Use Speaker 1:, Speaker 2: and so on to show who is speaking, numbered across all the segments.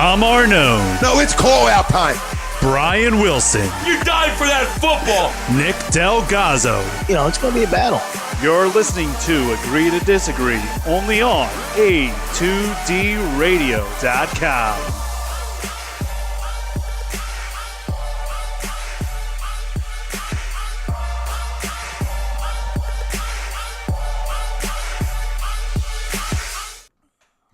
Speaker 1: Tom Arnone.
Speaker 2: No, it's call-out time.
Speaker 1: Brian Wilson.
Speaker 3: You died for that football.
Speaker 1: Nick Delgozzo.
Speaker 4: It's going to be a battle.
Speaker 1: You're listening to Agree to Disagree, only on A2DRadio.com.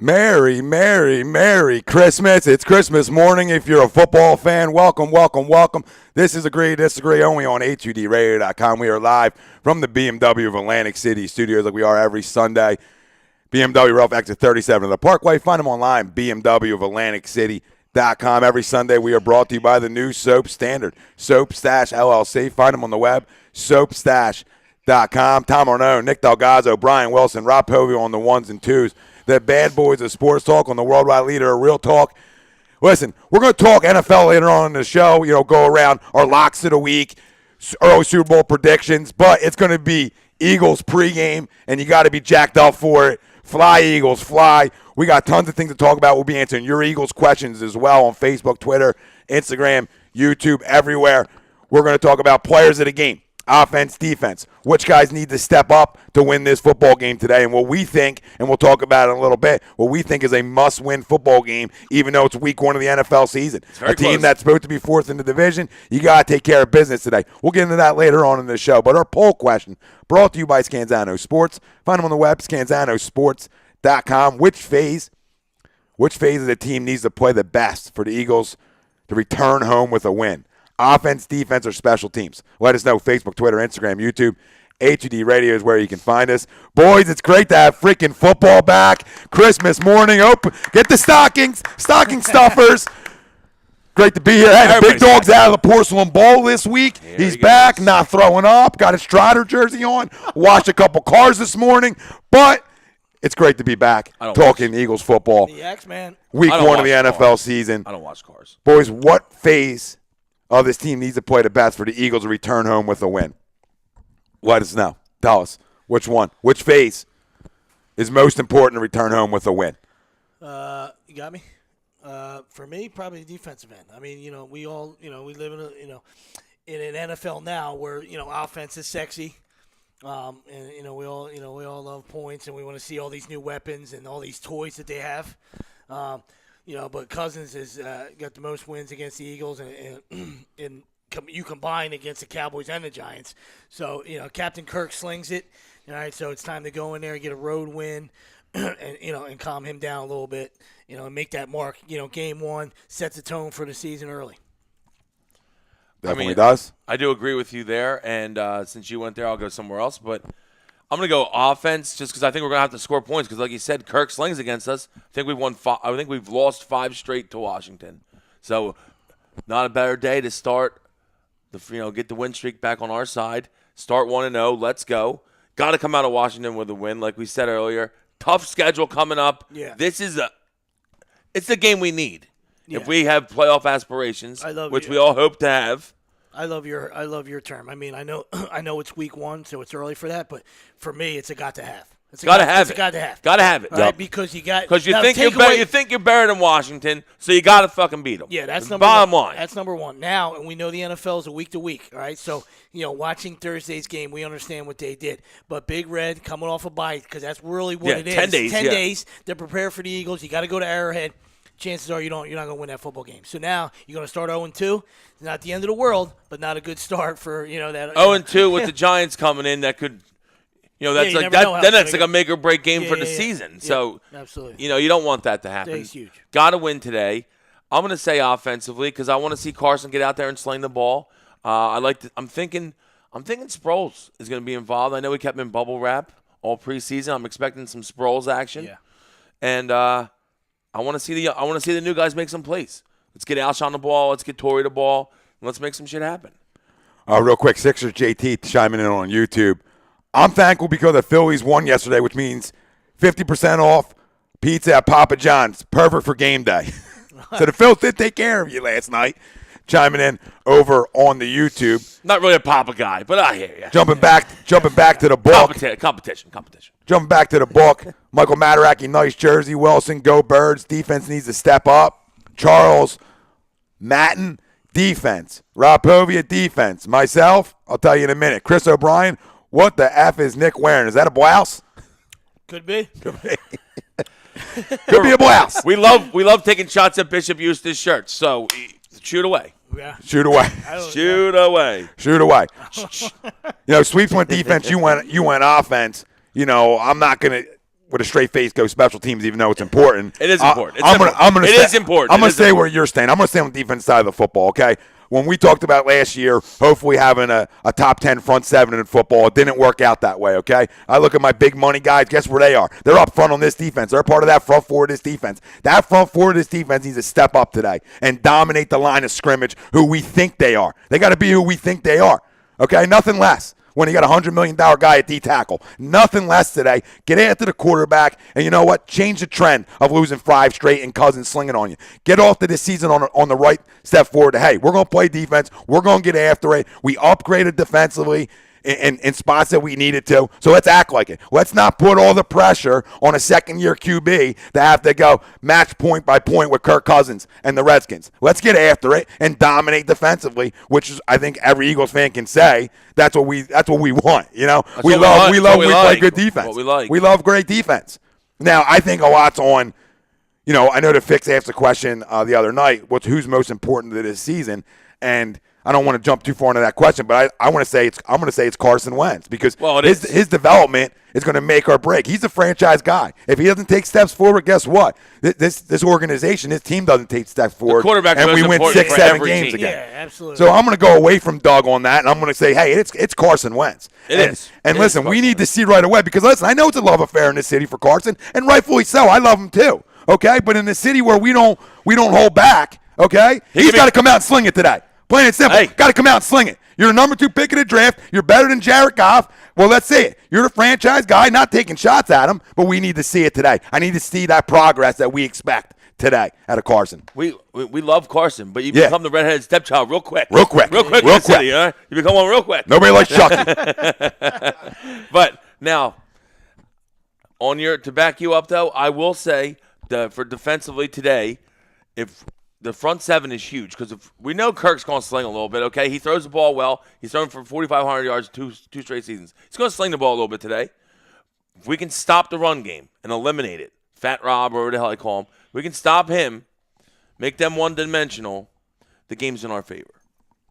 Speaker 2: Merry, Merry, Merry Christmas. It's Christmas morning. If you're a football fan, welcome, welcome, welcome. This is Agree to Disagree only on A2DRadio.com. We are live from the BMW of Atlantic City studios like we are every Sunday. BMW Rough Exit 37 of the Parkway. Find them online, BMWofAtlanticCity.com. Every Sunday we are brought to you by the new Soap Standard, Soap Stash LLC. Find them on the web, soapstash.com. Tom Arnone, Nick Delgozzo, Brian Wilson, Rob Povey on the ones and twos. The bad boys of sports talk on the worldwide leader of real talk. Listen, we're going to talk NFL later on in the show, go around our locks of the week, early Super Bowl predictions, but it's going to be Eagles pregame, and you got to be jacked up for it. Fly, Eagles, fly. We got tons of things to talk about. We'll be answering your Eagles questions as well on Facebook, Twitter, Instagram, YouTube, everywhere. We're going to talk about players of the game. Offense, defense, which guys need to step up to win this football game today, and what we think, and we'll talk about it in a little bit, what we think is a must-win football game, even though it's week one of the NFL season. A team that's supposed to be fourth in the division, you got to take care of business today. We'll get into that later on in the show, but our poll question brought to you by Scanzano Sports. Find them on the web, scanzanosports.com. Which phase of the team needs to play the best for the Eagles to return home with a win? Offense, defense, or special teams? Let us know. Facebook, Twitter, Instagram, YouTube. A2D Radio is where you can find us. Boys, it's great to have freaking football back. Christmas morning. Open. Get the stocking stuffers. Great to be here. Hey, the big dog's out of the porcelain bowl this week. He's back, not throwing up. Got his Strider jersey on. Washed a couple cars this morning. But it's great to be back talking Eagles football.
Speaker 4: The X-Man.
Speaker 2: Week one of the NFL season.
Speaker 3: I don't watch cars.
Speaker 2: Boys, what phase of this team needs to play the best for the Eagles to return home with a win? Let us know. Tell us which one, which phase is most important to return home with a win.
Speaker 4: You got me. For me, probably defensive end. I mean, we all, we live in in an NFL now where offense is sexy, and we all love points, and we want to see all these new weapons and all these toys that they have. But Cousins has got the most wins against the Eagles, and you combine against the Cowboys and the Giants. So, Captain Kirk slings it. All right, so it's time to go in there and get a road win, and calm him down a little bit. And make that mark. Game one sets the tone for the season early.
Speaker 2: Definitely does.
Speaker 3: I do agree with you there, and since you went there, I'll go somewhere else. But I'm going to go offense just because I think we're going to have to score points because, like you said, Kirk slings against us. I think we've lost 5 straight to Washington. So not a better day to start, get the win streak back on our side. Start 1-0. Let's go. Got to come out of Washington with a win, like we said earlier. Tough schedule coming up.
Speaker 4: Yeah.
Speaker 3: It's the game we need if we have playoff aspirations, which we all hope to have.
Speaker 4: I love your term. I mean, I know it's week one, so it's early for that. But for me, it's a got to have. It's a got to have.
Speaker 3: Got to have it.
Speaker 4: Right? Because you
Speaker 3: think you're better than Washington, so you got to fucking beat them.
Speaker 4: Yeah, that's
Speaker 3: the bottom line.
Speaker 4: That's number one. Now, and we know the NFL is a week to week. All right, so watching Thursday's game, we understand what they did. But Big Red coming off a bye because that's really what it is.
Speaker 3: 10 days.
Speaker 4: 10 days. They're prepared for the Eagles. You got to go to Arrowhead. Chances are you're not going to win that football game. So now you're going to start 0-2. It's not the end of the world, but not a good start for that.
Speaker 3: 0-2 with the Giants coming in, that could, that's like a make or break game for the season. So
Speaker 4: absolutely,
Speaker 3: you don't want that to happen.
Speaker 4: Today's huge.
Speaker 3: Got to win today. I'm going to say offensively because I want to see Carson get out there and sling the ball. I'm thinking Sproles is going to be involved. I know we kept him in bubble wrap all preseason. I'm expecting some Sproles action.
Speaker 4: Yeah.
Speaker 3: And I want to see the new guys make some plays. Let's get Alshon the ball. Let's get Torrey the ball. And let's make some shit happen.
Speaker 2: Real quick, Sixers JT chiming in on YouTube. I'm thankful because the Phillies won yesterday, which means 50% off pizza at Papa John's. Perfect for game day. So the Phils did take care of you last night. Chiming in over on the YouTube.
Speaker 3: Not really a Papa guy, but I hear you.
Speaker 2: Jumping back to the book.
Speaker 3: Competition.
Speaker 2: Jumping back to the book. Michael Mataraki, nice jersey. Wilson, go Birds. Defense needs to step up. Charles Matten, defense. Rob Povia, defense. Myself, I'll tell you in a minute. Chris O'Brien, what the F is Nick wearing? Is that a blouse?
Speaker 4: Could be.
Speaker 2: Could be a blouse.
Speaker 3: We love taking shots at Bishop Eustace shirts. So shoot away.
Speaker 4: Yeah.
Speaker 2: Shoot away.
Speaker 3: Shoot away.
Speaker 2: Shoot away. Sweeps went defense. You went offense. I'm not gonna with a straight face go special teams, even though it's important.
Speaker 3: It is important.
Speaker 2: It
Speaker 3: is important.
Speaker 2: I'm gonna stay where you're staying. I'm gonna stay on the defense side of the football. Okay. When we talked about last year, hopefully having a top 10 front seven in football, it didn't work out that way, okay? I look at my big money guys. Guess where they are? They're up front on this defense. They're part of that front four of this defense. That front four of this defense needs to step up today and dominate the line of scrimmage who we think they are. They got to be who we think they are, okay? Nothing less. When you got a $100 million guy at D-tackle. Nothing less today. Get after the quarterback, and you know what? Change the trend of losing 5 straight and Cousins slinging on you. Get off to this season on the right step forward. Hey, we're going to play defense. We're going to get after it. We upgraded defensively in spots that we needed to. So let's act like it. Let's not put all the pressure on a second-year QB to have to go match point by point with Kirk Cousins and the Redskins. Let's get after it and dominate defensively, which is, I think every Eagles fan can say that's what we want. We play good defense.
Speaker 3: What we like.
Speaker 2: We love great defense. Now, I think a lot's on. I know that Fix asked a question the other night. Who's most important to this season? And I don't want to jump too far into that question, but I'm going to say it's Carson Wentz because his development is going to make or break. He's a franchise guy. If he doesn't take steps forward, guess what? This organization, his team doesn't take steps forward, and we win 6-7 games again.
Speaker 4: Yeah, absolutely.
Speaker 2: So I'm going to go away from Doug on that, and I'm going to say, hey, it's Carson Wentz. And listen, we need to see right away because listen, I know it's a love affair in this city for Carson, and rightfully so. I love him too. Okay, but in the city where we don't hold back, okay, he's got to come out and sling it today. Plain and simple. Got to come out and sling it. You're the number 2 pick in the draft. You're better than Jared Goff. Well, let's see it. You're the franchise guy, not taking shots at him, but we need to see it today. I need to see that progress that we expect today out of Carson.
Speaker 3: We love Carson, but you become the redheaded stepchild real quick.
Speaker 2: Real quick.
Speaker 3: City, huh? You become one real quick.
Speaker 2: Nobody likes Chucky.
Speaker 3: But now, to back you up, though, I will say for defensively today, if – the front seven is huge because we know Kirk's going to sling a little bit, okay? He throws the ball well. He's thrown for 4,500 yards two straight seasons. He's going to sling the ball a little bit today. If we can stop the run game and eliminate it, Fat Rob or whatever the hell I call him, we can stop him, make them one-dimensional, the game's in our favor.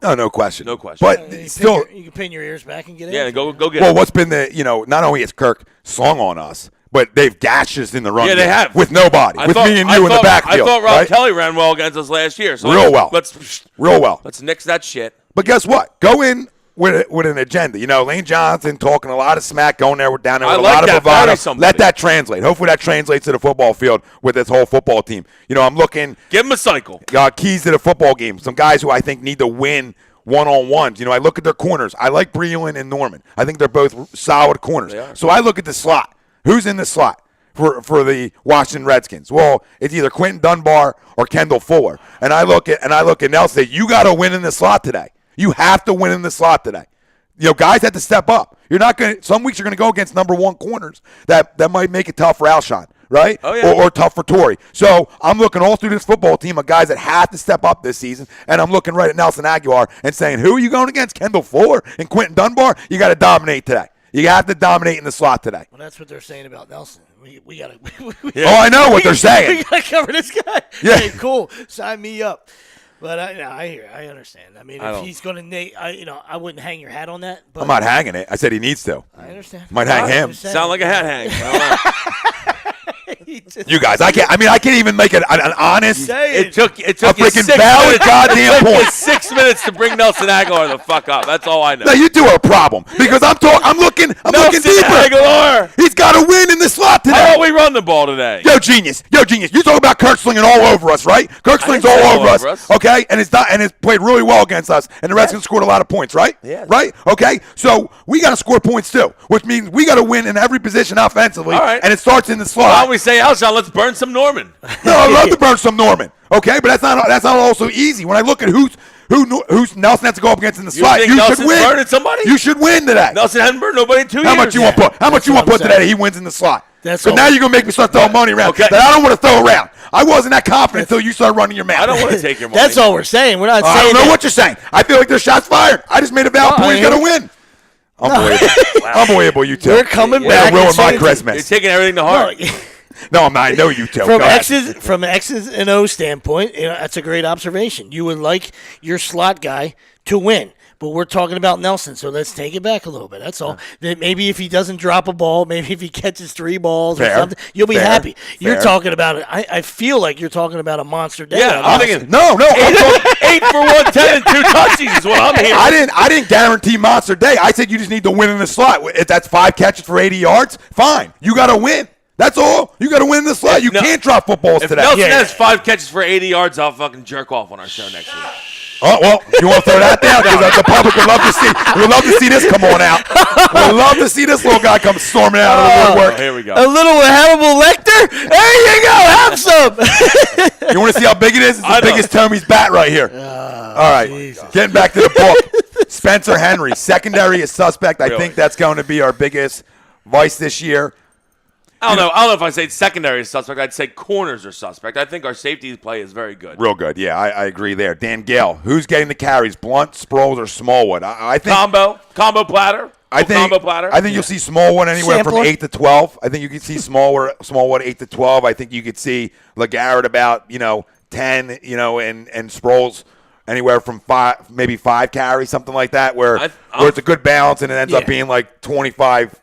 Speaker 2: No question.
Speaker 3: No question.
Speaker 2: But still,
Speaker 4: you can pin your ears back and get it.
Speaker 3: Yeah, go get it.
Speaker 2: Well, what's been not only has Kirk slung on us, but they've gashed us in the run game.
Speaker 3: Yeah, they have.
Speaker 2: With nobody. Me and you in the backfield.
Speaker 3: I thought Rob Kelly ran well against us last year. So
Speaker 2: Real well.
Speaker 3: Let's nix that shit.
Speaker 2: But guess what? Go in with an agenda. Lane Johnson talking a lot of smack, going down there with a lot of bravado. Let that translate. Hopefully that translates to the football field with this whole football team. I'm looking.
Speaker 3: Give them a cycle.
Speaker 2: Keys to the football game. Some guys who I think need to win one-on-ones. I look at their corners. I like Breland and Norman. I think they're both solid corners.
Speaker 3: They
Speaker 2: So I look at the slot. Who's in the slot for the Washington Redskins? Well, it's either Quentin Dunbar or Kendall Fuller. And I look at Nelson. You got to win in the slot today. You have to win in the slot today. Guys have to step up. You're not going to. Some weeks you're going to go against number 1 corners that might make it tough for Alshon, right?
Speaker 3: Oh, yeah.
Speaker 2: Or tough for Torrey. So I'm looking all through this football team of guys that have to step up this season, and I'm looking right at Nelson Aguilar and saying, who are you going against? Kendall Fuller and Quentin Dunbar? You got to dominate today. You have to dominate in the slot today.
Speaker 4: Well, that's what they're saying about Nelson. We got to.
Speaker 2: Oh, I know what they're saying.
Speaker 4: We got to cover this guy.
Speaker 2: Yeah.
Speaker 4: Hey, cool. Sign me up. But I hear. I understand. I mean, if he's going to, I wouldn't hang your hat on that. But
Speaker 2: I'm not hanging it. I said he needs to.
Speaker 4: I understand.
Speaker 2: Might hang him.
Speaker 3: Sound like a hat hang.
Speaker 2: You guys, I can't even make an honest.
Speaker 3: It took
Speaker 2: a
Speaker 3: you
Speaker 2: freaking
Speaker 3: 6
Speaker 2: valid
Speaker 3: minutes.
Speaker 2: goddamn point.
Speaker 3: 6 minutes to bring Nelson Aguilar the fuck up. That's all I know.
Speaker 2: No, you two are a problem because I'm looking deeper.
Speaker 3: Aguilar.
Speaker 2: He's got to win in the slot today.
Speaker 3: How about we run the ball today?
Speaker 2: Yo, genius. You talking about Kirk slinging all over us, right? Kirk slings all over us. Okay, and it's played really well against us, and the Redskins scored a lot of points, right?
Speaker 3: Yes.
Speaker 2: Right? Okay, so we got to score points too, which means we got to win in every position offensively,
Speaker 3: all right.
Speaker 2: and it starts in the slot.
Speaker 3: Why don't we say, Alshon, let's burn some Norman?
Speaker 2: No, I'd love to burn some Norman. Okay, but that's not also easy. When I look at who's Nelson has to go up against in the slot, you should win.
Speaker 3: Burning somebody?
Speaker 2: You should win today.
Speaker 3: Nelson hasn't burned nobody in 2 years.
Speaker 2: How much you want to put today that he wins in the slot?
Speaker 4: That's
Speaker 2: But
Speaker 4: all.
Speaker 2: now you're going to make me start throwing money around that I don't want to throw around. I wasn't that confident until you started running your mouth.
Speaker 3: I don't want to take your money.
Speaker 4: That's all we're saying. We're not saying
Speaker 2: I don't know
Speaker 4: that-
Speaker 2: what you're saying. I feel like there's shots fired. I just made a valid point. He's going to win. Unbelievable. Unbelievable, you two.
Speaker 4: We're coming
Speaker 2: Way
Speaker 4: back
Speaker 2: to ruin
Speaker 4: and
Speaker 2: my
Speaker 4: saying-
Speaker 2: Christmas.
Speaker 3: You're taking everything to heart.
Speaker 2: No, I'm not. I know you two.
Speaker 4: From
Speaker 2: Go ahead.
Speaker 4: X's and O's standpoint, that's a great observation. You would like your slot guy to win, but we're talking about Nelson, so let's take it back a little bit. That's all. That maybe if he doesn't drop a ball, maybe if he catches 3 balls or
Speaker 2: Fair.
Speaker 4: something, you'll be
Speaker 2: Fair.
Speaker 4: happy. You're
Speaker 2: Fair.
Speaker 4: talking about it. I feel like you're talking about a monster day.
Speaker 3: Yeah, I'm thinking
Speaker 2: No. I'm talking-
Speaker 3: 8 for 110 and 2 touchdowns is what I'm hearing.
Speaker 2: I didn't guarantee monster day. I said you just need to win in the slot. If that's 5 catches for 80 yards, fine. You got to win. That's all. You got to win in the slot. You can't drop footballs
Speaker 3: If
Speaker 2: today.
Speaker 3: Nelson
Speaker 4: Yeah.
Speaker 3: has 5 catches for 80 yards, I'll fucking jerk off on our show next week.
Speaker 2: Oh, well, you want to throw that down? Because the public would love to see. Would love to see this come on out. Would love to see this little guy come storming out of the
Speaker 3: Oh,
Speaker 2: woodwork.
Speaker 3: here we go.
Speaker 4: A little Hannibal Lecter? There you go. Have some.
Speaker 2: You want to see how big it is? It's
Speaker 3: I
Speaker 2: as big
Speaker 3: know.
Speaker 2: as Tomy's bat right here. All right, getting back to the book. Spencer Henry, secondary is suspect. I
Speaker 3: Really?
Speaker 2: think that's going to be our biggest vice this year.
Speaker 3: I don't know if I say secondary is suspect. I'd say corners are suspect. I think our safety play is very good.
Speaker 2: Real good. Yeah, I agree there. Dan Gale, who's getting the carries? Blunt, Sproles, or Smallwood? I think
Speaker 3: Combo platter.
Speaker 2: I think
Speaker 3: combo platter.
Speaker 2: I think you'll see Smallwood anywhere from
Speaker 4: Sampler?
Speaker 2: 8 to 12. I think you could see Smallwood 8 to 12. I think you could see LeGarrette about 10, and Sproles anywhere from 5, maybe 5 carries, something like that, where it's a good balance and it ends up being like 25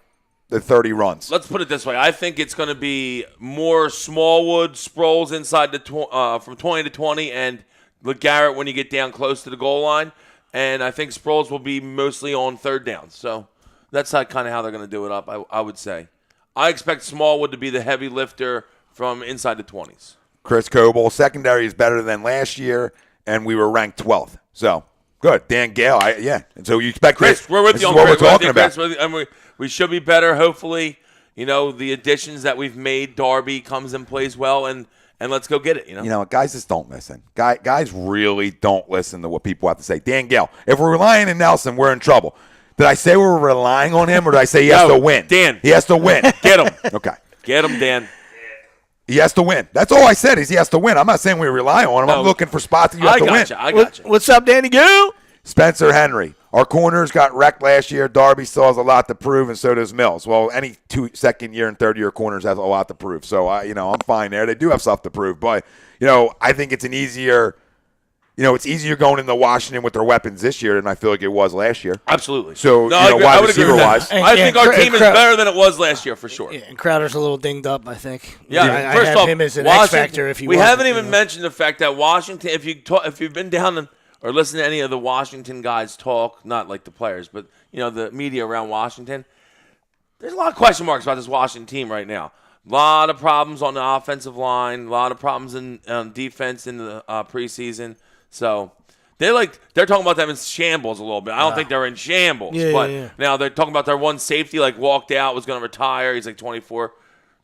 Speaker 2: to 30 runs.
Speaker 3: Let's put it this way. I think it's going to be more Smallwood, Sproles inside the from 20 to 20, and LeGarrette when you get down close to the goal line. And I think Sproles will be mostly on third down. So that's kind of how they're going to do it up, I would say. I expect Smallwood to be the heavy lifter from inside the 20s.
Speaker 2: Chris Coble, secondary is better than last year, and we were ranked 12th. So, good. Dan Gale, And so you expect
Speaker 3: Chris, we're with
Speaker 2: this
Speaker 3: you
Speaker 2: is
Speaker 3: on
Speaker 2: what we're
Speaker 3: Chris.
Speaker 2: talking about.
Speaker 3: And we should be better, hopefully. The additions that we've made, Darby comes and plays well, and let's go get it.
Speaker 2: Guys just don't listen. Guys really don't listen to what people have to say. Dan Gale, if we're relying on Nelson, we're in trouble. Did I say we're relying on him, or did I say he has to win?
Speaker 3: Dan.
Speaker 2: He has to win.
Speaker 3: Get him.
Speaker 2: Okay.
Speaker 3: Get him, Dan.
Speaker 2: He has to win. That's all I said is he has to win. I'm not saying we rely on him.
Speaker 3: No.
Speaker 2: I'm looking for spots that you have to win.
Speaker 3: I got you.
Speaker 4: What's up, Danny Goo?
Speaker 2: Spencer Henry. Our corners got wrecked last year. Darby still has a lot to prove, and so does Mills. Well, any second-year and third-year corners have a lot to prove. So, I'm fine there. They do have stuff to prove. But, I think it's it's easier going into Washington with their weapons this year than I feel like it was last year.
Speaker 3: Absolutely.
Speaker 2: So,
Speaker 3: I would agree with that.
Speaker 2: receiver-wise.
Speaker 3: I think our team is
Speaker 4: Crowder-
Speaker 3: better than it was last year, for sure.
Speaker 4: Yeah, and Crowder's a little dinged up, I think.
Speaker 3: Yeah,
Speaker 4: I
Speaker 3: first
Speaker 4: have
Speaker 3: off,
Speaker 4: him as an
Speaker 3: Washington,
Speaker 4: X factor. If he
Speaker 3: we
Speaker 4: wasn't,
Speaker 3: haven't even mentioned the fact that Washington. If you've been down or listened to any of the Washington guys talk, not like the players, but the media around Washington, there's a lot of question marks about this Washington team right now. A lot of problems on the offensive line, a lot of problems in defense in the preseason. So they're talking about them in shambles a little bit. I don't think they're in shambles, but now they're talking about their one safety walked out, was going to retire. He's 24,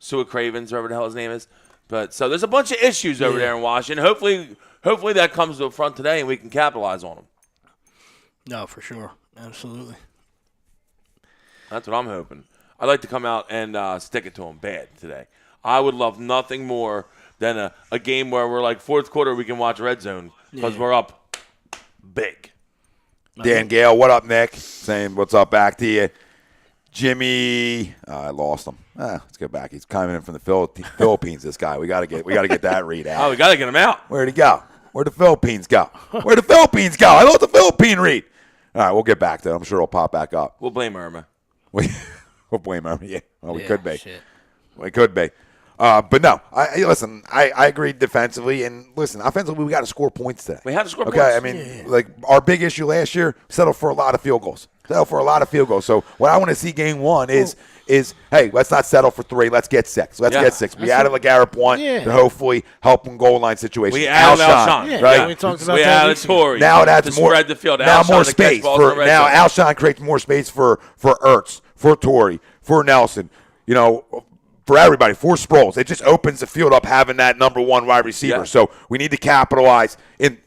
Speaker 3: Sua Cravens, whatever the hell his name is. But so there's a bunch of issues over there in Washington. Hopefully that comes to the front today and we can capitalize on them.
Speaker 4: No, for sure, absolutely.
Speaker 3: That's what I'm hoping. I'd like to come out and stick it to them bad today. I would love nothing more than a game where we're fourth quarter we can watch Red Zone because we're up big.
Speaker 2: Dan Gale, what up, Nick? Saying what's up back to you. Jimmy, I lost him. Let's go back. He's coming in from the Philippines. This guy, we gotta get that read out.
Speaker 3: Oh, we gotta get him out.
Speaker 2: Where'd he go? Where'd the Philippines go? Where'd the Philippines go? I lost the Philippine read. All right, we'll get back to it. I'm sure it'll pop back up.
Speaker 3: We'll blame Irma.
Speaker 2: We'll blame him. Yeah, well, we could be.
Speaker 4: Shit.
Speaker 2: We could be. But no, I agree defensively. And listen, offensively, we got to score points today.
Speaker 3: We have to score
Speaker 2: okay,
Speaker 3: points.
Speaker 2: I mean, our big issue last year, settled for a lot of field goals. So what I want to see game one is hey, let's not settle for 3. Let's get 6. Get 6. We added LeGarrette Blunt to hopefully help in goal line situations.
Speaker 3: We added
Speaker 2: Alshon,
Speaker 3: Alshon.
Speaker 2: right?
Speaker 4: Yeah, we talked about
Speaker 3: we
Speaker 4: that
Speaker 3: added
Speaker 4: weeks ago.
Speaker 3: Torrey.
Speaker 2: Now it adds
Speaker 3: to
Speaker 2: more.
Speaker 3: spread the field.
Speaker 2: Now
Speaker 3: Alshon
Speaker 2: more
Speaker 3: to catch
Speaker 2: space
Speaker 3: balls in the
Speaker 2: for
Speaker 3: red
Speaker 2: now.
Speaker 3: zone.
Speaker 2: Alshon creates more space for Ertz, for Torrey, for Nelson. For everybody, for Sproles. It just opens the field up having that number 1 wide receiver.
Speaker 3: Yeah.
Speaker 2: So we need to capitalize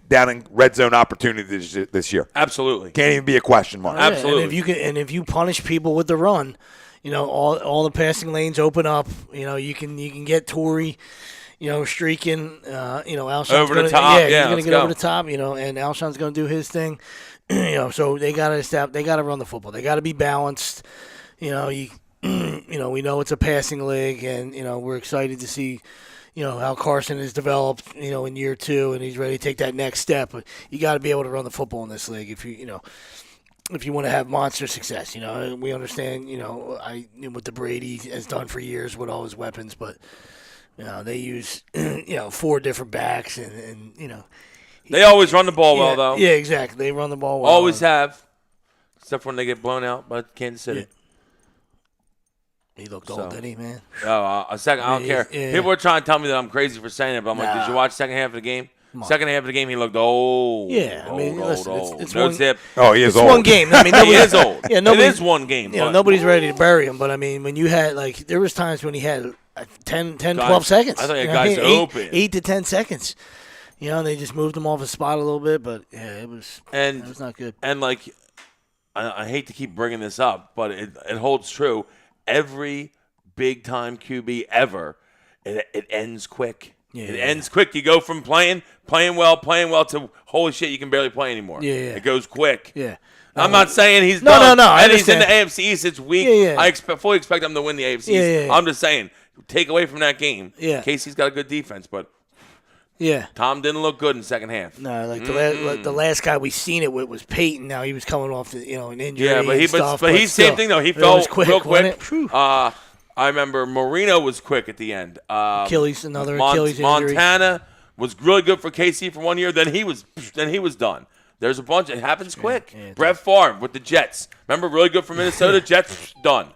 Speaker 2: down in red zone opportunities this year.
Speaker 3: Absolutely.
Speaker 2: Can't even be a question mark.
Speaker 3: Absolutely.
Speaker 4: And if you punish people with the run, all the passing lanes open up. You can get Torrey, streaking. Alshon's
Speaker 3: Over the
Speaker 4: gonna,
Speaker 3: top.
Speaker 4: he's gonna
Speaker 3: let's
Speaker 4: get
Speaker 3: go.
Speaker 4: over the top. And Alshon's gonna do his thing. So they gotta run the football. They gotta be balanced. We know it's a passing league, and we're excited to see. How Carson has developed, in year 2, and he's ready to take that next step. But you got to be able to run the football in this league if you want to have monster success. We understand, what the Brady has done for years with all his weapons, but they use 4 different backs, and
Speaker 3: They always run the ball well, though.
Speaker 4: Yeah, exactly. They run the ball well.
Speaker 3: Always have, except for when they get blown out by Kansas City.
Speaker 4: Yeah. He looked old, didn't he, man?
Speaker 3: Oh, a second. I don't care.
Speaker 4: Yeah.
Speaker 3: People are trying to tell me that I'm crazy for saying it, but I'm like, did you watch second half of the game? Second half of the game, he looked old.
Speaker 4: Yeah,
Speaker 3: Listen,
Speaker 4: old. It's
Speaker 3: no
Speaker 4: one,
Speaker 3: zip.
Speaker 2: Oh, he is
Speaker 4: it's
Speaker 2: old.
Speaker 4: one game. I mean,
Speaker 3: He is old.
Speaker 4: Yeah,
Speaker 3: it is one game.
Speaker 4: Nobody's ready to bury him. But I mean, when you had there was times when he had 10, 12 seconds.
Speaker 3: I thought you had guys open.
Speaker 4: 8 to 10 seconds. They just moved him off his spot a little bit, but it was not good.
Speaker 3: And I hate to keep bringing this up, but it holds true. Every big time QB ever, it ends quick. It ends quick. You go from playing well to holy shit, you can barely play anymore. It goes quick.
Speaker 4: Yeah.
Speaker 3: I'm not saying he's
Speaker 4: No,
Speaker 3: done.
Speaker 4: I
Speaker 3: And he's in
Speaker 4: understand.
Speaker 3: the AFC East. It's weak. I fully expect him to win the AFC East.
Speaker 4: Yeah.
Speaker 3: I'm just saying, take away from that game.
Speaker 4: Yeah.
Speaker 3: Casey's got a good defense, but
Speaker 4: Yeah.
Speaker 3: Tom didn't look good in the second half.
Speaker 4: No, the last guy we seen it with was Peyton. Now he was coming off an injury.
Speaker 3: Yeah, but
Speaker 4: he's
Speaker 3: same thing though. He fell real quick.
Speaker 4: Whew.
Speaker 3: I remember Marino was quick at the end.
Speaker 4: Achilles injury.
Speaker 3: Montana was really good for KC for 1 year. Then he was done. There's a bunch. It happens quick. Brett Favre with the Jets. Remember, really good for Minnesota. Jets done.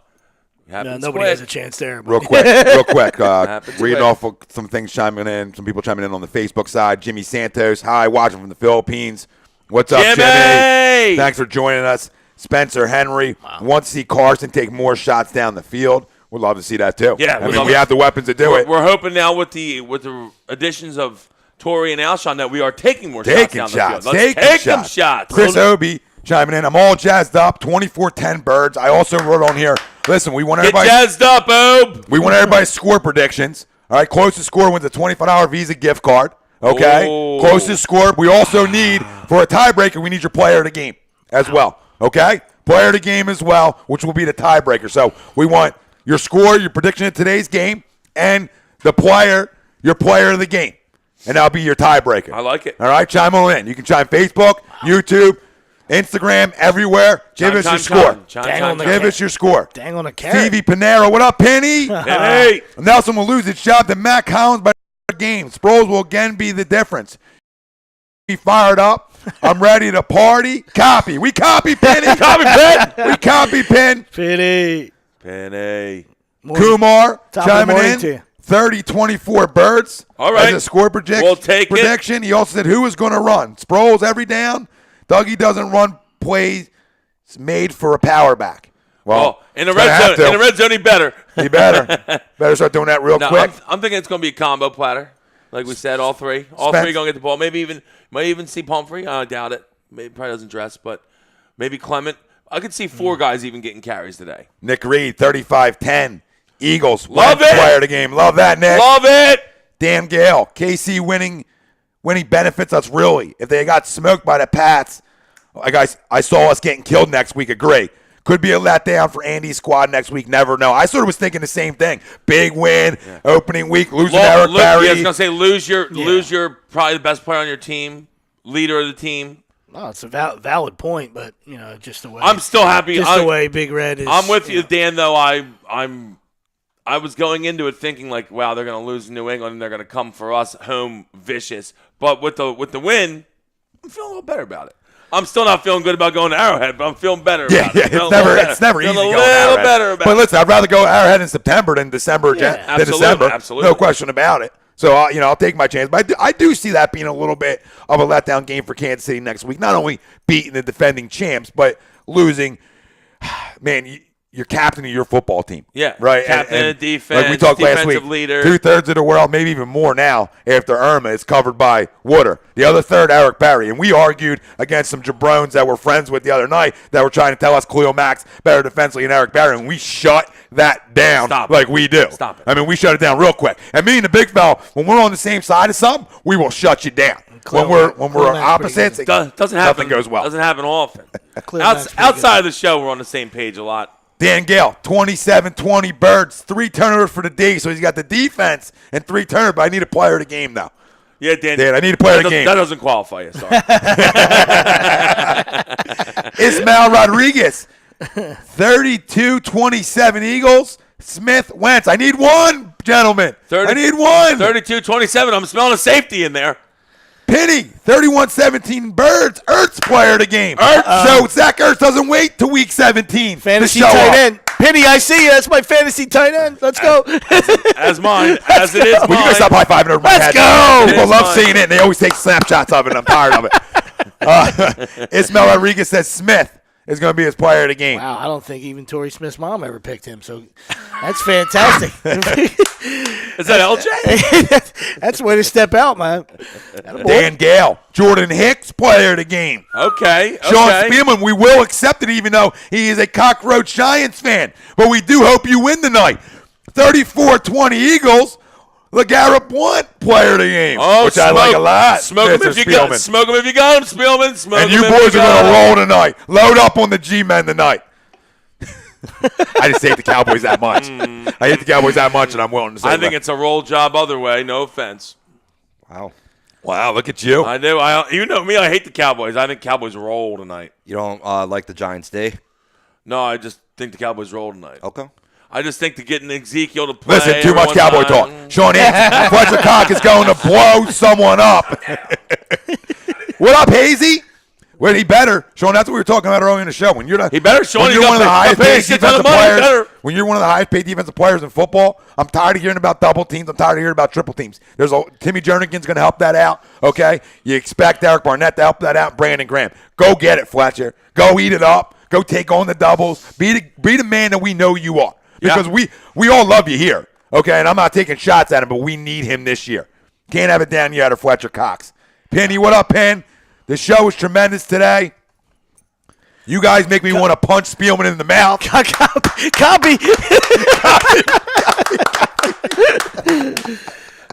Speaker 4: Nobody
Speaker 3: quick.
Speaker 4: has a chance there.
Speaker 2: Real quick.
Speaker 3: Happens
Speaker 2: Reading
Speaker 3: quick.
Speaker 2: off of some things chiming in, some people chiming in on the Facebook side. Jimmy Santos, hi, watching from the Philippines. What's up, Jimmy? Thanks for joining us. Spencer Henry wants to see Carson take more shots down the field. We'd love to see that too.
Speaker 3: Yeah,
Speaker 2: I mean, we have the weapons to do it.
Speaker 3: We're hoping now with the additions of Torrey and Alshon that we are taking more shots down the field. Let's take them shots.
Speaker 2: Chris Obie chiming in. I'm all jazzed up. 24-10 Birds. I also wrote on here. Listen, we want everybody.
Speaker 3: Get jazzed up, Ob.
Speaker 2: We want everybody's score predictions. All right, closest score wins a $25 Visa gift card. Okay, closest score. We also need for a tiebreaker. We need your player of the game as well. Okay, player of the game as well, which will be the tiebreaker. So we want your score, your prediction of today's game, and your player of the game, and that'll be your tiebreaker.
Speaker 3: I like it.
Speaker 2: All right, chime on in. You can chime Facebook, YouTube, Instagram, everywhere. Give us your score. Give us your score.
Speaker 4: Dang on a carrot.
Speaker 2: Stevie Panero, what up, Penny?
Speaker 3: Hey.
Speaker 2: Nelson will lose his job to Matt Collins by game. Sproles will again be the difference. Be fired up. I'm ready to party. Copy. We copy, Penny. Copy, Penn. We copy, Penn.
Speaker 3: Penny.
Speaker 2: Kumar
Speaker 4: Top
Speaker 2: chiming
Speaker 4: of the
Speaker 2: in.
Speaker 4: morning to you.
Speaker 2: 30-24 Birds.
Speaker 3: All right.
Speaker 2: As a score prediction.
Speaker 3: We'll take it.
Speaker 2: He also said who is going to run. Sproles every down. Dougie doesn't run plays made for a power back. Well,
Speaker 3: in the red zone, he better.
Speaker 2: He better start doing that real quick.
Speaker 3: I'm thinking it's going to be a combo platter, like we said. All three going to get the ball. Might even see Pumphrey. I doubt it. Maybe probably doesn't dress, but maybe Clement. I could see 4 guys even getting carries today.
Speaker 2: Nick Reed, 35-10. Eagles.
Speaker 3: Love it.
Speaker 2: Player of the game. Love that, Nick.
Speaker 3: Love it.
Speaker 2: Damn Gale. KC winning benefits us really. If they got smoked by the Pats, guys, I saw us getting killed next week. Agree. Could be a letdown for Andy's squad next week. Never know. I sort of was thinking the same thing. Big win, opening week, losing Eric Barry.
Speaker 3: I was gonna say lose your probably the best player on your team, leader of the team.
Speaker 4: No, it's a valid point, but just the way
Speaker 3: I'm still happy.
Speaker 4: the way Big Red is.
Speaker 3: I'm with you, Dan. Though I was going into it thinking like, wow, they're gonna lose New England and they're gonna come for us home vicious. But with the win, I'm feeling a little better about it. I'm still not feeling good about going to Arrowhead, but I'm feeling better about it.
Speaker 2: It's never easy
Speaker 3: feeling
Speaker 2: going
Speaker 3: a
Speaker 2: to
Speaker 3: little
Speaker 2: Arrowhead.
Speaker 3: better about
Speaker 2: But
Speaker 3: it.
Speaker 2: listen, I'd rather go Arrowhead in September than December.
Speaker 3: Absolutely.
Speaker 2: No question about it. So, I'll take my chance. But I do see that being a little bit of a letdown game for Kansas City next week. Not only beating the defending champs, but losing. Man, you're captain of your football team.
Speaker 3: Yeah.
Speaker 2: Right.
Speaker 3: Captain of defense,
Speaker 2: like we talked last week,
Speaker 3: defensive leader.
Speaker 2: 2/3 of the world, maybe even more now after Irma is covered by Wooder. The other third, Eric Berry. And we argued against some jabrones that we're friends with the other night that were trying to tell us Khalil Mack's better defensively than Eric Berry. And we shut that down like we do.
Speaker 3: Stop it.
Speaker 2: I mean, we shut it down real quick. And me and the big fella, when we're on the same side of something, we will shut you down. When we're opposites,
Speaker 3: doesn't happen.
Speaker 2: Nothing goes well.
Speaker 3: Doesn't happen often.
Speaker 4: Mack's
Speaker 3: Outside of the show, we're on the same page a lot.
Speaker 2: Dan Gale, 27-20 birds, 3 turnovers for the D. So he's got the defense and 3 turnovers, but I need a player of the game now.
Speaker 3: Yeah, Dan,
Speaker 2: I need a player of the game.
Speaker 3: That doesn't qualify you, sorry.
Speaker 2: Ismail Rodriguez, 32-27 Eagles. Smith Wentz. I need one, gentlemen. I need one.
Speaker 3: 32-27. I'm smelling a safety in there.
Speaker 2: Penny, 31-17 birds. Ertz player of the game. So Zach Ertz doesn't wait till week 17
Speaker 4: fantasy
Speaker 2: to show
Speaker 4: tight
Speaker 2: up.
Speaker 4: end. Penny, I see you. That's my fantasy tight end. Let's go.
Speaker 3: As mine. As it is mine.
Speaker 2: Well, you guys stop high-fiving over my head.
Speaker 4: Let's go.
Speaker 2: People love seeing it, and they always take snapshots of it, and I'm tired of it. Ismail Rodriguez says Smith is going to be his player of the game.
Speaker 4: Wow, I don't think even Torrey Smith's mom ever picked him, so that's fantastic.
Speaker 3: Is that LJ?
Speaker 4: That's the way to step out, man.
Speaker 2: Dan Gale, Jordan Hicks, player of the game.
Speaker 3: Okay.
Speaker 2: Sean Spielman, we will accept it even though he is a cockroach Giants fan, but we do hope you win tonight. 34-20 Eagles. LeGarrette Blount, player of the game, which I like a lot.
Speaker 3: Smoke him if you got him. Smoke him if you got him, Spielman. Smoke him.
Speaker 2: And you boys are going to roll tonight. Load up on the G-men tonight. I just hate the Cowboys that much. I hate the Cowboys that much, and I'm willing to say
Speaker 3: I think it's a roll job other way. No offense.
Speaker 2: Wow, look at you.
Speaker 3: I do. You know me. I hate the Cowboys. I think Cowboys roll tonight.
Speaker 5: You don't like the Giants' day?
Speaker 3: No, I just think the Cowboys roll tonight.
Speaker 5: Okay.
Speaker 3: I just think to getting Ezekiel to play.
Speaker 2: Listen, too much Cowboy talk. Sean Anderson, Fletcher Cox is going to blow someone up. What up, Hazy? Well, he better. Sean, that's what we were talking about earlier in the show. When you're the,
Speaker 3: he better, Sean.
Speaker 2: When you're one of the highest paid defensive players. When you're one of the highest paid defensive players in football, I'm tired of hearing about double teams. I'm tired of hearing about triple teams. Timmy Jernigan's going to help that out. Okay, you expect Eric Barnett to help that out. Brandon Graham, go get it, Fletcher. Go eat it up. Go take on the doubles. Be the man that we know you are. Because we all love you here, okay? And I'm not taking shots at him, but we need him this year. Can't have it down yet or Fletcher Cox. Penny, what up, Penn? The show was tremendous today. You guys make me want to punch Spielman in the mouth.
Speaker 4: Copy.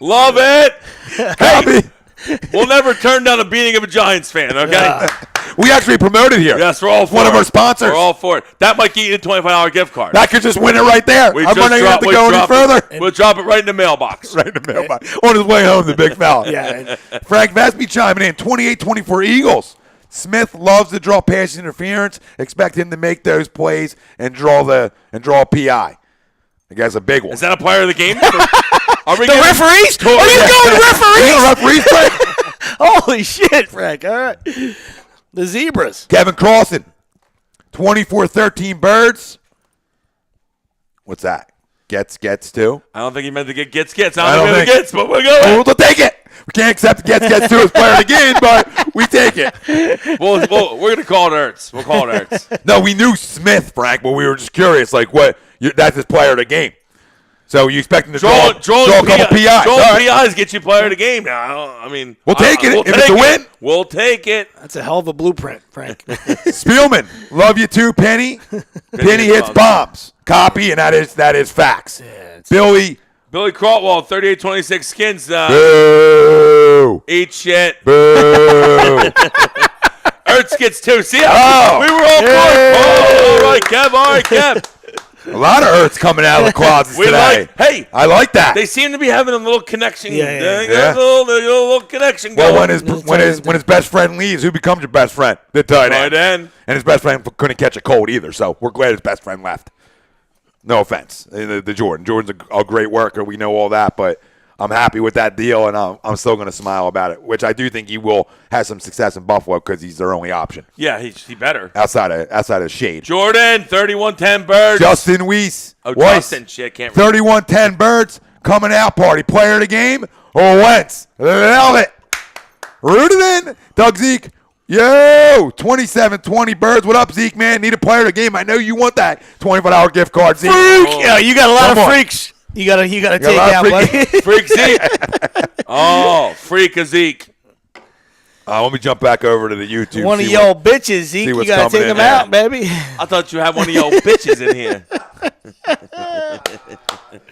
Speaker 3: Love it.
Speaker 2: Copy.
Speaker 3: We'll never turn down a beating of a Giants fan, okay?
Speaker 2: We actually promoted here.
Speaker 3: Yes, we're all for it.
Speaker 2: One of our sponsors.
Speaker 3: We're all for it. That might get you a $25 gift card.
Speaker 2: That could just win it right there. I'm not even have to go any further.
Speaker 3: We'll drop it right in the mailbox.
Speaker 2: Right in the mailbox. On his way home, the big fella. Yeah. Frank Vespi chiming in. 28-24 Eagles. Smith loves to draw pass interference. Expect him to make those plays and draw a PI. I guess a big one.
Speaker 3: Is that a player of the game?
Speaker 4: Are we the referees? Are you going referees?
Speaker 2: Frank?
Speaker 4: Holy shit, Frank. All right. The Zebras.
Speaker 2: Kevin Crossan. 24-13 Birds. What's that? Gets too?
Speaker 3: I don't think he meant to get gets. I don't think gets, but we'll go.
Speaker 2: We'll take it. We can't accept the gets too as player of the game, but we take it.
Speaker 3: We're going to call it Ertz. We'll call it Ertz.
Speaker 2: No, we knew Smith, Frank, but we were just curious, like, that's his player of the game. So you expect him to draw a couple PIs.
Speaker 3: PIs get you player of the game now. I mean,
Speaker 2: we'll take it. If it's a win,
Speaker 3: we'll take it.
Speaker 4: That's a hell of a blueprint, Frank.
Speaker 2: Spielman, love you too, Penny. Penny hits bombs. Copy, and that is facts. Yeah, Billy
Speaker 3: Crotwell, 38-26 Skins.
Speaker 2: Boo.
Speaker 3: Eat shit.
Speaker 2: Boo.
Speaker 3: Ertz gets 2. See how we were all good. Oh, all right, Kev.
Speaker 2: A lot of Ertz coming out of the closets today. I like that.
Speaker 3: They seem to be having a little connection.
Speaker 2: Yeah.
Speaker 3: A little connection going.
Speaker 2: Well, when his best friend leaves, who becomes your best friend? The tight end. And his best friend couldn't catch a cold either, so we're glad his best friend left. No offense, the Jordan. Jordan's a great worker. We know all that, but I'm happy with that deal, and I'm still going to smile about it, which I do think he will have some success in Buffalo because he's their only option.
Speaker 3: Yeah, he better.
Speaker 2: Outside of shade.
Speaker 3: Jordan, 31-10 Birds.
Speaker 2: Justin Weiss.
Speaker 3: Justin, shit, can't read.
Speaker 2: 31-10 Birds, coming out party. Player of the game or Wentz? Love it. Rooted in. Doug Zeke, Yo, 27-20 Birds. What up, Zeke, man? Need a player of the game. I know you want that $25 gift card, Zeke.
Speaker 4: Freak! Yeah, you got a lot
Speaker 2: Come
Speaker 4: of
Speaker 2: on.
Speaker 4: freaks. You gotta take
Speaker 2: a lot
Speaker 4: down,
Speaker 2: of
Speaker 4: buddy.
Speaker 3: Freak Zeke. Oh, freak of Zeke.
Speaker 2: Let me jump back over to the YouTube.
Speaker 4: One of
Speaker 2: see
Speaker 4: your bitches, Zeke. You
Speaker 2: what's
Speaker 4: gotta
Speaker 2: coming
Speaker 4: take
Speaker 2: in
Speaker 4: them
Speaker 2: there.
Speaker 4: out, baby.
Speaker 3: I thought you had one of your bitches in here.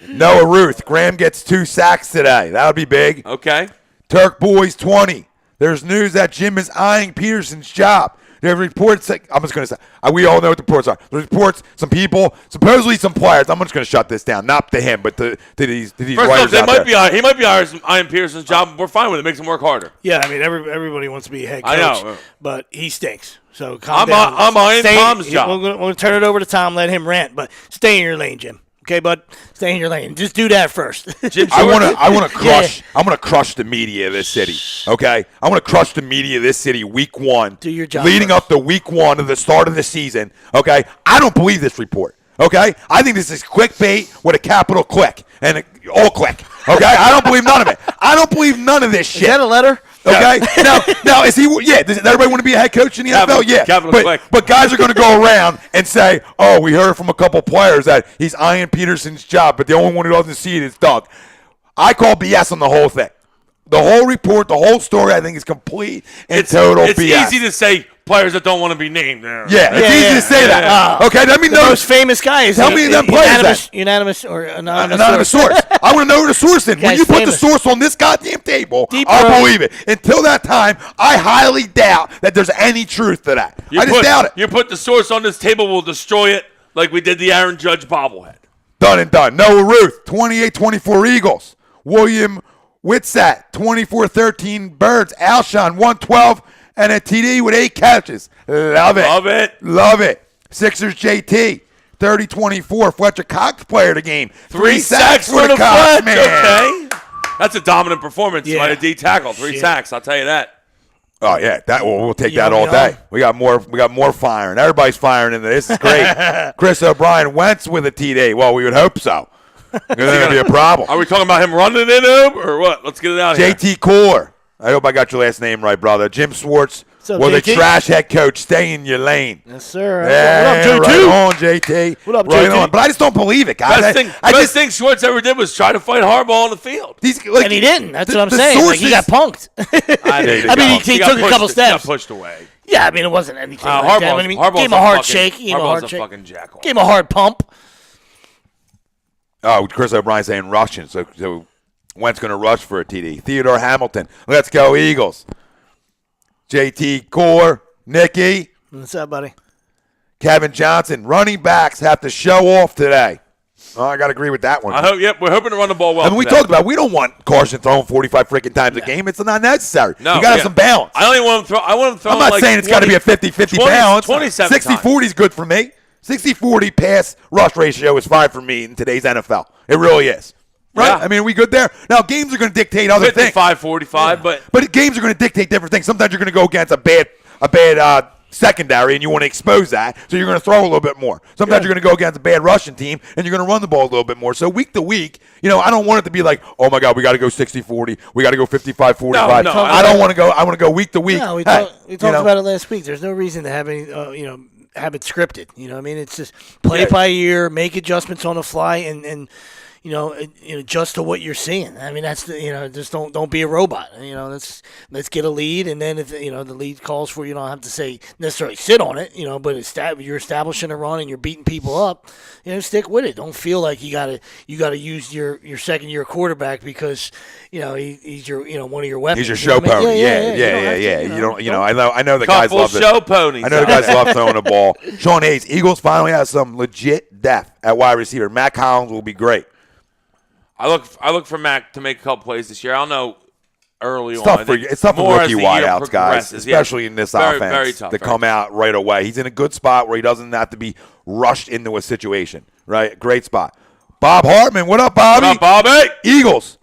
Speaker 2: Noah Ruth. Graham gets 2 sacks today. That would be big.
Speaker 3: Okay.
Speaker 2: Turk Boys 20. There's news that Jim is eyeing Peterson's job. There are reports that, I'm just going to say, we all know what the reports are. The reports, some people, supposedly some players. I'm just going to shut this down. Not to him, but to these
Speaker 3: First
Speaker 2: writers
Speaker 3: off,
Speaker 2: out there.
Speaker 3: he might be Ian Peterson's job. We're fine with it. Makes him work harder.
Speaker 4: Yeah, I mean, everybody wants to be a head coach.
Speaker 3: I know.
Speaker 4: But he stinks. So calm down.
Speaker 3: I'm eyeing Tom's job.
Speaker 4: We're going to turn it over to Tom, let him rant. But stay in your lane, Jim. Okay, bud? Stay in your lane. Just do that first.
Speaker 3: Jim
Speaker 2: I want to crush.
Speaker 4: Yeah.
Speaker 2: I'm going to crush the media of this city. Okay, I'm going to crush the media of this city. Week 1,
Speaker 4: Do your job
Speaker 2: leading
Speaker 4: first.
Speaker 2: up to week 1 of the start of the season. Okay, I don't believe this report. Okay, I think this is clickbait with a capital click and all click. Okay, I don't believe none of it. I don't believe none of this shit.
Speaker 4: Is that a letter?
Speaker 2: Okay. Now is he? Yeah. Does everybody want to be a head coach in the
Speaker 3: Capital-
Speaker 2: NFL? Yeah.
Speaker 3: capital click.
Speaker 2: But guys are going to go around and say, "Oh, we heard from a couple players that he's eyeing Peterson's job, but the only one who doesn't see it is Doug." I call BS on the whole thing. The whole report, the whole story, I think is complete and total
Speaker 3: it's
Speaker 2: BS.
Speaker 3: easy to say players that don't want to be named.
Speaker 2: Yeah, it's easy to say that.
Speaker 4: Yeah.
Speaker 2: Okay, let me
Speaker 4: The
Speaker 2: know.
Speaker 4: most famous guy is
Speaker 2: Tell me them players
Speaker 4: unanimous or anonymous.
Speaker 2: Anonymous source. I want to know who the source is. When
Speaker 4: Guy's
Speaker 2: you put
Speaker 4: famous.
Speaker 2: the source on this goddamn table,
Speaker 4: Deep
Speaker 2: I'll
Speaker 4: throat.
Speaker 2: believe it. Until that time, I highly doubt that there's any truth to that. I just doubt it.
Speaker 3: You put the source on this table, we'll destroy it like we did the Aaron Judge bobblehead.
Speaker 2: Done and done. Noah Ruth, 28-24 Eagles. William Whitsat, 24-13 Birds. Alshon, 112 and a TD with 8 catches. Love it.
Speaker 3: Love it.
Speaker 2: Love it. Sixers JT, 30-24. Fletcher Cox player of the game. 3 sacks for the Cox, man.
Speaker 3: Okay. That's a dominant performance by a D tackle. 3 sacks, I'll tell you that.
Speaker 2: Oh yeah, we'll take that
Speaker 4: Yum,
Speaker 2: all
Speaker 4: yum.
Speaker 2: day. We got more firing. Everybody's firing into this. This is great. Chris O'Brien Wentz with a TD. Well, we would hope so. There's going to be a problem.
Speaker 3: Are we talking about him running in him or what? Let's get it out here.
Speaker 2: JT Kohler. I hope I got your last name right, brother. Jim Swartz.
Speaker 4: up,
Speaker 2: Well, the
Speaker 4: JT?
Speaker 2: trash head coach. Stay in your lane.
Speaker 4: Yes, sir.
Speaker 2: Yeah,
Speaker 4: What up, JT?
Speaker 2: right on, JT.
Speaker 4: What up,
Speaker 2: Right
Speaker 4: JT?
Speaker 2: on. But I just don't believe it, guys.
Speaker 3: Best thing Schwartz ever did was try to fight Harbaugh on the field.
Speaker 4: And he didn't. That's what I'm saying. Like, he got punked.
Speaker 3: I
Speaker 4: mean, he took a couple
Speaker 3: He
Speaker 4: steps.
Speaker 3: got pushed away.
Speaker 4: Yeah, I mean, it wasn't anything like that. I mean,
Speaker 3: Harbaugh's
Speaker 4: gave him a hard shake.
Speaker 3: Harbaugh's a fucking jackal.
Speaker 4: Gave him a hard pump.
Speaker 2: Oh, Chris O'Brien saying rushing. So Wentz going to rush for a TD. Theodore Hamilton. Let's go, Eagles. JT Core. Nicky.
Speaker 4: What's up, buddy?
Speaker 2: Kevin Johnson. Running backs have to show off today. Oh, I got to agree with that one.
Speaker 3: We're hoping to run the ball well.
Speaker 2: I mean, we
Speaker 3: today.
Speaker 2: talked about we don't want Carson throwing 45 freaking times a game. It's not necessary.
Speaker 3: No,
Speaker 2: you got to have some balance.
Speaker 3: I only want him throw. I want him throwing.
Speaker 2: I'm not
Speaker 3: like
Speaker 2: saying it's got to be a 50-50 balance.
Speaker 3: 27
Speaker 2: 60-40 is good for me. 60-40 pass rush ratio is fine for me in today's NFL. It really is. Right?
Speaker 3: Yeah.
Speaker 2: I mean, are we good there? Now, games are going to dictate other things.
Speaker 3: 55-45,
Speaker 2: But games are going to dictate different things. Sometimes you're going to go against a bad secondary, and you want to expose that, so you're going to throw a little bit more. Sometimes you're going to go against a bad Russian team, and you're going to run the ball a little bit more. So week to week, I don't want it to be like, oh my God, we got to go 60-40, we got to go 55-45.
Speaker 3: No,
Speaker 2: I don't want to go. I want to go week to week.
Speaker 4: No, we
Speaker 2: Hey,
Speaker 4: talked about it last week. There's no reason to have any, have it scripted. You know what I mean? It's just play it by ear, make adjustments on the fly, and adjust to what you're seeing. I mean, that's just don't be a robot. Let's get a lead, and then if the lead calls for, you don't have to say necessarily sit on it. But you're establishing a run and you're beating people up. Stick with it. Don't feel like you gotta use your second year quarterback because he's your one of your weapons.
Speaker 2: He's your show pony. Yeah. I know the guys love it.
Speaker 3: Show ponies.
Speaker 2: I know the guys love throwing the ball. Sean Hayes, Eagles finally have some legit depth at wide receiver. Matt Collins will be great.
Speaker 3: I look for Mac to make a couple plays this year. I don't know early
Speaker 2: It's
Speaker 3: on.
Speaker 2: tough for rookie wideouts, guys, especially in this
Speaker 3: very,
Speaker 2: offense,
Speaker 3: very tough,
Speaker 2: to
Speaker 3: very
Speaker 2: come out right away. He's in a good spot where he doesn't have to be rushed into a situation, right? Great spot. Bob Hartman, what up, Bobby?
Speaker 3: What up, Bobby?
Speaker 2: Eagles,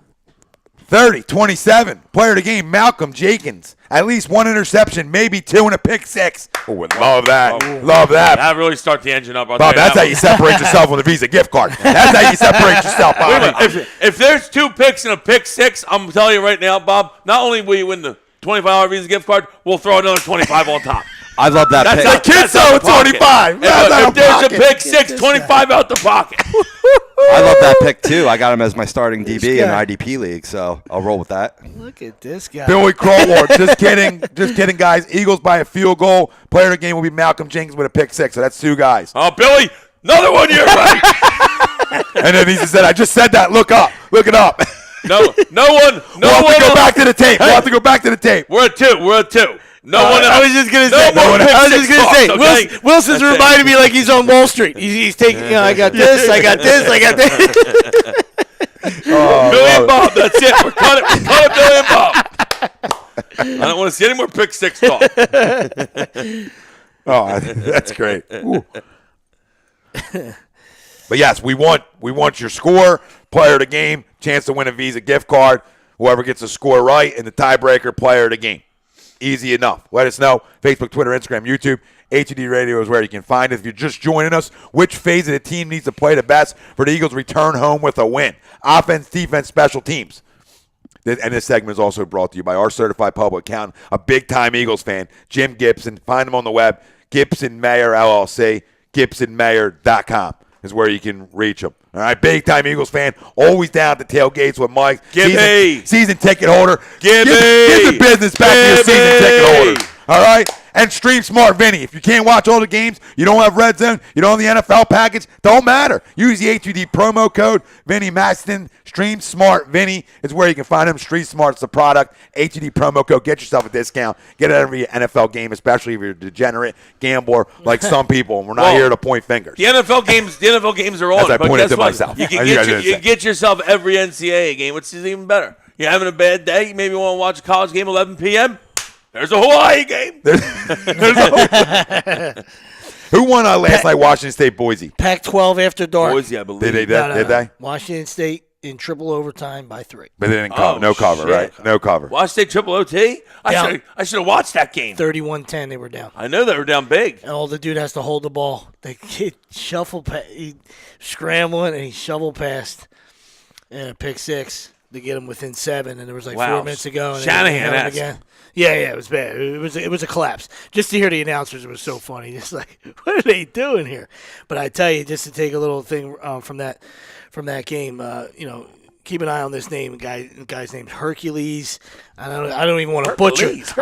Speaker 2: 30-27. Player of the game, Malcolm Jenkins. At least one interception, maybe 2 and a pick 6. Oh, love that. Love that.
Speaker 3: That really start the engine up.
Speaker 2: Bob, that's how you separate yourself with a Visa gift card. That's how you separate yourself, Bobby.
Speaker 3: If there's 2 picks and a pick 6, I'm telling you right now, Bob, not only will you win the $25 Visa gift card, we'll throw another 25 on top.
Speaker 5: I love that pick.
Speaker 2: The kids throw 25.
Speaker 3: If there's a pick six, 25 out the pocket.
Speaker 5: I love that pick, too. I got him as my starting DB in IDP league, so I'll roll with that.
Speaker 4: Look at this guy.
Speaker 2: Billy Crawford. Just kidding. Just kidding, guys. Eagles by a field goal. Player of the game will be Malcolm Jenkins with a pick six. So that's 2 guys.
Speaker 3: Oh, Billy, another one you're right.
Speaker 2: And then he just said, I just said that. Look up. Look it up.
Speaker 3: No one.
Speaker 2: We'll have to go back to the tape. We'll have to go back to the tape.
Speaker 3: We're at 2. No one else.
Speaker 4: I was just gonna say. Wilson's reminding me like he's on Wall Street. He's taking. I got this. I got this. I got this.
Speaker 3: Billy Bob. That's it. We're cutting Billy and Bob. I don't want to see any more pick six talk.
Speaker 2: Oh, that's great. But yes, we want your score, player of the game, chance to win a Visa gift card. Whoever gets the score right and the tiebreaker, player of the game. Easy enough. Let us know. Facebook, Twitter, Instagram, YouTube. HED Radio is where you can find it. If you're just joining us, which phase of the team needs to play the best for the Eagles to return home with a win? Offense, defense, special teams. And this segment is also brought to you by our certified public accountant, a big-time Eagles fan, Jim Gibson. Find him on the web, Gibson Mayer LLC, GibsonMayer.com is where you can reach him. All right, big-time Eagles fan, always down at the tailgates with Mike. Season ticket holder. Give the business back to your season ticket holder. All right? And Stream Smart Vinny. If you can't watch all the games, you don't have Red Zone, you don't have the NFL package, don't matter. Use the HUD promo code Vinny Maxton. Stream Smart Vinny is where you can find him. Stream Smart's the product. HUD promo code. Get yourself a discount. Get it every NFL game, especially if you're a degenerate gambler like some people. And we're not here to point fingers.
Speaker 3: The NFL games are on.
Speaker 2: As I
Speaker 3: but
Speaker 2: pointed
Speaker 3: guess
Speaker 2: to
Speaker 3: what?
Speaker 2: myself.
Speaker 3: You can get yourself every NCAA game, which is even better. You're having a bad day. You maybe want to watch a college game 11 p.m. There's a Hawaii game.
Speaker 2: Who won last night? Washington State, Boise.
Speaker 4: Pac-12 after dark.
Speaker 3: Boise, I believe.
Speaker 2: Did they?
Speaker 4: Washington State in triple overtime by 3.
Speaker 2: But they didn't cover. No cover, right? No cover.
Speaker 3: Washington State triple OT? I should have watched that game.
Speaker 4: 31-10, they were down.
Speaker 3: I know they were down big.
Speaker 4: And all the dude has to hold the ball. The kid he scrambling, and he shovel passed and a pick six to get him within 7, and there was 4 minutes to go. And
Speaker 3: Shanahan
Speaker 4: again. Yeah, it was bad. It was a collapse. Just to hear the announcers, it was so funny. Just like, what are they doing here? But I tell you, just to take a little thing from that game, keep an eye on this name. The guy's name's Hercules. I don't even want to butcher. That's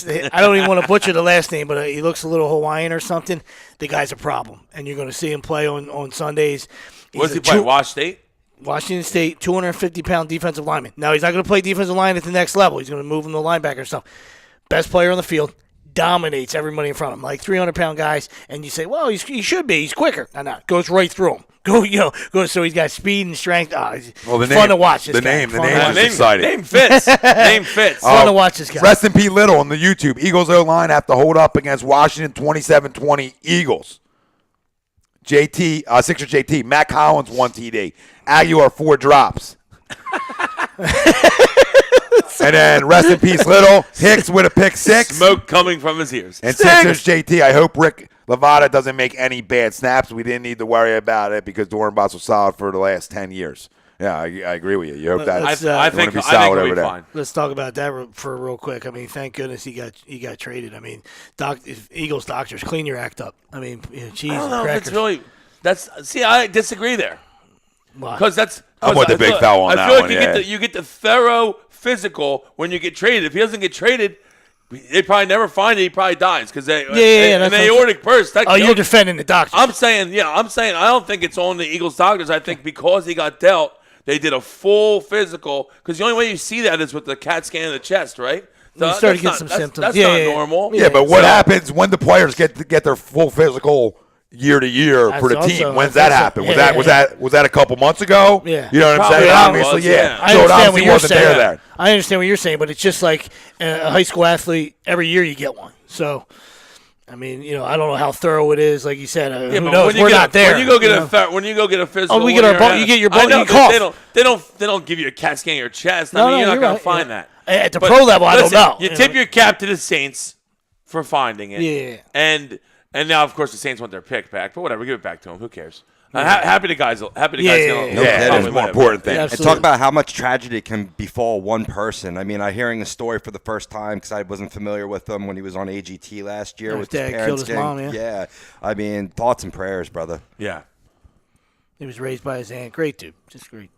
Speaker 4: I don't even want to butcher the last name, but he looks a little Hawaiian or something. The guy's a problem, and you're going to see him play on Sundays.
Speaker 3: What does he play?
Speaker 4: Washington State, 250-pound defensive lineman. Now, he's not going to play defensive line at the next level. He's going to move him to linebacker and stuff. Best player on the field, dominates everybody in front of him, like 300-pound guys. And you say, well, he should be. He's quicker. No, goes right through him. So he's got speed and strength. Fun to watch this guy.
Speaker 2: The name is exciting.
Speaker 3: Name fits.
Speaker 4: Fun to watch this guy.
Speaker 2: Rest in P. Little on the YouTube. Eagles O-line have to hold up against Washington 27-20 Eagles. Sixer JT, Matt Collins 1 TD. Aguilar 4 drops. And then rest in peace, Little. Hicks with a pick 6.
Speaker 3: Smoke coming from his ears.
Speaker 2: And Sixers JT, I hope Rick Lavada doesn't make any bad snaps. We didn't need to worry about it because Dorenbos was solid for the last 10 years. Yeah, I agree with you. You hope that
Speaker 3: I think he'll be fine.
Speaker 4: Let's talk about that for real quick. I mean, thank goodness he got traded. I mean, Eagles doctors, clean your act up. I mean, cheese
Speaker 3: I don't
Speaker 4: and
Speaker 3: know
Speaker 4: crackers.
Speaker 3: if it's really. I disagree there. Because
Speaker 2: I'm with the big fella on that one.
Speaker 3: I feel like you get the thorough physical when you get traded. If he doesn't get traded, they probably never find it. He probably dies because an aortic burst.
Speaker 4: You're defending the doctor.
Speaker 3: I'm saying I don't think it's on the Eagles doctors. I think because he got dealt, they did a full physical. Because the only way you see that is with the CAT scan of the chest, right?
Speaker 4: So you start to get some symptoms.
Speaker 3: That's not normal.
Speaker 2: Yeah, but what happens when the players get their full physical year to year for the team? When's that happen? Was that a couple months ago?
Speaker 4: Yeah.
Speaker 2: You know what I'm saying? Obviously, yeah.
Speaker 4: I understand what you're saying. I understand what you're saying, but it's just like a high school athlete. Every year you get one. So, I mean, I don't know how thorough it is. Like you said, who knows? We're not there.
Speaker 3: When you go get a physical,
Speaker 4: we get our you get your bone. You cough.
Speaker 3: They don't give you a CAT scan of your chest. I mean, you're not going to find that
Speaker 4: at the pro level. I don't know.
Speaker 3: You tip your cap to the Saints for finding it.
Speaker 4: Yeah.
Speaker 3: And now, of course, the Saints want their pick back, but whatever, give it back to them. Who cares? Happy the guys. Happy the guys.
Speaker 4: Yeah,
Speaker 3: get on-
Speaker 4: yeah,
Speaker 5: No
Speaker 2: Yeah,
Speaker 5: kidding.
Speaker 2: there's more important things.
Speaker 5: And
Speaker 4: Absolutely.
Speaker 5: talk about how much tragedy can befall one person. I mean, I'm hearing the story for the first time because I wasn't familiar with him when he was on AGT last year.
Speaker 4: Yeah,
Speaker 5: with
Speaker 4: his
Speaker 5: his
Speaker 4: dad
Speaker 5: parents
Speaker 4: killed his mom,
Speaker 5: yeah. I mean, thoughts and prayers, brother.
Speaker 3: Yeah.
Speaker 4: He was raised by his aunt. Great dude. Just great.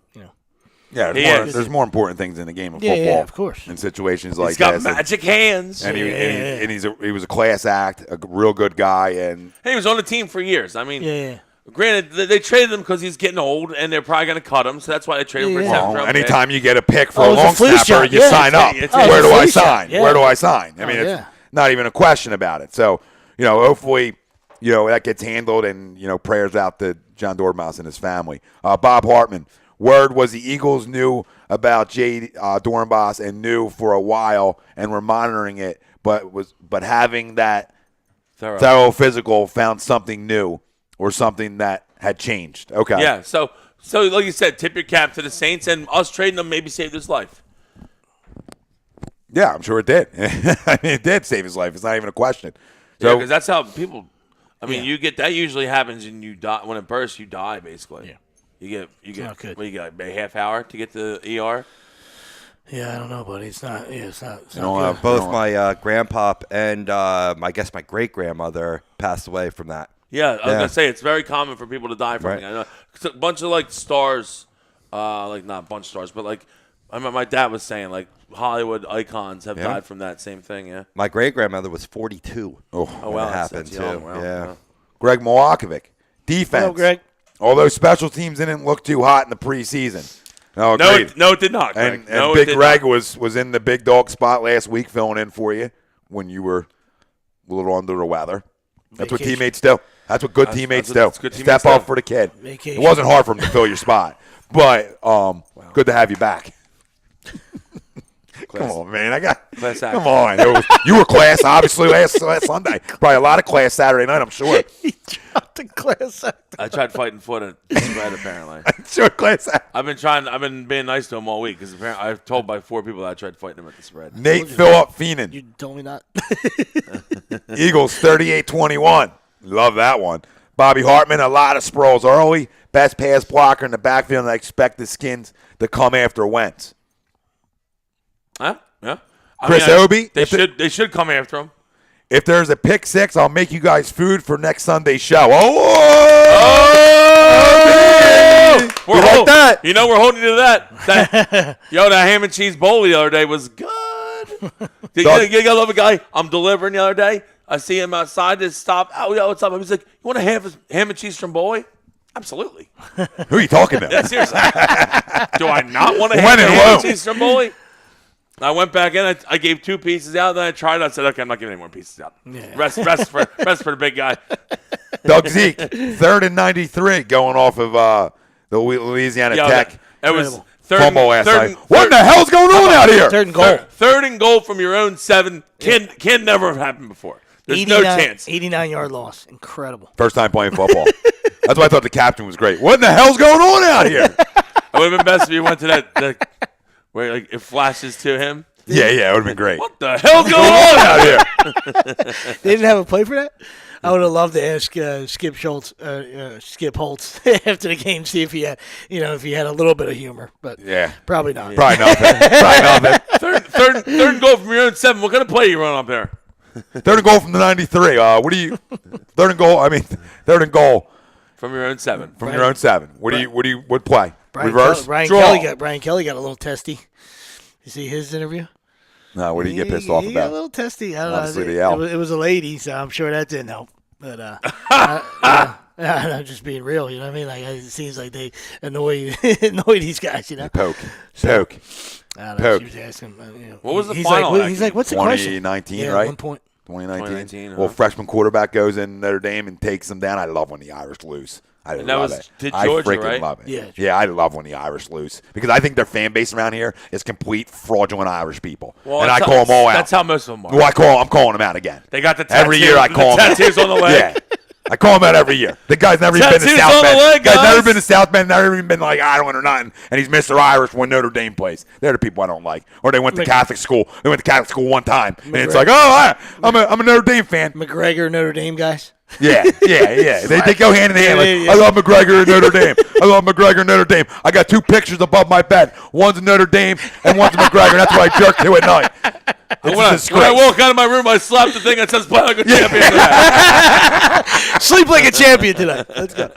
Speaker 2: Yeah,
Speaker 3: He
Speaker 2: there's
Speaker 3: is.
Speaker 2: there's more important things in the game of
Speaker 4: Yeah,
Speaker 2: football.
Speaker 4: yeah, of course.
Speaker 2: In situations like
Speaker 3: He's got
Speaker 2: this.
Speaker 3: magic hands.
Speaker 2: And,
Speaker 3: And
Speaker 2: he was a class act, a real good guy, and
Speaker 3: he was on the team for years. I mean,
Speaker 4: Yeah.
Speaker 3: granted, they traded him because he's getting old, and they're probably going to cut him. So that's why they traded him for
Speaker 4: Yeah.
Speaker 3: a seventh
Speaker 2: well,
Speaker 3: round pick.
Speaker 2: anytime you get a pick for
Speaker 4: Oh,
Speaker 2: a
Speaker 4: it's a
Speaker 2: long
Speaker 4: fleece
Speaker 2: snapper,
Speaker 4: job.
Speaker 2: you
Speaker 4: Yeah.
Speaker 2: sign up.
Speaker 3: It's
Speaker 2: Where do I
Speaker 4: fleece job.
Speaker 2: sign?
Speaker 4: Yeah.
Speaker 2: Where do I sign? I mean,
Speaker 4: yeah.
Speaker 2: it's not even a question about it. So, hopefully, that gets handled, and prayers out to John Dormouse and his family. Bob Hartman. Word was the Eagles knew about Jay Dornbos and knew for a while and were monitoring it, but having that thorough physical found something new or something that had changed. Okay.
Speaker 3: Yeah. So like you said, tip your cap to the Saints, and us trading them maybe saved his life.
Speaker 2: Yeah, I'm sure it did. I mean, it did save his life. It's not even a question.
Speaker 3: Yeah,
Speaker 2: So
Speaker 3: because that's how people. I mean, you get that usually happens, and you die when it bursts. You die basically.
Speaker 4: Yeah.
Speaker 3: You get.
Speaker 4: not good.
Speaker 3: What you got? A half hour to get to the ER.
Speaker 4: Yeah, I don't know, buddy. It's not. Yeah, it's not. It's
Speaker 2: You
Speaker 4: not
Speaker 2: don't
Speaker 4: good.
Speaker 2: have-
Speaker 5: Both my grandpop and I guess my great grandmother passed away from that.
Speaker 3: Yeah, I was
Speaker 5: Yeah.
Speaker 3: gonna say it's very common for people to die from
Speaker 5: Right.
Speaker 3: it. I know it's a bunch of like stars, like not a bunch of stars, but like I remember my dad was saying like Hollywood icons have died from that same thing. Yeah.
Speaker 5: My great grandmother was 42.
Speaker 3: Oh
Speaker 5: when
Speaker 3: wow,
Speaker 5: it happened
Speaker 3: that's young.
Speaker 5: too.
Speaker 3: Wow.
Speaker 5: Yeah.
Speaker 2: Greg Milakovic, defense.
Speaker 4: Hello, Greg.
Speaker 2: Although special teams didn't look too hot in the preseason. No,
Speaker 3: No,
Speaker 2: agreed.
Speaker 3: it did not. Greg.
Speaker 2: And
Speaker 3: no, it
Speaker 2: Big
Speaker 3: did
Speaker 2: Greg
Speaker 3: not.
Speaker 2: was in the big dog spot last week filling in for you when you were a little under the weather. That's what
Speaker 4: Vacation.
Speaker 2: teammates do. That's what good teammates do.
Speaker 3: that's what good teammates
Speaker 2: Step up
Speaker 3: do.
Speaker 2: for the kid.
Speaker 4: Vacation.
Speaker 2: It wasn't hard for him to fill your spot, but good to have you back. Come on, man.
Speaker 3: Class act.
Speaker 2: Come on. You were class, obviously, last Sunday. Probably a lot of class Saturday night, I'm sure.
Speaker 4: He dropped the class act.
Speaker 3: I tried fighting foot at the spread. Apparently,
Speaker 2: Sure, class act.
Speaker 3: I've been being nice to him all week because apparently I've told by 4 people that I tried fighting him at the spread.
Speaker 2: Nate Phillip Feenan.
Speaker 4: You told me not.
Speaker 2: Eagles 38-21. Love that one. Bobby Hartman, a lot of sprawls early. Best pass blocker in the backfield, and I expect the Skins to come after Wentz.
Speaker 3: Huh? Yeah.
Speaker 2: Chris Obie,
Speaker 3: They
Speaker 2: if
Speaker 3: they should come after him.
Speaker 2: If there's a pick six, I'll make you guys food for next Sunday's show.
Speaker 3: We're
Speaker 2: like
Speaker 3: hold-
Speaker 2: that?
Speaker 3: You know we're holding you to that. That ham and cheese bowl the other day was good. you gotta love a guy. I'm delivering the other day. I see him outside. Just stop. Oh, yeah, what's up? He's like, you want a ham and cheese stromboli? Absolutely.
Speaker 2: Who are you talking about?
Speaker 3: Yeah, seriously. Do I not want a
Speaker 2: When in
Speaker 3: ham
Speaker 2: Rome.
Speaker 3: and cheese stromboli? I went back in. I gave 2 pieces out. Then I tried it. I said, okay, I'm not giving any more pieces out. Rest for the big guy.
Speaker 2: Doug Zeke, 3rd and 93, going off of the Louisiana
Speaker 3: Yeah,
Speaker 2: Tech
Speaker 3: it was
Speaker 4: Incredible.
Speaker 3: third.
Speaker 2: fumble last
Speaker 3: third-
Speaker 2: night. What in the hell's going on out here?
Speaker 4: Third and goal.
Speaker 3: Third and goal from your own 7 can never have happened before. There's no chance.
Speaker 4: 89-yard loss. Incredible.
Speaker 2: First time playing football. That's why I thought the captain was great. What in the hell's going on out here?
Speaker 3: It would have been best if you went to that where like it flashes to him.
Speaker 2: Yeah, it would have been great.
Speaker 3: What the hell's going on out here?
Speaker 4: They didn't have a play for that? I would have loved to ask Skip Holtz after the game, see if he had, if he had a little bit of humor, but
Speaker 2: Yeah.
Speaker 4: probably not.
Speaker 2: Probably nothing.
Speaker 3: Third and goal from your own 7. What kind of play you run up there?
Speaker 2: Third and goal from the 93. Third and goal
Speaker 3: From your own 7.
Speaker 2: from your own 7. What play? Reverse?
Speaker 4: Brian
Speaker 2: Draw.
Speaker 4: Kelly got a little testy. You see his interview?
Speaker 2: No, what do you get pissed off
Speaker 4: He got a
Speaker 2: about?
Speaker 4: little testy. I don't
Speaker 2: Obviously
Speaker 4: know.
Speaker 2: the L.
Speaker 4: It was a lady, so I'm sure that didn't help. But I'm just being real. You know what I mean? Like it seems like they annoy these guys.
Speaker 2: Poke.
Speaker 4: I don't know.
Speaker 2: Poke.
Speaker 4: She was asking.
Speaker 3: What was the
Speaker 4: he's
Speaker 3: final,
Speaker 4: Like, he's like, what's the question?
Speaker 2: 2019,
Speaker 4: Yeah,
Speaker 2: right?
Speaker 4: 1 point.
Speaker 2: 2019.
Speaker 3: 2019,
Speaker 2: Well,
Speaker 3: huh?
Speaker 2: freshman quarterback goes in Notre Dame and takes them down. I love when the Irish lose. I
Speaker 3: And that
Speaker 2: love
Speaker 3: was
Speaker 2: it.
Speaker 3: to
Speaker 2: I
Speaker 3: Georgia,
Speaker 2: freaking
Speaker 3: right?
Speaker 2: love it.
Speaker 4: Yeah.
Speaker 2: Yeah, I love when the Irish lose because I think their fan base around here is complete fraudulent Irish people,
Speaker 3: Well,
Speaker 2: and I
Speaker 3: that's
Speaker 2: call them all out.
Speaker 3: That's how most of them are.
Speaker 2: Well, I'm calling them out again.
Speaker 3: They got the
Speaker 2: Every year I call them out.
Speaker 3: tattoos on the leg.
Speaker 2: Yeah. I call him out every year. The guy's never even been to
Speaker 3: Tattoos
Speaker 2: South
Speaker 3: on the
Speaker 2: Bend.
Speaker 3: leg,
Speaker 2: Guy's never
Speaker 3: guys.
Speaker 2: been to South Bend, never even been like Ireland or nothing. And he's Mr. Irish when Notre Dame plays. They're the people I don't like. Or they went to Catholic school. They went to Catholic school one time. And it's like, I'm a Notre Dame fan.
Speaker 4: McGregor, Notre Dame guys.
Speaker 2: Yeah. They go hand in hand. Like,
Speaker 4: Yeah.
Speaker 2: I love McGregor and Notre Dame. I love McGregor and Notre Dame. I got 2 pictures above my bed. One's Notre Dame and one's McGregor. That's what I jerk to at night.
Speaker 3: When I walk out of my room, I slap the thing that says "Play like a champion."
Speaker 4: Sleep like a champion tonight. Let's go.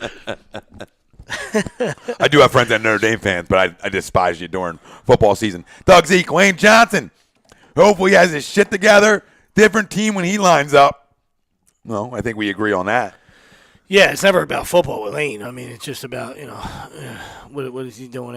Speaker 2: I do have friends that are Notre Dame fans, but I despise you during football season. Doug Zeke, Lane Johnson. Hopefully he has his shit together. Different team when he lines up. No, I think we agree on that.
Speaker 4: Yeah, it's never about football with Lane. I mean, it's just about, what is he doing,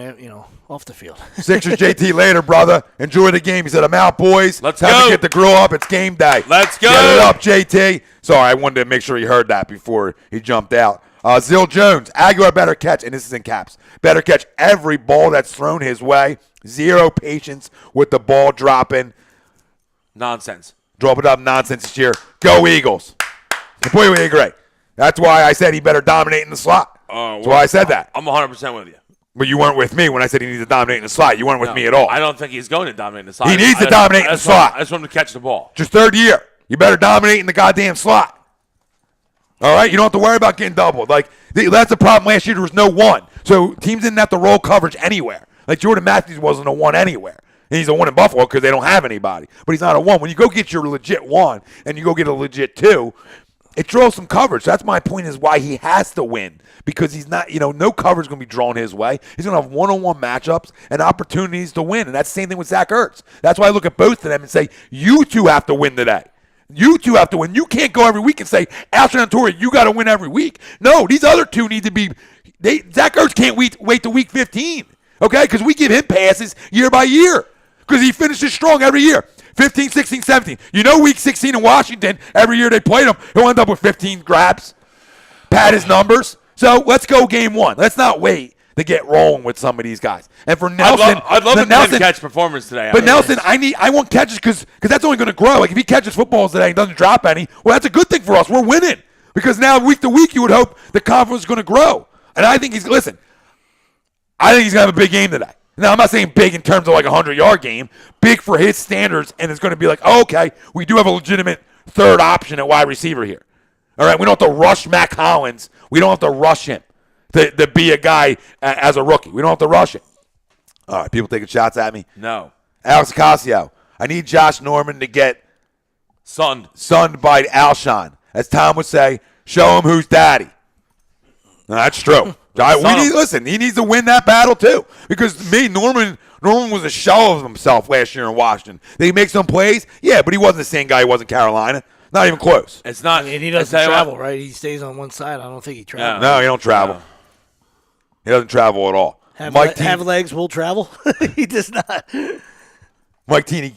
Speaker 4: off the field.
Speaker 2: Sixers JT later, brother. Enjoy the game. He said, I'm out, boys.
Speaker 3: Let's
Speaker 2: Time
Speaker 3: go.
Speaker 2: to get the grill up. It's game day.
Speaker 3: Let's go.
Speaker 2: Get it up, JT. Sorry, I wanted to make sure he heard that before he jumped out. Zill Jones, Aguilar better catch, and this is in caps, better catch every ball that's thrown his way. Zero patience with the ball dropping.
Speaker 3: Nonsense.
Speaker 2: Drop it up nonsense this year. Go Eagles. Completely agree. That's why I said he better dominate in the slot. That's why I said that.
Speaker 3: I'm 100% with you.
Speaker 2: But you weren't with me when I said he needs to dominate in the slot. You weren't with me at all.
Speaker 3: I don't think he's going to dominate in the slot.
Speaker 2: He needs to dominate in the slot.
Speaker 3: I just want him to catch the ball.
Speaker 2: Just third year. You better dominate in the goddamn slot. All right? You don't have to worry about getting doubled. That's the problem last year. There was no one. So teams didn't have to roll coverage anywhere. Like Jordan Matthews wasn't a one anywhere. And he's a one in Buffalo because they don't have anybody. But he's not a one. When you go get your legit one and you go get a legit two, it draws some coverage. That's my point is why he has to win. Because he's not, no coverage is going to be drawn his way. He's going to have one-on-one matchups and opportunities to win. And that's the same thing with Zach Ertz. That's why I look at both of them and say, you two have to win today. You two have to win. You can't go every week and say, Alshon and Torrey, you got to win every week. No, these other two need to be Zach Ertz can't wait to week 15. Okay? Because we give him passes year by year. Because he finishes strong every year. 15, 16, 17. Week 16 in Washington, every year they played him, he'll end up with 15 grabs. Pad his numbers. So let's go game one. Let's not wait to get rolling with some of these guys. And for Nelson,
Speaker 3: I'd love a 10-catch performance today.
Speaker 2: But Nelson, I want catches because that's only going to grow. Like if he catches footballs today and doesn't drop any, well, that's a good thing for us. We're winning. Because now week to week, you would hope the confidence is going to grow. And I think he's going to have a big game today. Now, I'm not saying big in terms of like a 100-yard game. Big for his standards, and it's going to be like, okay, we do have a legitimate third option at wide receiver here. All right, we don't have to rush Mac Hollins. We don't have to rush him to be a guy as a rookie. We don't have to rush him. All right, people taking shots at me?
Speaker 3: No.
Speaker 2: Alex Ocasio, I need Josh Norman to get
Speaker 3: Sunned
Speaker 2: by Alshon. As Tom would say, show him who's daddy. No, that's true. Listen, he needs to win that battle too. Because Norman was a shell of himself last year in Washington. Did he make some plays? Yeah, but he wasn't the same guy he was in Carolina. Not even close.
Speaker 3: It's not.
Speaker 4: And he doesn't travel, right? He stays on one side. I don't think he travels.
Speaker 2: No, he don't travel. No. He doesn't travel at all.
Speaker 4: Have legs will travel? He does not.
Speaker 2: Mike Tini,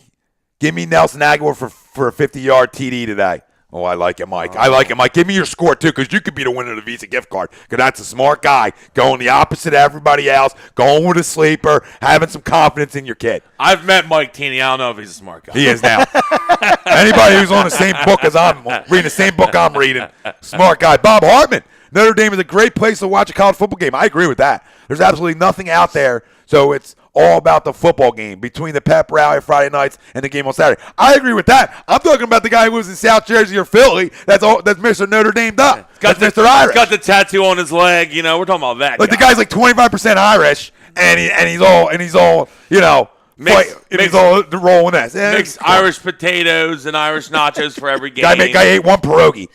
Speaker 2: give me Nelson Aguilar for a 50-yard TD today. Oh, I like it, Mike. I like it, Mike. Give me your score, too, because you could be the winner of the Visa gift card. Because that's a smart guy. Going the opposite of everybody else. Going with a sleeper. Having some confidence in your kid.
Speaker 3: I've met Mike Tini. I don't know if he's a smart guy.
Speaker 2: He is now. Anybody who's on the same book as I'm reading, the same book I'm reading, smart guy. Bob Hartman. Notre Dame is a great place to watch a college football game. I agree with that. There's absolutely nothing out there, so it's all about the football game between the pep rally Friday nights and the game on Saturday. I agree with that. I'm talking about the guy who was in South Jersey or Philly. That's Mr. Notre Dame Duck. That's Mr. Irish.
Speaker 3: He's got the tattoo on his leg. We're talking about that.
Speaker 2: Like the guy's like 25% Irish, and he's all he's all rolling that.
Speaker 3: Mix Irish potatoes and Irish nachos for every game.
Speaker 2: Guy ate one pierogi.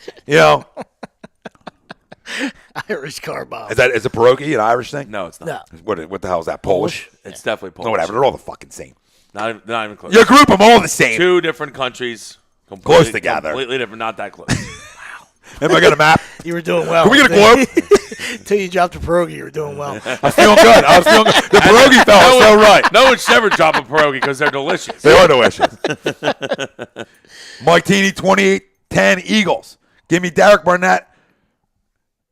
Speaker 4: Irish car bomb.
Speaker 2: Is a pierogi an Irish thing?
Speaker 3: No, it's not.
Speaker 4: No.
Speaker 2: What the hell is that? Polish?
Speaker 3: It's definitely Polish.
Speaker 2: No, whatever. They're all the fucking same.
Speaker 3: Not even close.
Speaker 2: You group them all the same.
Speaker 3: Two different countries.
Speaker 2: Close together.
Speaker 3: Completely different. Not that close.
Speaker 2: Am I got a map?
Speaker 4: You were doing well.
Speaker 2: Can we get a globe?
Speaker 4: Until you dropped the pierogi, you were doing well.
Speaker 2: I was feeling good. The pierogi fell so right.
Speaker 3: No one should ever drop a pierogi because they're delicious.
Speaker 2: They are delicious. Mike Tini, 28-10 Eagles. Give me Derek Barnett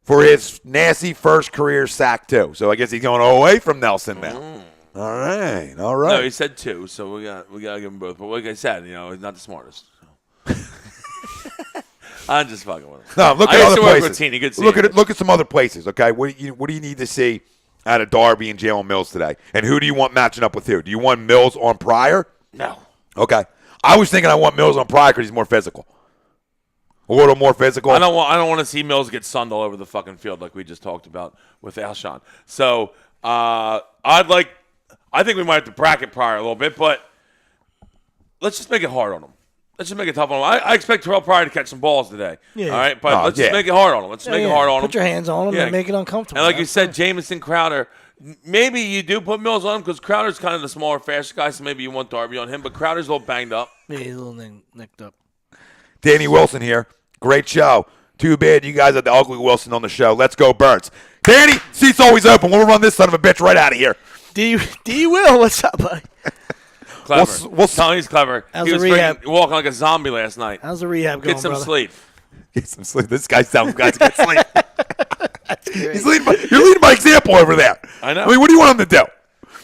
Speaker 2: for his nasty first career sack, too. So I guess he's going away from Nelson now. All right.
Speaker 3: No, he said two, so we got to give him both. But like I said, he's not the smartest. So. I'm just fucking with him.
Speaker 2: No, look
Speaker 3: I
Speaker 2: at
Speaker 3: used
Speaker 2: other
Speaker 3: to work with
Speaker 2: places.
Speaker 3: Teen. Good
Speaker 2: Look at some other places. Okay, what do you need to see out of Darby and Jalen Mills today? And who do you want matching up with who? Do you want Mills on Pryor?
Speaker 3: No.
Speaker 2: Okay, I was thinking I want Mills on Pryor because he's more physical. A little more physical.
Speaker 3: I don't want to see Mills get sunned all over the fucking field like we just talked about with Alshon. So I think we might have to bracket Pryor a little bit, but let's just make it hard on him. Let's just make it tough on him. I expect Terrell Pryor to catch some balls today.
Speaker 4: Yeah.
Speaker 3: All right, but let's just make it hard on him. Let's make it hard on him.
Speaker 4: Put your hands on him and make it uncomfortable.
Speaker 3: And like you said, Jamison Crowder, maybe you do put Mills on him because Crowder's kind of the smaller, faster guy, so maybe you want Darby on him. But Crowder's a little banged up.
Speaker 4: Yeah, he's a little nicked up.
Speaker 2: Danny Wilson here. Great show. Too bad you guys are the ugly Wilson on the show. Let's go, Birds. Danny, seat's always open. We'll run this son of a bitch right out of here.
Speaker 4: D Will, what's up, buddy?
Speaker 3: Clever.
Speaker 2: We'll
Speaker 3: tell him he's clever.
Speaker 4: How's
Speaker 3: He
Speaker 4: the
Speaker 3: was
Speaker 4: rehab?
Speaker 3: walking like a zombie last night.
Speaker 4: How's the rehab going,
Speaker 3: Get some
Speaker 4: brother?
Speaker 3: sleep.
Speaker 2: Get some sleep. This guy's telling guys to get sleep. You're leading by example over there.
Speaker 3: I know.
Speaker 2: I mean, what do you want him to do?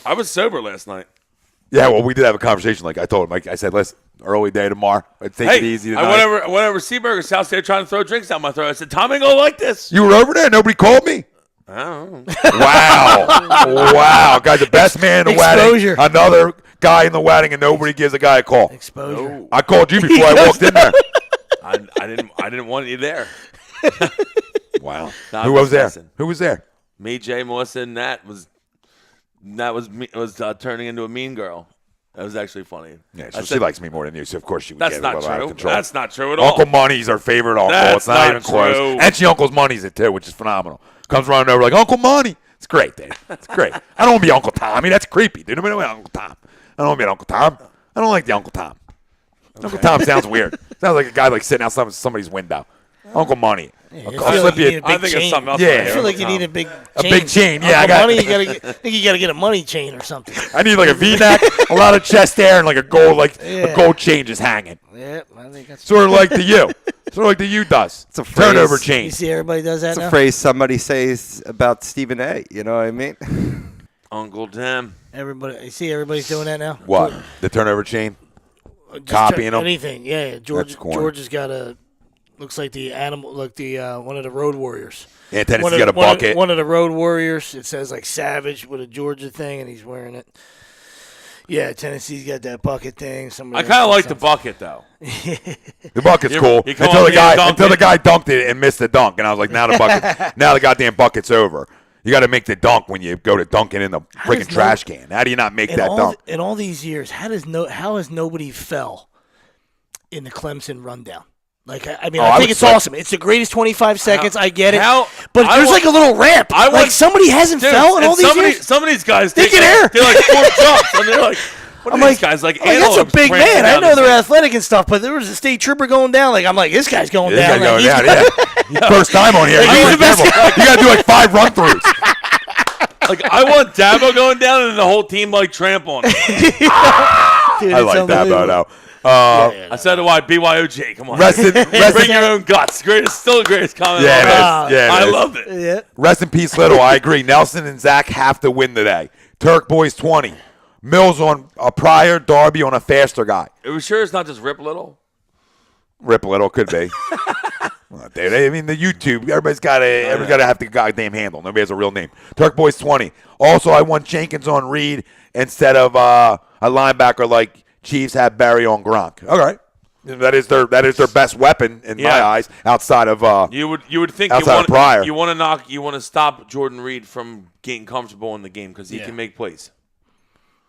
Speaker 3: I was sober last night.
Speaker 2: Yeah, well, we did have a conversation. Like I told him, like I said, listen, early day tomorrow. Take it easy tonight.
Speaker 3: I went over Seaburger's house. They were trying to throw drinks down my throat. I said, Tom ain't gonna like this.
Speaker 2: You were over there. Nobody called me.
Speaker 3: I don't know.
Speaker 2: Wow, guy, the best man in the
Speaker 4: Exposure.
Speaker 2: wedding. Another guy in the wedding, and nobody gives a guy a call.
Speaker 4: Exposure.
Speaker 2: I called you before I walked in there.
Speaker 3: I didn't want you there.
Speaker 2: Wow.
Speaker 3: No,
Speaker 2: Who
Speaker 3: I'm
Speaker 2: was
Speaker 3: just
Speaker 2: there?
Speaker 3: messing.
Speaker 2: Who was there?
Speaker 3: Me, Jay, Melissa, and Nat was turning into a mean girl. That was actually funny.
Speaker 2: Yeah, so she likes me more than you, so of course she would
Speaker 3: That's
Speaker 2: get
Speaker 3: not
Speaker 2: it out of
Speaker 3: true.
Speaker 2: control.
Speaker 3: That's not true at all.
Speaker 2: Uncle Money's our favorite uncle.
Speaker 3: That's
Speaker 2: it's not
Speaker 3: not
Speaker 2: even close.
Speaker 3: true.
Speaker 2: And she Uncle's Money's it too, which is phenomenal. Comes running over like, Uncle Money. It's great, dude. It's great. I don't want to be Uncle Tommy. That's creepy, dude. I don't want Uncle Tom. I don't want to be an Uncle Tom. I don't like the Uncle Tom. Okay. Uncle Tom sounds weird. Sounds like a guy like sitting outside somebody's window. Uncle Money.
Speaker 4: Yeah,
Speaker 2: I'll slip you.
Speaker 3: I think it's something else.
Speaker 2: Yeah.
Speaker 4: I feel like you need a big chain.
Speaker 2: A big chain. Yeah,
Speaker 4: Uncle Money, you gotta get a money chain or something.
Speaker 2: I need like a V-neck, a lot of chest hair, and like a gold chain just hanging.
Speaker 4: Yeah, I think that's
Speaker 2: Sort of like the U. Sort of like the U does.
Speaker 5: It's a phrase.
Speaker 2: Turnover
Speaker 4: You
Speaker 2: chain.
Speaker 4: see everybody does that
Speaker 5: It's
Speaker 4: now?
Speaker 5: a phrase somebody says about Stephen A. You know what I mean?
Speaker 3: Uncle Tim.
Speaker 4: You see everybody's doing that now?
Speaker 2: What? The turnover chain?
Speaker 4: Just
Speaker 2: Copying them?
Speaker 4: anything. Yeah,
Speaker 2: That's corny.
Speaker 4: George has got looks like the animal, like the one of the Road Warriors.
Speaker 2: Yeah, Tennessee's got a bucket.
Speaker 4: One of the Road Warriors. It says like Savage with a Georgia thing, and he's wearing it. Yeah, Tennessee's got that bucket thing.
Speaker 3: I kind of like the bucket though.
Speaker 2: The bucket's
Speaker 3: You-
Speaker 2: cool
Speaker 3: you come
Speaker 2: until
Speaker 3: up
Speaker 2: the
Speaker 3: here and
Speaker 2: guy
Speaker 3: dunk
Speaker 2: until the
Speaker 3: it.
Speaker 2: guy dunked it and missed the dunk, and I was like, now the goddamn bucket's over. You got to make the dunk when you go to dunking in the freaking
Speaker 4: does
Speaker 2: trash can. How do you not make that dunk?
Speaker 4: In all these years, how has nobody fell in the Clemson rundown? Like, I mean, I think it's awesome. It's the greatest 25 seconds. I get it. But there's like a little ramp. Like somebody hasn't fell in all these years.
Speaker 3: Some of these guys
Speaker 4: They can air.
Speaker 3: They're like 4 jumps, and they're like, what are these guys like?
Speaker 4: I'm like, that's a
Speaker 3: antelopes
Speaker 4: big
Speaker 3: prancing
Speaker 4: man. I
Speaker 3: down
Speaker 4: know
Speaker 3: this
Speaker 4: they're
Speaker 3: thing.
Speaker 4: athletic and stuff, but there was a state trooper going down. Like, I'm like, this guy's going
Speaker 2: This
Speaker 4: down.
Speaker 2: guy going
Speaker 4: Like,
Speaker 2: down, yeah. First time on here.
Speaker 4: Like,
Speaker 2: You
Speaker 4: he's
Speaker 2: gotta
Speaker 4: the best
Speaker 2: be careful. You got to do like 5 run-throughs.
Speaker 3: Like, I want Dabo going down and the whole team like tramp on him.
Speaker 4: Dude,
Speaker 2: I
Speaker 4: it's
Speaker 2: like that,
Speaker 4: unbelievable.
Speaker 2: though.
Speaker 3: I said, why BYOJ? Come on, bring your own guts. Still the greatest comment.
Speaker 2: Yeah,
Speaker 3: of all
Speaker 2: it is.
Speaker 3: time.
Speaker 2: Yeah,
Speaker 3: I
Speaker 2: it is.
Speaker 3: loved it.
Speaker 4: Yeah.
Speaker 2: Rest in peace, Little. I agree. Nelson and Zach have to win today. Turk Boys 20. Mills on a Pryor, Darby on a faster guy.
Speaker 3: Are we sure it's not just Rip Little?
Speaker 2: Rip Little could be. Well, dude, I mean, the YouTube, everybody's got to have the goddamn handle. Nobody has a real name. Turk Boys 20. Also, I want Jenkins on Reed instead of a linebacker like Chiefs had Barry on Gronk. All right. That is their best weapon in my eyes outside of
Speaker 3: You would think
Speaker 2: outside of Pryor.
Speaker 3: you want to stop Jordan Reed from getting comfortable in the game because he can make plays.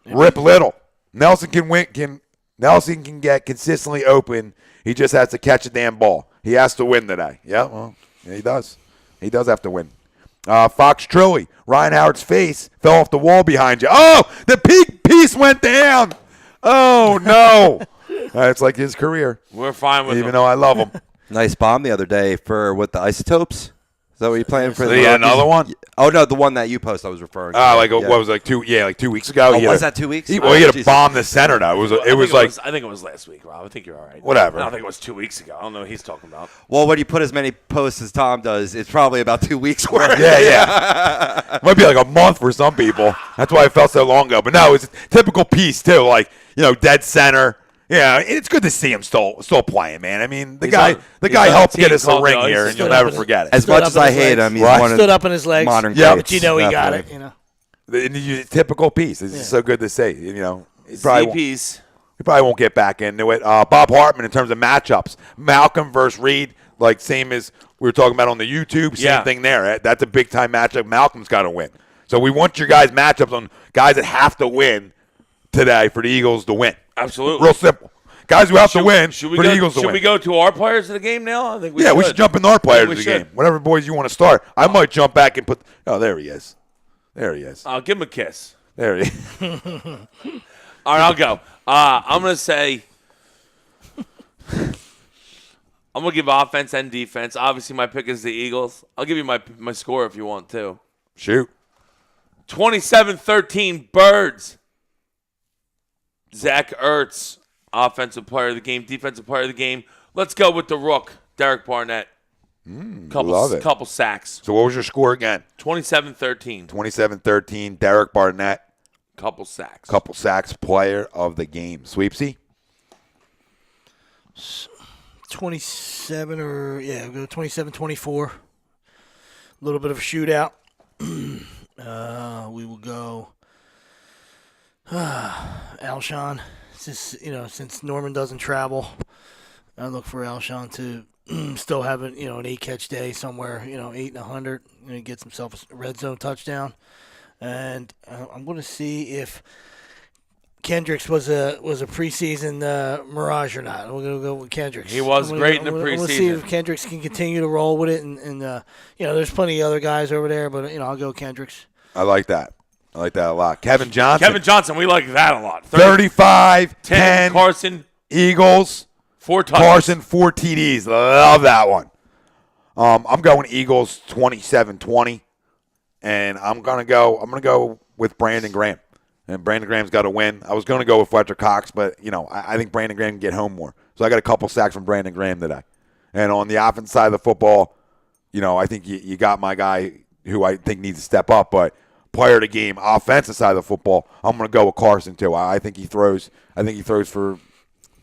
Speaker 2: Rip Little. Nelson can get consistently open. He just has to catch a damn ball. He has to win today. Yeah, well, he does. He does have to win. Fox Trilly. Ryan Howard's face fell off the wall behind you. Oh, the peak piece went down. Oh, no. It's like his career.
Speaker 3: We're fine with
Speaker 2: Even
Speaker 3: him.
Speaker 2: though I love him.
Speaker 5: Nice bomb the other day for the Isotopes. Is that what you're playing for?
Speaker 2: So he had another one?
Speaker 5: Oh no, the one that you posted I was referring to.
Speaker 2: What was it, like 2 weeks ago?
Speaker 5: Oh, was that 2 weeks?
Speaker 2: He had a bomb the center though.
Speaker 3: I think it was last week, Rob. I think you're all right.
Speaker 2: Whatever.
Speaker 3: I don't think it was 2 weeks ago. I don't know what he's talking about.
Speaker 5: Well, when you put as many posts as Tom does, it's probably about 2 weeks worth.
Speaker 2: Yeah. Might be like a month for some people. That's why it felt so long ago. But no, it's a typical piece too. Like, dead center. Yeah, it's good to see him still playing, man. I mean, the
Speaker 3: He's
Speaker 2: guy
Speaker 3: on
Speaker 2: helped
Speaker 3: the
Speaker 2: get
Speaker 3: team
Speaker 2: us a
Speaker 3: called
Speaker 2: ring
Speaker 3: the
Speaker 2: here,
Speaker 3: Ice.
Speaker 2: and you'll
Speaker 4: Stood up
Speaker 2: never
Speaker 4: in it.
Speaker 2: forget it.
Speaker 5: As
Speaker 4: Stood
Speaker 5: much
Speaker 4: up
Speaker 5: as
Speaker 4: on
Speaker 5: I
Speaker 4: his
Speaker 5: hate
Speaker 4: legs.
Speaker 5: him, he's
Speaker 2: Right.
Speaker 5: one of
Speaker 4: Stood up on his legs.
Speaker 5: modern
Speaker 2: Yeah.
Speaker 5: greats.
Speaker 4: But you know he got
Speaker 5: definitely.
Speaker 4: it. You know.
Speaker 2: The typical piece. It's just so good to see. You know, he probably won't,
Speaker 3: CPs.
Speaker 2: he probably won't get back into it. Bob Hartman, in terms of matchups, Malcolm versus Reed, like same as we were talking about on the YouTube. Same
Speaker 3: Yeah.
Speaker 2: thing there. That's a big time matchup. Malcolm's got to win. So we want your guys' matchups on guys that have to win today for the Eagles to win.
Speaker 3: Absolutely.
Speaker 2: Real simple. Guys who have to win for the Eagles to
Speaker 3: Should
Speaker 2: win.
Speaker 3: we go to our players of the game now? I think we
Speaker 2: Yeah,
Speaker 3: should.
Speaker 2: we should jump into our players
Speaker 3: we
Speaker 2: of the
Speaker 3: should.
Speaker 2: game. Whatever boys you want to start. I might jump back and put. Oh, there he is. There he is.
Speaker 3: I'll give him a kiss.
Speaker 2: There he is.
Speaker 3: All right, I'll go. I'm going to say I'm going to give offense and defense. Obviously, my pick is the Eagles. I'll give you my score if you want to.
Speaker 2: Shoot.
Speaker 3: 27-13 Birds. Zach Ertz, offensive player of the game, defensive player of the game. Let's go with the Rook, Derek Barnett.
Speaker 2: love it.
Speaker 3: Couple sacks.
Speaker 2: So what was your score again?
Speaker 3: 27-13.
Speaker 2: 27-13. Derek Barnett,
Speaker 3: Couple sacks.
Speaker 2: couple sacks, player of the game. Sweepsy?
Speaker 4: 27 or we'll go 27-24. A little bit of a shootout. We will go Alshon. Since Norman doesn't travel, I look for Alshon to still have an 8-catch day somewhere. 8 and 100. He gets himself a red zone touchdown, and I'm going to see if Kendricks was a preseason mirage or not. We're going to go with Kendricks.
Speaker 3: He was great in the
Speaker 4: I'm going to
Speaker 3: preseason.
Speaker 4: see if Kendricks can continue to roll with it, and there's plenty of other guys over there, but I'll go Kendricks.
Speaker 2: I like that. I like that a lot. Kevin Johnson.
Speaker 3: Kevin Johnson, we like that a lot.
Speaker 2: 35,
Speaker 3: 10,
Speaker 2: 10,
Speaker 3: Carson,
Speaker 2: Eagles.
Speaker 3: 4 touchdowns.
Speaker 2: Carson, 4 TDs. Love that one. I'm going Eagles 27-20, and I'm gonna go with Brandon Graham. And Brandon Graham's got to win. I was going to go with Fletcher Cox, but I think Brandon Graham can get home more. So I got a couple sacks from Brandon Graham today. And on the offense side of the football, I think you got my guy who I think needs to step up. But player of the game, offensive side of the football, I'm going to go with Carson too. I think he throws for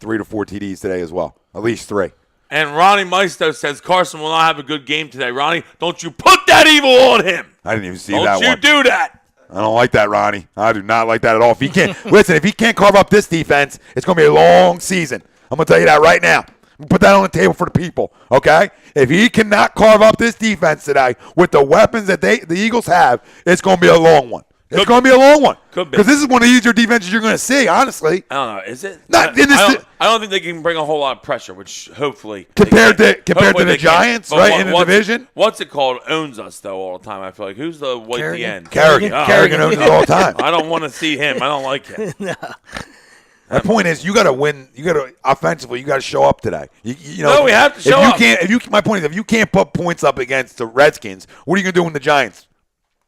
Speaker 2: 3 to 4 TDs today as well, at least 3.
Speaker 3: And Ronnie Maisto says Carson will not have a good game today. Ronnie, don't you put that evil on him.
Speaker 2: I didn't even see
Speaker 3: Don't
Speaker 2: that
Speaker 3: you
Speaker 2: one.
Speaker 3: do that.
Speaker 2: I don't like that, Ronnie. I do not like that at all. If he can't if he can't carve up this defense, it's going to be a long season. I'm going to tell you that right now. Put that on the table for the people, okay? If he cannot carve up this defense today with the weapons that the Eagles have, it's going to be a long one. It's going to be a long one.
Speaker 3: Could be.
Speaker 2: Because this is one of the easier defenses you're going to see, honestly.
Speaker 3: I don't know. Is it?
Speaker 2: Not in this
Speaker 3: I don't think they can bring a whole lot of pressure, which hopefully
Speaker 2: Compared
Speaker 3: they
Speaker 2: to
Speaker 3: can. Hopefully
Speaker 2: the
Speaker 3: they can.
Speaker 2: Giants,
Speaker 3: But
Speaker 2: right, in the division?
Speaker 3: What's it called? Owns us though all the time. I feel like who's the white at the end?
Speaker 2: Kerrigan.
Speaker 3: Oh,
Speaker 2: Kerrigan owns it all the time.
Speaker 3: I don't want to see him. I don't like him.
Speaker 2: My point is, you got to win. You got to offensively. You got to show up today.
Speaker 3: No, we have to show up.
Speaker 2: My point is, if you can't put points up against the Redskins, what are you going to do in the Giants?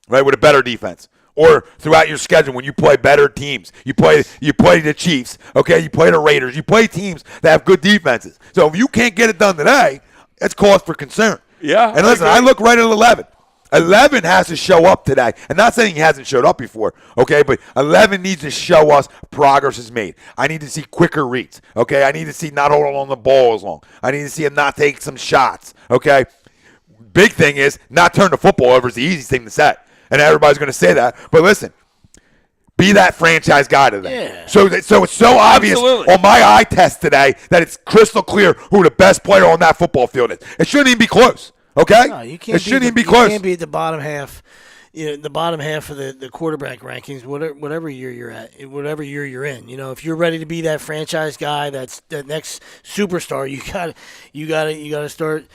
Speaker 2: Right, with a better defense, or throughout your schedule when you play better teams, you play the Chiefs. Okay, you play the Raiders. You play teams that have good defenses. So if you can't get it done today, it's cause for concern.
Speaker 3: Yeah,
Speaker 2: And listen, I look right at 11. 11 has to show up today. I'm not saying he hasn't showed up before, okay? But 11 needs to show us progress is made. I need to see quicker reads, okay? I need to see not holding on the ball as long. I need to see him not take some shots, okay? Big thing is not turn the football over is the easiest thing to say. And everybody's going to say that. But listen, be that franchise guy today.
Speaker 4: Yeah.
Speaker 2: So it's so obvious on my eye test today that it's crystal clear who the best player on that football field is. It shouldn't even be close. Okay?
Speaker 4: No, you can't.
Speaker 2: It shouldn't even be
Speaker 4: You
Speaker 2: close.
Speaker 4: can't be at the bottom half. The bottom half of the quarterback rankings, whatever year you're at, whatever year you're in. If you're ready to be that franchise guy, that's that next superstar, you got to start,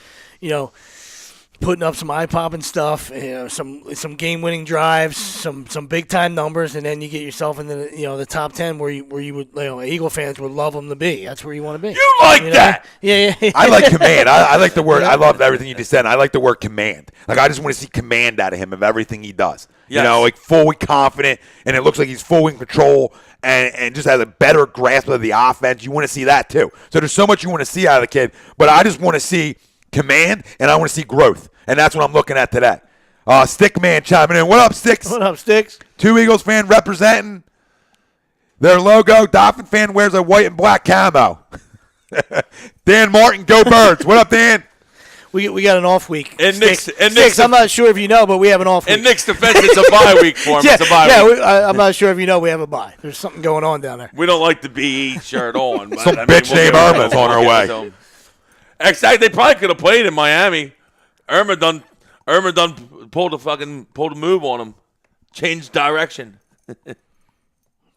Speaker 4: putting up some eye-popping stuff, some game-winning drives, some big-time numbers, and then you get yourself into the top 10 where you would Eagle fans would love them to be. That's where you want to be.
Speaker 3: You like that?
Speaker 4: Yeah.
Speaker 2: I like command. I like the word. I love everything you just said. I like the word command. Like, I just want to see command out of him of everything he does.
Speaker 3: Yes.
Speaker 2: Like fully confident, and it looks like he's fully in control and just has a better grasp of the offense. You want to see that too. So there's so much you want to see out of the kid, but I just want to see command, and I want to see growth. And that's what I'm looking at today. Stickman chiming in. What up, Sticks?
Speaker 4: What up, Sticks?
Speaker 2: 2 Eagles fan representing Their logo, Dolphin fan wears a white and black camo. Dan Martin, go Birds. What up, Dan?
Speaker 4: We got an off week.
Speaker 3: And
Speaker 4: Sticks, I'm not sure if you know, but we have an off week.
Speaker 3: In Nick's defense, it's a bye week for him. It's a bye week.
Speaker 4: I'm not sure if you know we have a bye. There's something going on down there.
Speaker 3: We don't like the BE shirt on. But,
Speaker 2: Some bitch named Irma's on her way.
Speaker 3: Exactly. They probably could have played in Miami. Irma done pulled a move on him. Changed direction.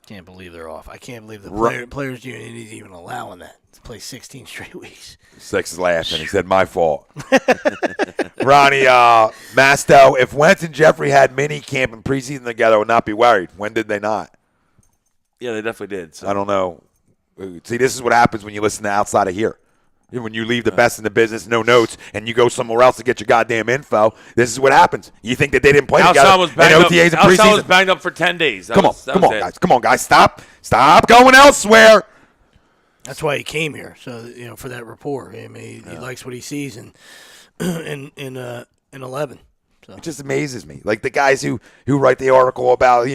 Speaker 4: Can't believe they're off. I can't believe the players union is even allowing that to play 16 straight weeks.
Speaker 2: Six is laughing. He said, my fault. Ronnie, Masto, if Wentz and Jeffrey had mini camp and preseason together, I would not be worried. When did they not?
Speaker 3: Yeah, they definitely did. So.
Speaker 2: I don't know. See, this is what happens when you listen to outside of here. When you leave the best in the business, no notes, and you go somewhere else to get your goddamn info, this is what happens. You think that they didn't play together in OTAs and preseason?
Speaker 3: Alshon was banged up for 10 days.
Speaker 2: Come on, guys. Stop going elsewhere.
Speaker 4: That's why he came here, so for that rapport. I mean, he likes what he sees in 11. So.
Speaker 2: It just amazes me, like the guys who write the article about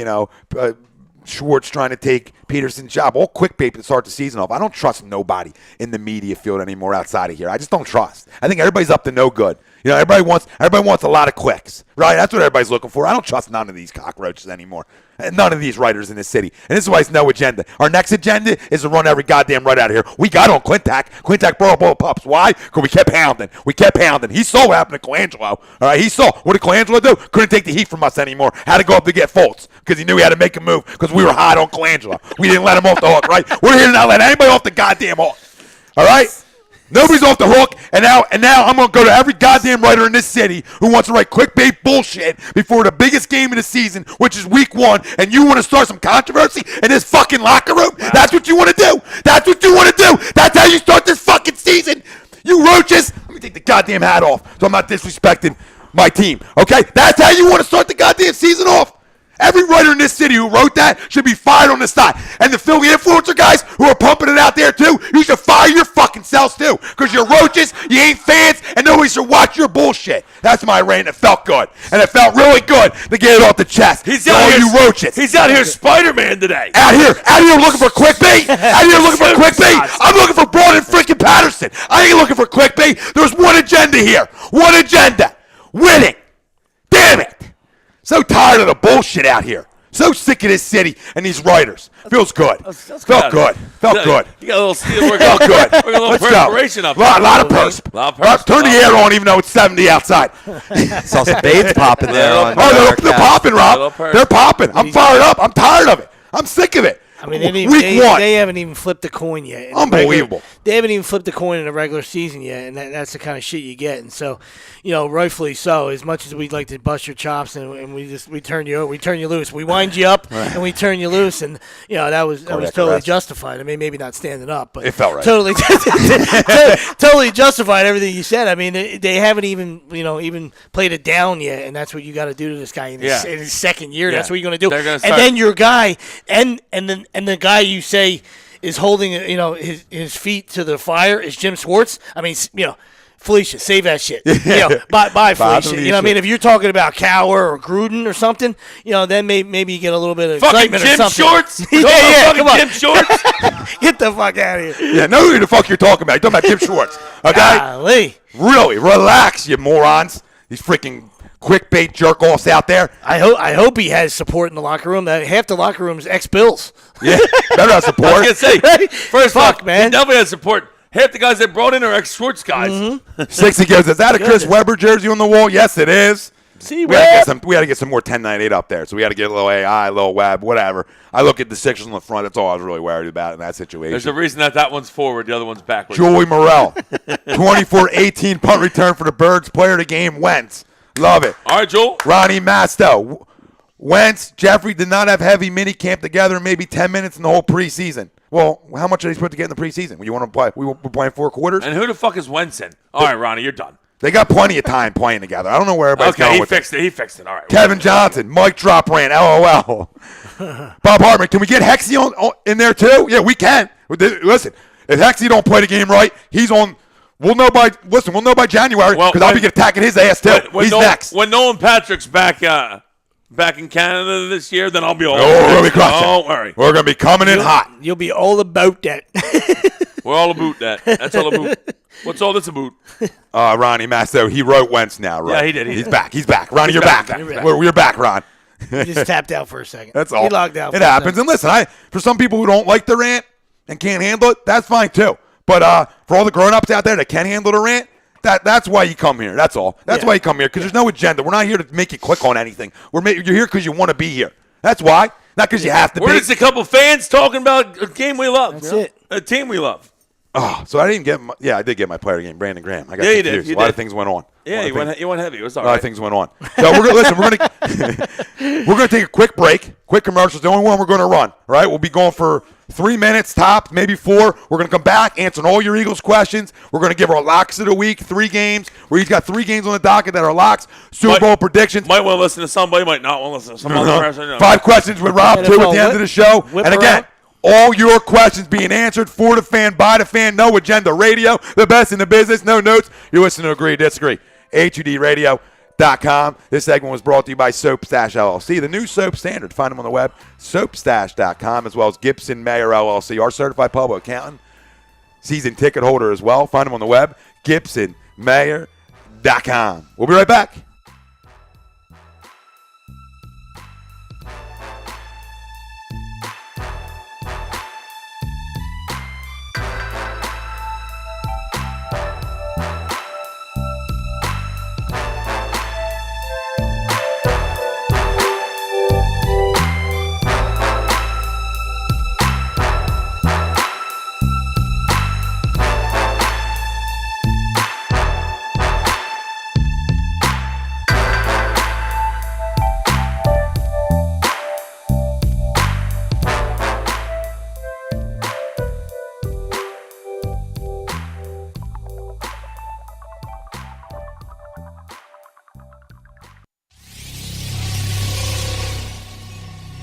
Speaker 2: Schwartz trying to take Peterson's job. All clickbait to start the season off. I don't trust nobody in the media field anymore outside of here. I just don't trust. I think everybody's up to no good. Everybody wants a lot of clicks, right? That's what everybody's looking for. I don't trust none of these cockroaches anymore. And none of these writers in this city. And this is why it's no agenda. Our next agenda is to run every goddamn right out of here. We got on Clintac. Clintac brought up all the pups. Why? Because we kept pounding. He saw what happened to Colangelo. All right, he saw. What did Colangelo do? Couldn't take the heat from us anymore. Had to go up to get Fultz because he knew he had to make a move because we were hot on Colangelo. We didn't let him off the hook, right? We're here to not let anybody off the goddamn hook. All right? Nobody's off the hook, and now I'm going to go to every goddamn writer in this city who wants to write clickbait bullshit before the biggest game of the season, which is week 1, and you want to start some controversy in this fucking locker room? Wow. That's what you want to do? That's what you want to do? That's how you start this fucking season? You roaches? Let me take the goddamn hat off so I'm not disrespecting my team, okay? That's how you want to start the goddamn season off? Every writer in this city who wrote that should be fired on the spot. And the Philly influencer guys who are pumping it out there too, you should fire your fucking selves too. Because you're roaches, you ain't fans, and nobody should watch your bullshit. That's my rant. It felt good. And it felt really good to get it off the chest.
Speaker 3: He's out here,
Speaker 2: you roaches.
Speaker 3: He's out here Spider-Man today.
Speaker 2: Out here looking for clickbait. I'm looking for Braun freaking Patterson. I ain't looking for clickbait. There's one agenda here. One agenda. Winning. Damn it. So tired of the bullshit out here. So sick of this city and these writers. Feels good. Felt good.
Speaker 3: You got a little felt good. We're a little perspiration up.
Speaker 2: A lot of perspiration. Turn the air on even though it's 70 outside.
Speaker 5: Saw some babes popping there.
Speaker 2: They're popping, Rob. They're popping. I'm fired up. I'm tired of it. I'm sick of it.
Speaker 4: I mean, they haven't even flipped a coin yet.
Speaker 2: Unbelievable.
Speaker 4: They haven't even flipped a coin in the regular season yet, and that's the kind of shit you get. And so, rightfully so. As much as we'd like to bust your chops and we turn you loose, we wind you up and we turn you loose, and that was totally justified. I mean, maybe not standing up, but
Speaker 2: it felt right.
Speaker 4: Totally, totally justified everything you said. I mean, they haven't even played it down yet, and that's what you got to do to this guy in his second year. Yeah. That's what you're going to do. And then your guy and the guy you say is holding, his feet to the fire is Jim Schwartz. I mean, Felicia, save that shit. Bye, Felicia. I mean, if you're talking about Cower or Gruden or something, then maybe you get a little bit of excitement
Speaker 3: Jim
Speaker 4: or something.
Speaker 3: Shorts?
Speaker 4: Come on.
Speaker 3: Jim Shorts?
Speaker 4: Get the fuck out of here.
Speaker 2: Yeah, know who the fuck you're talking about. You're talking about Jim Schwartz. Okay?
Speaker 4: Golly.
Speaker 2: Really, relax, you morons. These freaking quick-bait jerk-offs out there.
Speaker 4: I hope he has support in the locker room. That half the locker room is ex-Bills.
Speaker 2: Yeah, better have support.
Speaker 3: I was going to say, first
Speaker 4: fuck, man.
Speaker 3: He definitely has support. Half the guys they brought in are ex-Schwartz guys.
Speaker 4: Mm-hmm.
Speaker 2: 60 goes, is that a Chris Webber jersey on the wall? Yes, it is.
Speaker 4: See,
Speaker 2: we had to get some more 1098 up there. So we had to get a little AI, a little Web, whatever. I look at the Sixers on the front. That's all I was really worried about in that situation.
Speaker 3: There's a reason that one's forward, the other one's backwards.
Speaker 2: Joey Morrell, 24-18 punt return for the Birds. Player of the game, Wentz. Love it.
Speaker 3: All right, Joel.
Speaker 2: Ronnie Masto. Wentz, Jeffrey did not have heavy mini camp together in maybe 10 minutes in the whole preseason. Well, how much are they supposed to get in the preseason? When you want to play? We're playing 4 quarters?
Speaker 3: And who the fuck is Wentz in? All right, Ronnie, you're done.
Speaker 2: They got plenty of time playing together. I don't know where everybody's going with it.
Speaker 3: He fixed it. All right.
Speaker 2: Kevin Johnson, mic drop ran, LOL. Bob Hartman, can we get Hexie in there too? Yeah, we can. Listen, if Hexie don't play the game right, he's on. We'll know by January because I'll be attacking his ass too. He's next.
Speaker 3: When Nolan Patrick's back, back in Canada this year, then I'll be all
Speaker 2: Oh, we're gonna be crushing.
Speaker 3: Don't worry.
Speaker 2: We're gonna be coming in hot.
Speaker 4: You'll be all about that.
Speaker 3: We're all about that. That's all about. What's all this about?
Speaker 2: Ronnie Masso, he wrote Wentz now, right?
Speaker 3: Yeah, he did.
Speaker 2: He's back. He's back. Ronnie, you're
Speaker 3: back.
Speaker 2: back.
Speaker 3: He's back.
Speaker 2: We're back, Ron.
Speaker 4: He just tapped out for a second.
Speaker 2: That's all.
Speaker 4: He logged out.
Speaker 2: It happens. And listen, for some people who don't like the rant and can't handle it, that's fine too. But for all the grown-ups out there that can handle the rant, that's why you come here. That's all. That's why you come here, because there's no agenda. We're not here to make you click on anything. You're here because you want to be here. That's why. Not because you have to
Speaker 3: We're
Speaker 2: be.
Speaker 3: just a couple fans talking about a game we love.
Speaker 4: That's it.
Speaker 3: A team we love.
Speaker 2: Oh, so I didn't get I did get my player game, Brandon Graham. I got
Speaker 3: Yeah, you
Speaker 2: confused.
Speaker 3: did. You
Speaker 2: A lot
Speaker 3: did.
Speaker 2: of things went on.
Speaker 3: Yeah, you went heavy. It was all
Speaker 2: A lot
Speaker 3: right.
Speaker 2: of things went on. So we're gonna take a quick break, quick commercials. The only one we're gonna run. All right, we'll be going for 3 minutes top, maybe 4. We're gonna come back, answering all your Eagles questions. We're gonna give our locks of the week, 3 games. Where he's got 3 games on the docket that are locks. Super Bowl predictions.
Speaker 3: Might want to listen to somebody. Might not want to listen to some other person. You know.
Speaker 2: 5 questions with Rob too at the end of the show.
Speaker 4: Whip
Speaker 2: And again,
Speaker 4: around.
Speaker 2: all your questions being answered for the fan, by the fan, no agenda radio, the best in the business, no notes. You're listening to Agree, Disagree. HUDradio.com. This segment was brought to you by Soap Stash LLC, the new soap standard. Find them on the web, soapstash.com, as well as Gibson Mayer LLC, our certified public accountant, season ticket holder as well. Find them on the web, gibsonmayer.com. We'll be right back.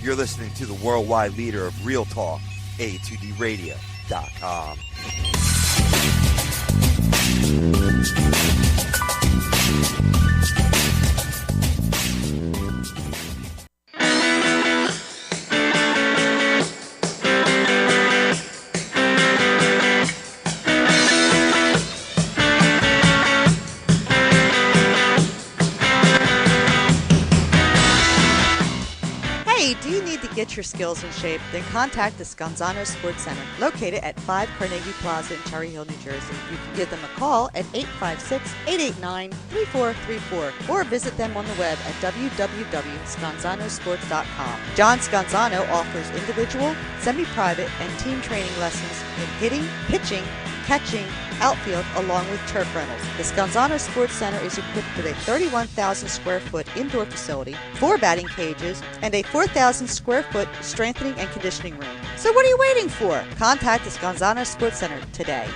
Speaker 5: You're listening to the worldwide leader of Real Talk, A2DRadio.com.
Speaker 6: Hey, do you need to get your skills in shape? Then contact the Scanzano Sports Center, located at 5 Carnegie Plaza in Cherry Hill, New Jersey. You can give them a call at 856-889-3434 or visit them on the web at www.scanzanosports.com. John Scanzano offers individual, semi-private, and team training lessons in hitting, pitching, catching, outfield, along with turf rentals. The Scanzano Sports Center is equipped with a 31,000 square foot indoor facility, 4 batting cages, and a 4,000 square foot strengthening and conditioning room. So what are you waiting for? Contact the Scanzano Sports Center today.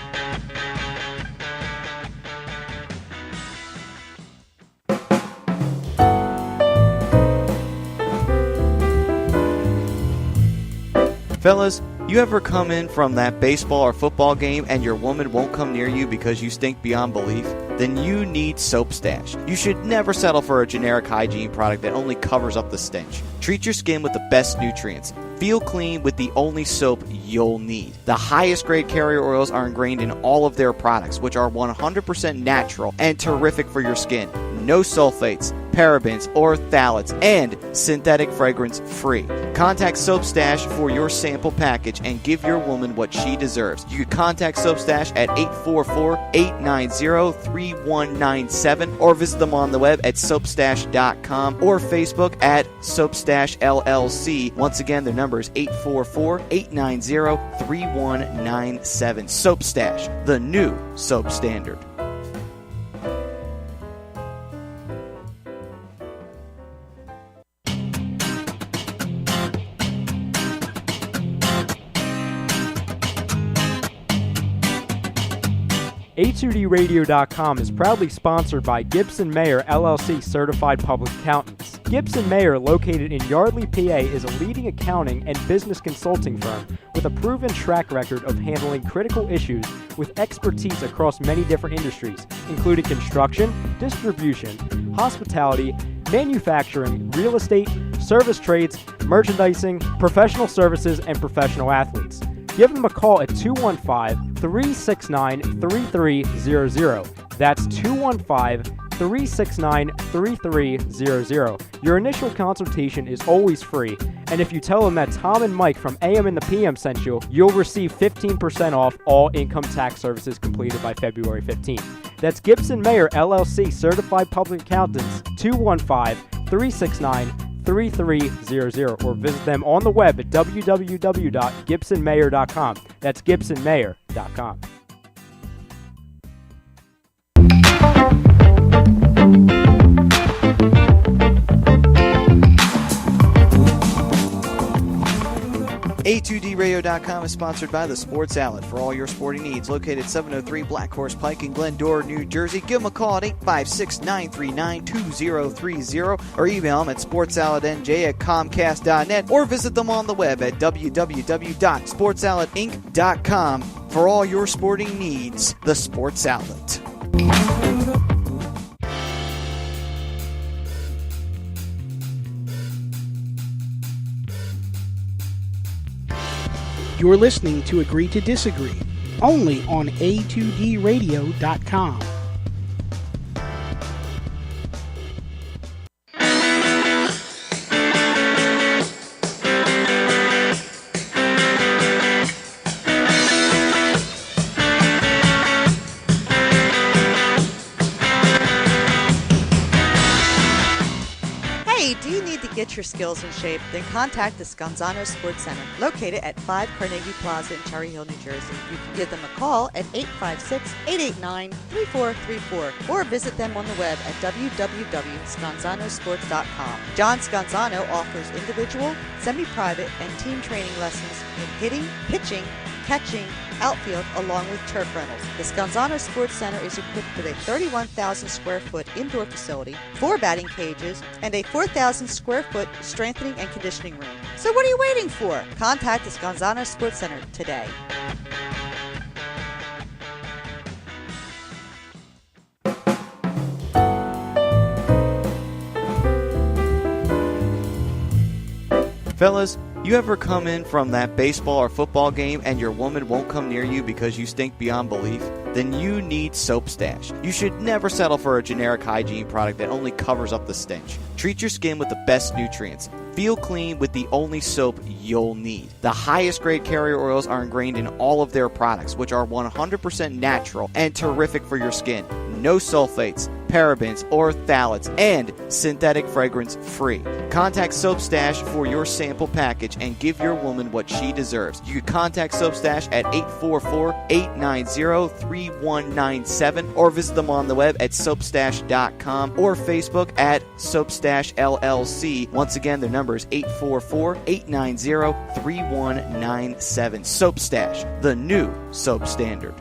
Speaker 7: Fellas, you ever come in from that baseball or football game and your woman won't come near you because you stink beyond belief? Then you need Soap Stash. You should never settle for a generic hygiene product that only covers up the stench. Treat your skin with the best nutrients. Feel clean with the only soap you'll need. The highest grade carrier oils are ingrained in all of their products, which are 100% natural and terrific for your skin. No sulfates, parabens, or phthalates, and synthetic fragrance free. Contact Soap Stash for your sample package and give your woman what she deserves. You can contact Soap Stash at 844-890-3197 or visit them on the web at soapstash.com or Facebook at Soapstash LLC. Once again, their number is 844-890-3197. Soap Stash, the new soap standard.
Speaker 8: A2DRadio.com is proudly sponsored by Gibson Mayer LLC Certified Public Accountants. Gibson Mayer, located in Yardley, PA, is a leading accounting and business consulting firm with a proven track record of handling critical issues with expertise across many different industries, including construction, distribution, hospitality, manufacturing, real estate, service trades, merchandising, professional services, and professional athletes. Give them a call at 215-369-3300. That's 215-369-3300. Your initial consultation is always free, and if you tell them that Tom and Mike from AM and the PM sent you, you'll receive 15% off all income tax services completed by February 15th. That's Gibson Mayer LLC Certified Public Accountants, 215-369-3300, or visit them on the web at www.gibsonmayer.com. That's gibsonmayer.com.
Speaker 7: A2DRadio.com is sponsored by the Sports Outlet for all your sporting needs. Located 703 Black Horse Pike in Glendora, New Jersey. Give them a call at 856-939-2030 or email them at sportsoutletnj@comcast.net or visit them on the web at www.sportsoutletinc.com for all your sporting needs. The Sports Outlet.
Speaker 9: You're listening to Agree to Disagree, only on A2DRadio.com.
Speaker 6: Get your skills in shape, then contact the Scanzano Sports Center, located at 5 Carnegie Plaza in Cherry Hill, New Jersey. You can give them a call at 856-889-3434 or visit them on the web at www.scanzanosports.com. John Scanzano offers individual, semi-private, and team training lessons in hitting, pitching, catching, outfield, along with turf rentals. The Scanzano Sports Center is equipped with a 31,000 square foot indoor facility, 4 batting cages, and a 4,000 square foot strengthening and conditioning room. So what are you waiting for? Contact the Scanzano Sports Center today.
Speaker 7: Fellas, you ever come in from that baseball or football game and your woman won't come near you because you stink beyond belief? Then you need Soap Stash. You should never settle for a generic hygiene product that only covers up the stench. Treat your skin with the best nutrients. Feel clean with the only soap you'll need. The highest grade carrier oils are ingrained in all of their products, which are 100% natural and terrific for your skin. No sulfates, parabens, or phthalates, and synthetic fragrance free. Contact Soap Stash for your sample package and give your woman what she deserves. You can contact Soap Stash at 844-890-3197 or visit them on the web at soapstash.com or Facebook at Soapstash LLC. Once again, their number is 844-890-3197. Soap Stash, the new soap standard.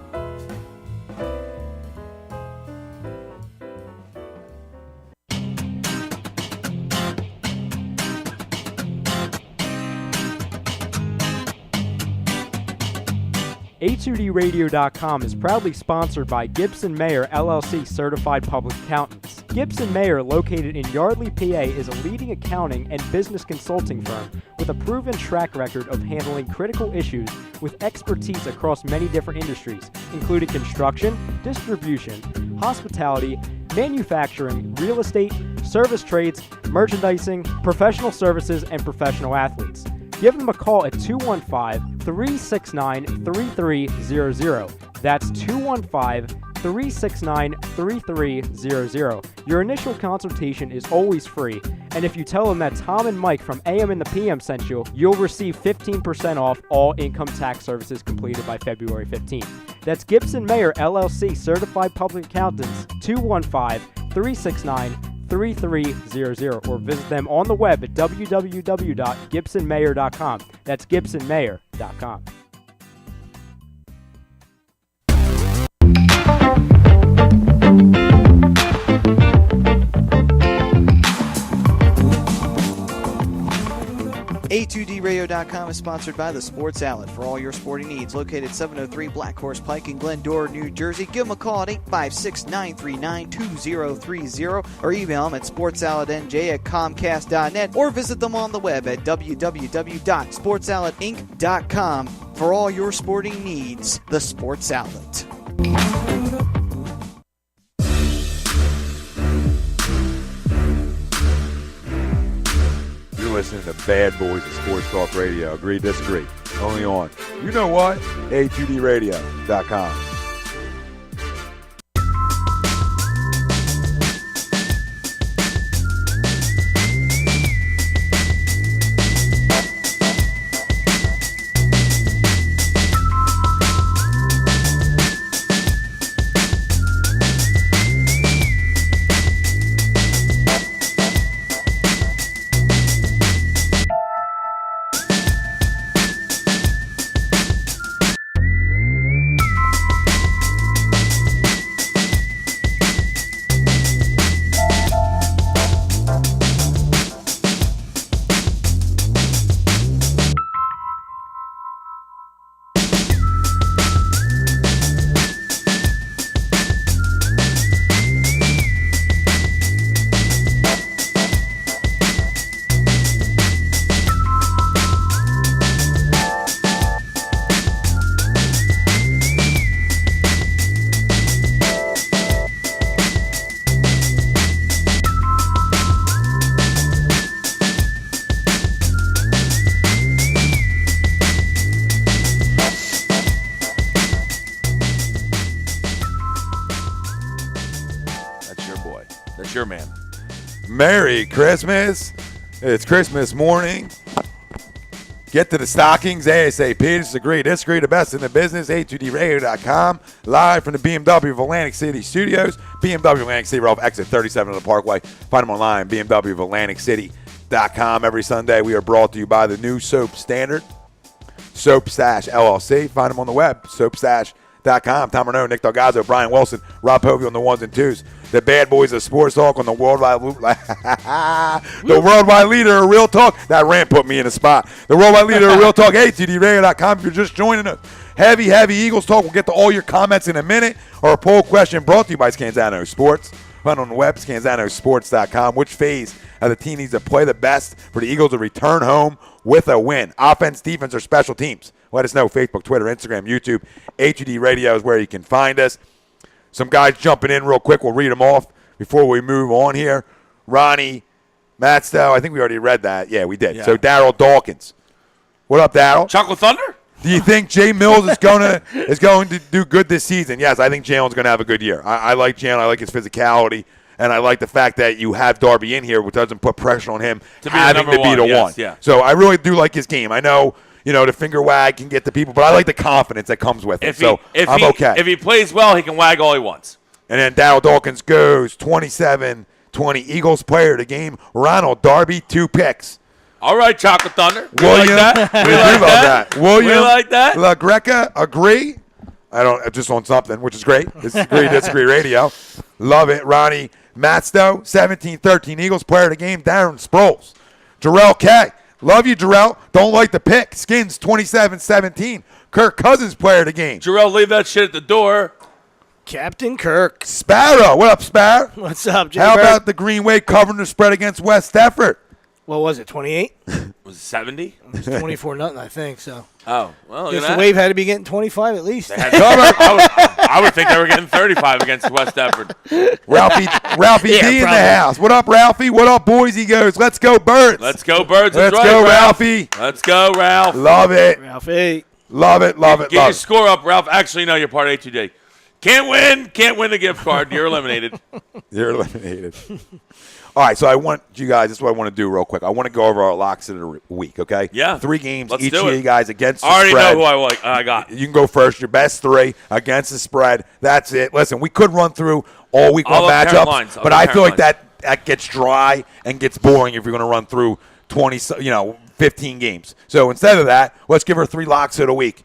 Speaker 8: A2DRadio.com is proudly sponsored by Gibson Mayer LLC Certified Public Accountants. Gibson Mayer, located in Yardley, PA, is a leading accounting and business consulting firm with a proven track record of handling critical issues with expertise across many different industries, including construction, distribution, hospitality, manufacturing, real estate, service trades, merchandising, professional services, and professional athletes. Give them a call at 215-369-3300. That's 215-369-3300. Your initial consultation is always free, and if you tell them that Tom and Mike from AM and the PM sent you, you'll receive 15% off all income tax services completed by February 15th. That's Gibson Mayer LLC Certified Public Accountants, 215-369-3300, or visit them on the web at www.gibsonmayer.com. That's gibsonmayer.com.
Speaker 7: A2DRadio.com is sponsored by The Sports Outlet for all your sporting needs. Located 703 Black Horse Pike in Glendora, New Jersey. Give them a call at 856-939-2030 or email them at sportsoutletnj@comcast.net or visit them on the web at www.sportsoutletinc.com for all your sporting needs. The Sports Outlet.
Speaker 2: You're listening to Bad Boys of Sports Talk Radio. Agree, disagree. Only on, you know what? A2DRadio.com.
Speaker 3: Your man.
Speaker 2: Merry Christmas. It's Christmas morning. Get to the stockings ASAP. Disagree, disagree, the best in the business. A2DRadio.com. Live from the BMW of Atlantic City Studios. BMW of Atlantic City, off exit 37 of the Parkway. Find them online, BMW of Atlantic City.com. Every Sunday, we are brought to you by the new Soap Standard, Soap Stash LLC. Find them on the web, soapstash.com. Tom Arnone, Nick Delgozzo, Brian Wilson, Rob Povey on the ones and twos. The Bad Boys of Sports Talk on the worldwide the worldwide leader of Real Talk. That rant put me in a spot. The worldwide leader of Real Talk, A2DRadio.com. If you're just joining us, heavy Eagles talk. We'll get to all your comments in a minute. Or a poll question brought to you by Scanzano Sports. Find on the web, scanzanosports.com. Which phase of the team needs to play the best for the Eagles to return home with a win? Offense, defense, or special teams? Let us know. Facebook, Twitter, Instagram, YouTube. A2D Radio is where you can find us. Some guys jumping in real quick. We'll read them off before we move on here. Ronnie, Matt Stowe. I think we already read that. Yeah, we did. Yeah. So Daryl Dawkins. What up, Daryl?
Speaker 3: Chocolate Thunder?
Speaker 2: Do you think Jay Mills is going to do good this season? Yes, I think Jalen's going to have a good year. I like Jalen. I like his physicality. And I like the fact that you have Darby in here, which doesn't put pressure on him to be the one.
Speaker 3: Yeah.
Speaker 2: So I really do like his game. I know, the finger wag can get the people, but I like the confidence that comes with it. I'm okay.
Speaker 3: If he plays well, he can wag all he wants.
Speaker 2: And then Daryl Dawkins goes 27-20 Eagles player of the game. Ronald Darby, 2 picks.
Speaker 3: All right, Chocolate Thunder.
Speaker 2: William,
Speaker 3: like that.
Speaker 2: William,
Speaker 3: we like that.
Speaker 2: La Greca, agree. I don't, just on something, which is great. It's Agree, Disagree Radio. Love it. Ronnie Matstow, 17-13 Eagles player of the game. Darren Sproles. Jarrell K. Love you, Jarrell. Don't like the pick. Skins, 27-17. Kirk Cousins player of the game.
Speaker 3: Jarrell, leave that shit at the door.
Speaker 4: Captain Kirk.
Speaker 2: Sparrow. What up, Sparrow?
Speaker 4: What's up, Jay?
Speaker 2: How about the Green Wave covering the spread against West Stafford?
Speaker 4: What was it, 28?
Speaker 3: Was it 70?
Speaker 4: It was 24-0, I think, so.
Speaker 3: Oh, well,
Speaker 4: the Wave had to be getting 25 at least.
Speaker 3: I would think they were getting 35 against West Stafford.
Speaker 2: Ralphie D in the house. What up, Ralphie? What up, boys? He goes, let's go, Birds.
Speaker 3: Let's go, Birds.
Speaker 2: Let's
Speaker 3: right,
Speaker 2: go,
Speaker 3: Ralph.
Speaker 2: Ralphie.
Speaker 3: Let's go, Ralph.
Speaker 2: Love it.
Speaker 4: Ralphie.
Speaker 2: Love it.
Speaker 3: Get your score up, Ralph. Actually, no, you're part of A2D. Can't win the gift card. You're eliminated.
Speaker 2: You're eliminated. All right, so I want you guys, this is what I want to do real quick. I want to go over our locks of the week, okay?
Speaker 3: Yeah.
Speaker 2: 3 games,
Speaker 3: Let's
Speaker 2: each
Speaker 3: do
Speaker 2: of
Speaker 3: it.
Speaker 2: you guys against the
Speaker 3: spread.
Speaker 2: spread.
Speaker 3: I already know who I got.
Speaker 2: You can go first. Your best 3 against the spread. That's it. Listen, we could run through all week one matchups, but I feel like that gets dry and gets boring if you're going to run through 15 games. So instead of that, let's give her 3 locks of the week.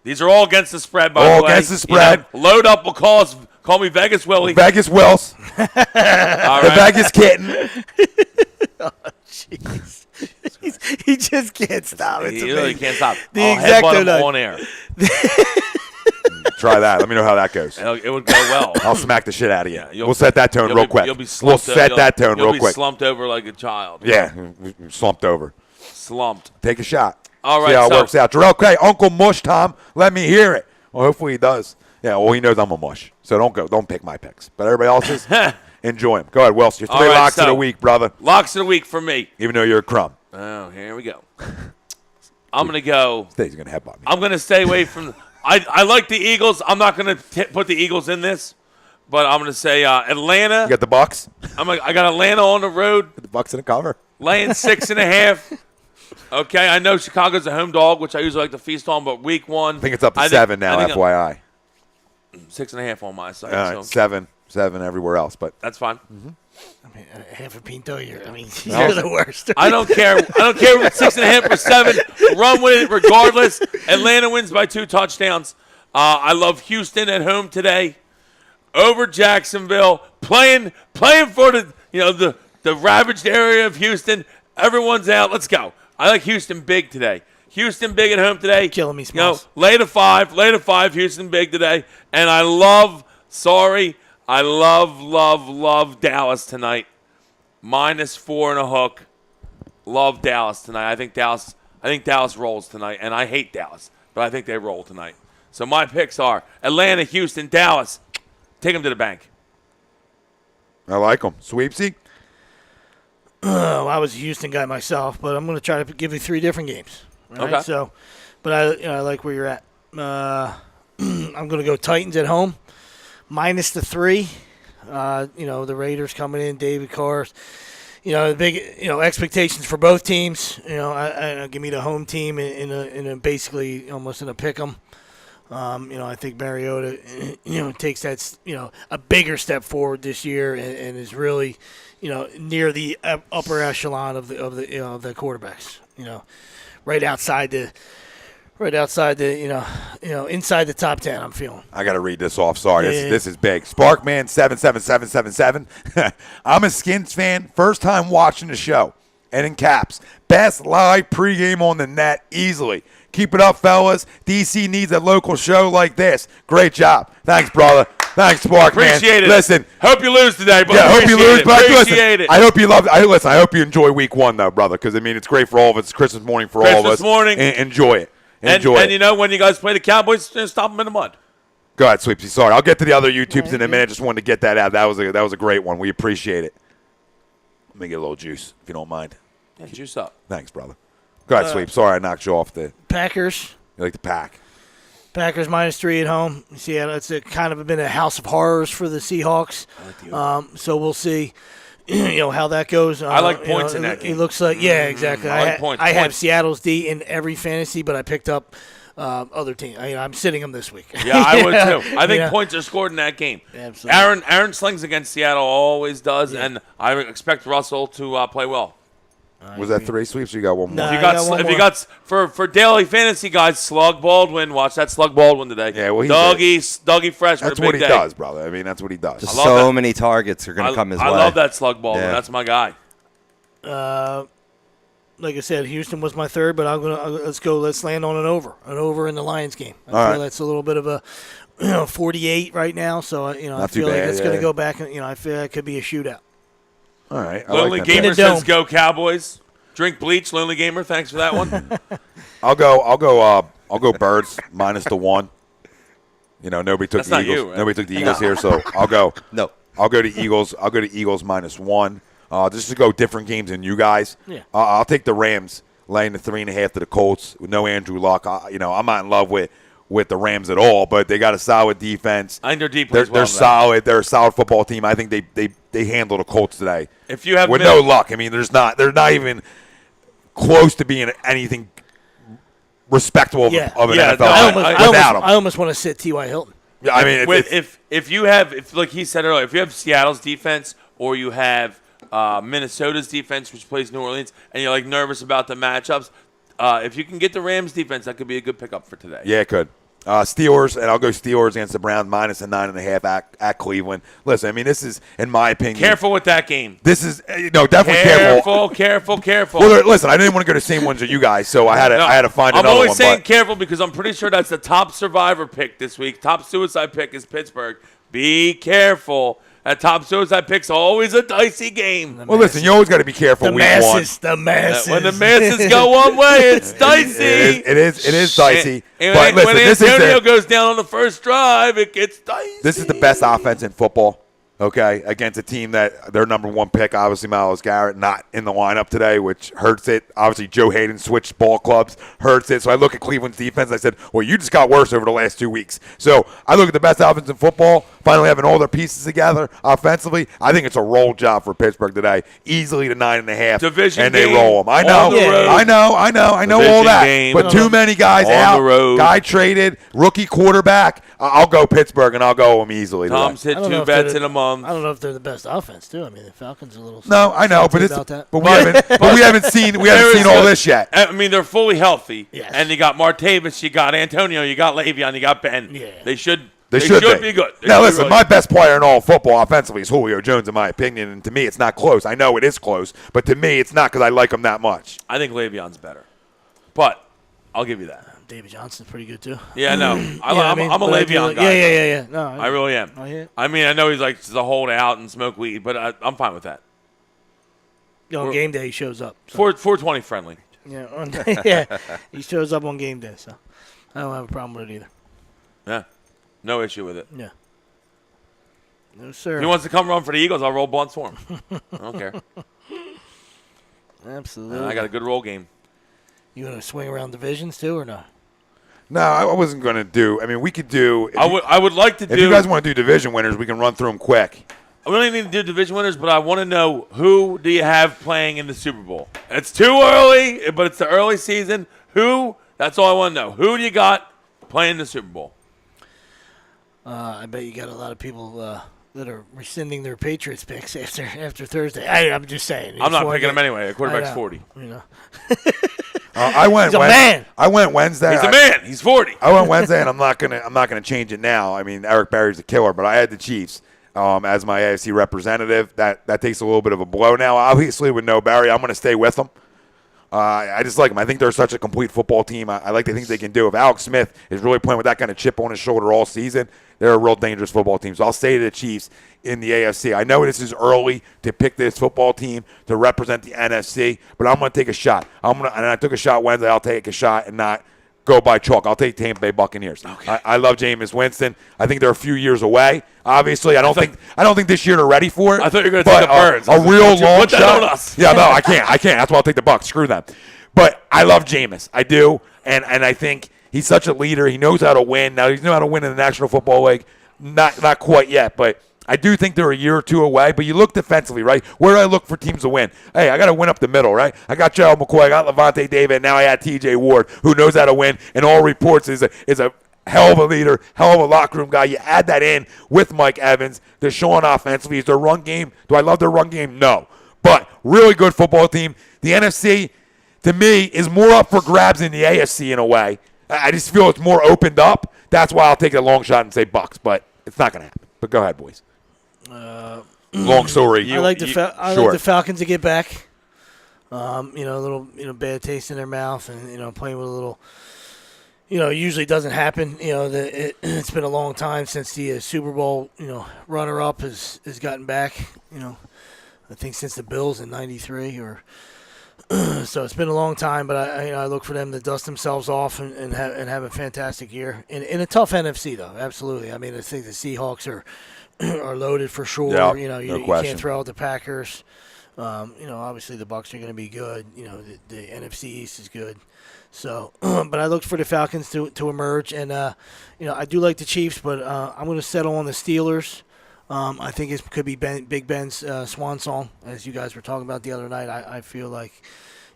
Speaker 3: These are all against the spread, by the way.
Speaker 2: All against the spread.
Speaker 3: Load up. We'll call me Vegas Willie.
Speaker 2: Vegas Wills.
Speaker 3: All right.
Speaker 2: The Vegas Kitten.
Speaker 4: Jeez. He just can't stop. It's
Speaker 3: He really
Speaker 4: amazing.
Speaker 3: can't stop.
Speaker 4: The
Speaker 3: I'll
Speaker 4: exacto
Speaker 3: headbutt him
Speaker 4: knife.
Speaker 3: on air.
Speaker 2: Try that. Let me know how that goes.
Speaker 3: It would go well.
Speaker 2: I'll smack the shit out of you.
Speaker 3: Yeah,
Speaker 2: We'll set that tone real quick.
Speaker 3: You'll be
Speaker 2: We'll
Speaker 3: slumped
Speaker 2: set that tone
Speaker 3: you'll
Speaker 2: real
Speaker 3: be
Speaker 2: quick.
Speaker 3: slumped over like a child.
Speaker 2: Yeah, slumped over.
Speaker 3: Slumped.
Speaker 2: Take a shot.
Speaker 3: All right,
Speaker 2: See how it
Speaker 3: so-
Speaker 2: works out. Jarrell, okay, Uncle Mush, Tom, let me hear it. Well, hopefully he does. Yeah, well, he knows I'm a mush, so don't pick my picks. But everybody else's, enjoy them. Go ahead, Wilson. Your
Speaker 3: All
Speaker 2: three
Speaker 3: right,
Speaker 2: locks of
Speaker 3: so-
Speaker 2: the week, brother.
Speaker 3: Locks of the week for me.
Speaker 2: Even though you're a crumb.
Speaker 3: Oh, here we go. I'm going to go.
Speaker 2: He's going to headbutt me.
Speaker 3: I'm going to stay away from. I like the Eagles. I'm not going to put the Eagles in this, but I'm going to say Atlanta.
Speaker 2: You got the Bucks?
Speaker 3: I got Atlanta on the road,
Speaker 2: The Bucks in the cover.
Speaker 3: laying 6.5. Okay, I know Chicago's a home dog, which I usually like to feast on, but week one.
Speaker 2: I think it's up to 7 now, FYI.
Speaker 3: 6.5 on my side.
Speaker 2: All right,
Speaker 3: so
Speaker 2: 7 everywhere else, but
Speaker 3: that's fine.
Speaker 4: I mean, half a pinto. You're the worst.
Speaker 3: I don't care. I don't care if it's 6.5 or 7. Run with it regardless. Atlanta wins by 2 touchdowns. I love Houston at home today over Jacksonville. Playing for the ravaged area of Houston. Everyone's out. Let's go. I like Houston big today. Houston big at home today.
Speaker 4: Killing me, Smalls.
Speaker 3: Lay to 5. Houston big today. And I love Dallas tonight. -4 and a hook. Love Dallas tonight. I think Dallas rolls tonight, and I hate Dallas, but I think they roll tonight. So my picks are Atlanta, Houston, Dallas. Take them to the bank.
Speaker 2: I like them. Sweepsy?
Speaker 4: I was a Houston guy myself, but I'm going to try to give you 3 different games. Right?
Speaker 3: Okay.
Speaker 4: So, but I like where you're at. I'm going to go Titans at home, -3. The Raiders coming in, David Carr. The big expectations for both teams. I give me the home team in a basically almost in a pick 'em. I think Mariota, takes that a bigger step forward this year and is really, near the upper echelon of the quarterbacks. Right outside the inside the top 10. I'm feeling.
Speaker 2: I got to read this off. Sorry,
Speaker 4: Yeah.
Speaker 2: this is big. Sparkman 77777. I'm a Skins fan. First time watching the show. And in caps, best live pregame on the net easily. Keep it up, fellas. DC needs a local show like this. Great job. Thanks, brother. Thanks, Sparkman.
Speaker 3: Appreciate it.
Speaker 2: Listen.
Speaker 3: Hope you lose today, but
Speaker 2: Yeah, hope you lose. But
Speaker 3: appreciate it.
Speaker 2: I hope you love. I hope you enjoy week 1, though, brother. Because it's great for all of us. It's Christmas morning for all of us.
Speaker 3: Christmas morning.
Speaker 2: Enjoy it. Enjoy it.
Speaker 3: And when you guys play the Cowboys, just stop them in the mud.
Speaker 2: Go ahead, Sweepsy. Sorry, I'll get to the other YouTubes in a minute. Just wanted to get that out. That was a great one. We appreciate it. Let me get a little juice, if you don't mind.
Speaker 3: Yeah, juice up.
Speaker 2: Thanks, brother. Go ahead, Sweep. Sorry, I knocked you off the.
Speaker 4: Packers.
Speaker 2: You like the pack?
Speaker 4: Packers -3 at home. Seattle. It's kind of been a house of horrors for the Seahawks. So we'll see. How that goes.
Speaker 3: I like points in that
Speaker 4: It
Speaker 3: game.
Speaker 4: looks like exactly.
Speaker 3: I like points.
Speaker 4: I have
Speaker 3: Points.
Speaker 4: Seattle's D in every fantasy, but I picked up other teams. I'm sitting them this week.
Speaker 3: Yeah, I would too. I think
Speaker 4: Yeah.
Speaker 3: points are scored in that game.
Speaker 4: Absolutely.
Speaker 3: Aaron slings against Seattle always does, and I expect Russell to play well.
Speaker 2: Was that 3 sweeps or you got one more?
Speaker 4: No.
Speaker 3: If you
Speaker 4: I
Speaker 3: got,
Speaker 4: got one
Speaker 3: if you
Speaker 4: more.
Speaker 3: got for daily fantasy guys, Slug Baldwin. Watch that Slug Baldwin today.
Speaker 2: Yeah, well,
Speaker 3: Dougie Fresh.
Speaker 2: That's
Speaker 3: with a
Speaker 2: what
Speaker 3: big
Speaker 2: he
Speaker 3: day.
Speaker 2: does, brother. That's what he does.
Speaker 5: Just
Speaker 3: love
Speaker 5: so
Speaker 3: that.
Speaker 5: many targets are going to come his way.
Speaker 3: I love that Slug Baldwin.
Speaker 5: Yeah.
Speaker 3: That's my guy.
Speaker 4: Like I said, Houston was my third, but let's land on an over in the Lions game. I
Speaker 2: All
Speaker 4: feel
Speaker 2: right.
Speaker 4: that's a little bit of a 48 right now, so I
Speaker 2: Not too
Speaker 4: feel like
Speaker 2: bad,
Speaker 4: it's going
Speaker 2: yeah.
Speaker 4: to go back. And I feel like it could be a shootout.
Speaker 2: All right. I
Speaker 3: Lonely
Speaker 2: like that.
Speaker 3: Gamer
Speaker 4: In the dome.
Speaker 3: says go Cowboys. Drink bleach, Lonely Gamer. Thanks for that one.
Speaker 2: I'll go Birds -1. Nobody took
Speaker 3: That's
Speaker 2: the
Speaker 3: not
Speaker 2: Eagles.
Speaker 3: you, right?
Speaker 2: Nobody took the Eagles here, so I'll go.
Speaker 5: No.
Speaker 2: I'll go to Eagles. I'll go to Eagles -1. Just to go different games than you guys.
Speaker 4: Yeah.
Speaker 2: I'll take the Rams laying the 3.5 to the Colts with no Andrew Luck. I'm not in love with the Rams at all, but they got a solid defense.
Speaker 3: I think they're deep.
Speaker 2: They're solid. They're a solid football team. I think they handle the Colts today.
Speaker 3: If you have
Speaker 2: with no luck, they're not even close to being anything respectable of an NFL without them.
Speaker 4: I almost want to sit T.Y. Hilton.
Speaker 2: Yeah,
Speaker 3: if you have like he said earlier, if you have Seattle's defense or you have Minnesota's defense, which plays New Orleans, and you're like nervous about the matchups, if you can get the Rams defense, that could be a good pickup for today.
Speaker 2: yeah, it could. Steelers, and I'll go Steelers against the Browns minus a 9.5 at Cleveland. Listen, I mean, this is, in my opinion.
Speaker 3: Careful with that game.
Speaker 2: This is, definitely careful.
Speaker 3: Careful.
Speaker 2: Well, listen, I didn't want to go to the same ones as you guys, so I had to find another one.
Speaker 3: I'm only saying careful because I'm pretty sure that's the top survivor pick this week. Top suicide pick is Pittsburgh. Be careful. That top suicide pick's always a dicey game.
Speaker 2: Well, listen, you always got to be careful week one.
Speaker 4: The masses.
Speaker 3: When the masses go one way, it's dicey.
Speaker 2: It is dicey.
Speaker 3: And
Speaker 2: but listen,
Speaker 3: when Antonio goes down on the first drive, it gets dicey.
Speaker 2: This is the best offense in football. Okay, against a team that their number one pick, obviously Myles Garrett, not in the lineup today, which hurts it. Obviously, Joe Hayden switched ball clubs, hurts it. So I look at Cleveland's defense, and I said, well, you just got worse over the last 2 weeks. So I look at the best offense in football, finally having all their pieces together offensively. I think it's a roll job for Pittsburgh today, easily to 9.5.
Speaker 3: Division
Speaker 2: and
Speaker 3: game
Speaker 2: they roll them. I know all that.
Speaker 3: Game.
Speaker 2: But too many guys
Speaker 3: on
Speaker 2: out,
Speaker 3: the road.
Speaker 2: guy traded, rookie quarterback. I'll go Pittsburgh, and I'll go them easily today.
Speaker 3: Tom's hit 2 bets in a month.
Speaker 4: I don't know if they're the best offense too. I mean, the Falcons are a little.
Speaker 2: No, I know, but
Speaker 3: But
Speaker 2: we haven't seen all this yet.
Speaker 3: I mean, they're fully healthy.
Speaker 4: Yes.
Speaker 3: And you got Martavis, you got Antonio, you got Le'Veon, you got Ben.
Speaker 4: Yeah.
Speaker 3: They should
Speaker 2: They
Speaker 3: should
Speaker 2: should
Speaker 3: be good.
Speaker 2: Now, listen, my best player in all football offensively is Julio Jones, in my opinion, and to me, it's not close. I know it is close, but to me, it's not because I like him that much.
Speaker 3: I think Le'Veon's better, but I'll give you that.
Speaker 4: David Johnson's pretty good too.
Speaker 3: Yeah, no, I'm a Le'Veon guy.
Speaker 4: Yeah. No,
Speaker 3: I really am. I mean, I know he's like to hold out and smoke weed, but I'm fine with that.
Speaker 4: On game day, he shows up. So.
Speaker 3: 420 friendly.
Speaker 4: Yeah, he shows up on game day, so I don't have a problem with it either.
Speaker 3: Yeah, no issue with it.
Speaker 4: Yeah. No, sir.
Speaker 3: If he wants to come run for the Eagles, I'll roll blunts for him. I don't care.
Speaker 4: Absolutely.
Speaker 3: I got a good roll game.
Speaker 4: You want to swing around divisions too, or not?
Speaker 2: No, I wasn't going to do. I mean, we could do.
Speaker 3: I would like to do.
Speaker 2: If you guys want to do division winners, we can run through them quick.
Speaker 3: I really need to do division winners, but I want to know who do you have playing in the Super Bowl? It's too early, but it's the early season. Who? That's all I want to know. Who do you got playing in the Super Bowl?
Speaker 4: I bet you got a lot of people that are rescinding their Patriots picks after Thursday. I'm just saying.
Speaker 3: I'm not picking them anyway. The quarterback's 40.
Speaker 4: You know.
Speaker 2: I went.
Speaker 4: He's a man.
Speaker 2: I went Wednesday.
Speaker 3: He's a man. He's 40.
Speaker 2: I went Wednesday, and I'm not gonna change it now. I mean, Eric Berry's a killer, but I had the Chiefs as my AFC representative. That takes a little bit of a blow now. Obviously, with no Barry, I'm gonna stay with them. I just like them. I think they're such a complete football team. I like the things they can do. If Alex Smith is really playing with that kind of chip on his shoulder all season, they're a real dangerous football team. So I'll stay to the Chiefs in the AFC. I know this is early to pick this football team to represent the NFC, but I'm going to take a shot. And I took a shot Wednesday. I'll take a shot and not go by chalk. I'll take Tampa Bay Buccaneers. Okay. I love Jameis Winston. I think they're a few years away. Obviously, I don't think this year they're ready for it.
Speaker 3: I thought you were going to take the Birds.
Speaker 2: A real long
Speaker 3: put that
Speaker 2: shot.
Speaker 3: on us.
Speaker 2: Yeah, no, I can't. That's why I'll take the Bucs. Screw them. But I love Jameis. I do, and I think he's such a leader. He knows how to win. Now, he knows how to win in the National Football League. Not quite yet, but I do think they're a year or two away. But you look defensively, right? Where do I look for teams to win? Hey, I got to win up the middle, right? I got Gerald McCoy, I got Levante David, and now I add T.J. Ward, who knows how to win, and all reports is a hell of a leader, hell of a locker room guy. You add that in with Mike Evans. Deshaun offensively. Is their run game? Do I love their run game? No. But really good football team. The NFC, to me, is more up for grabs than the AFC in a way. I just feel it's more opened up. That's why I'll take a long shot and say Bucks, but it's not going to happen. But go ahead, boys. Long story.
Speaker 4: I like the Falcons to get back. A little bad taste in their mouth, and playing with a little. Usually doesn't happen. It's been a long time since the Super Bowl runner-up has gotten back. I think since the Bills in '93 or. So it's been a long time, but I look for them to dust themselves off and have a fantastic year in a tough NFC though. Absolutely. I mean, I think the Seahawks are loaded for sure.
Speaker 2: Yeah,
Speaker 4: you can't throw out the Packers. Obviously the Bucs are going to be good. The NFC East is good. So, but I look for the Falcons to emerge, and I do like the Chiefs, but I'm going to settle on the Steelers. I think it could be Big Ben's swan song, as you guys were talking about the other night. I feel like,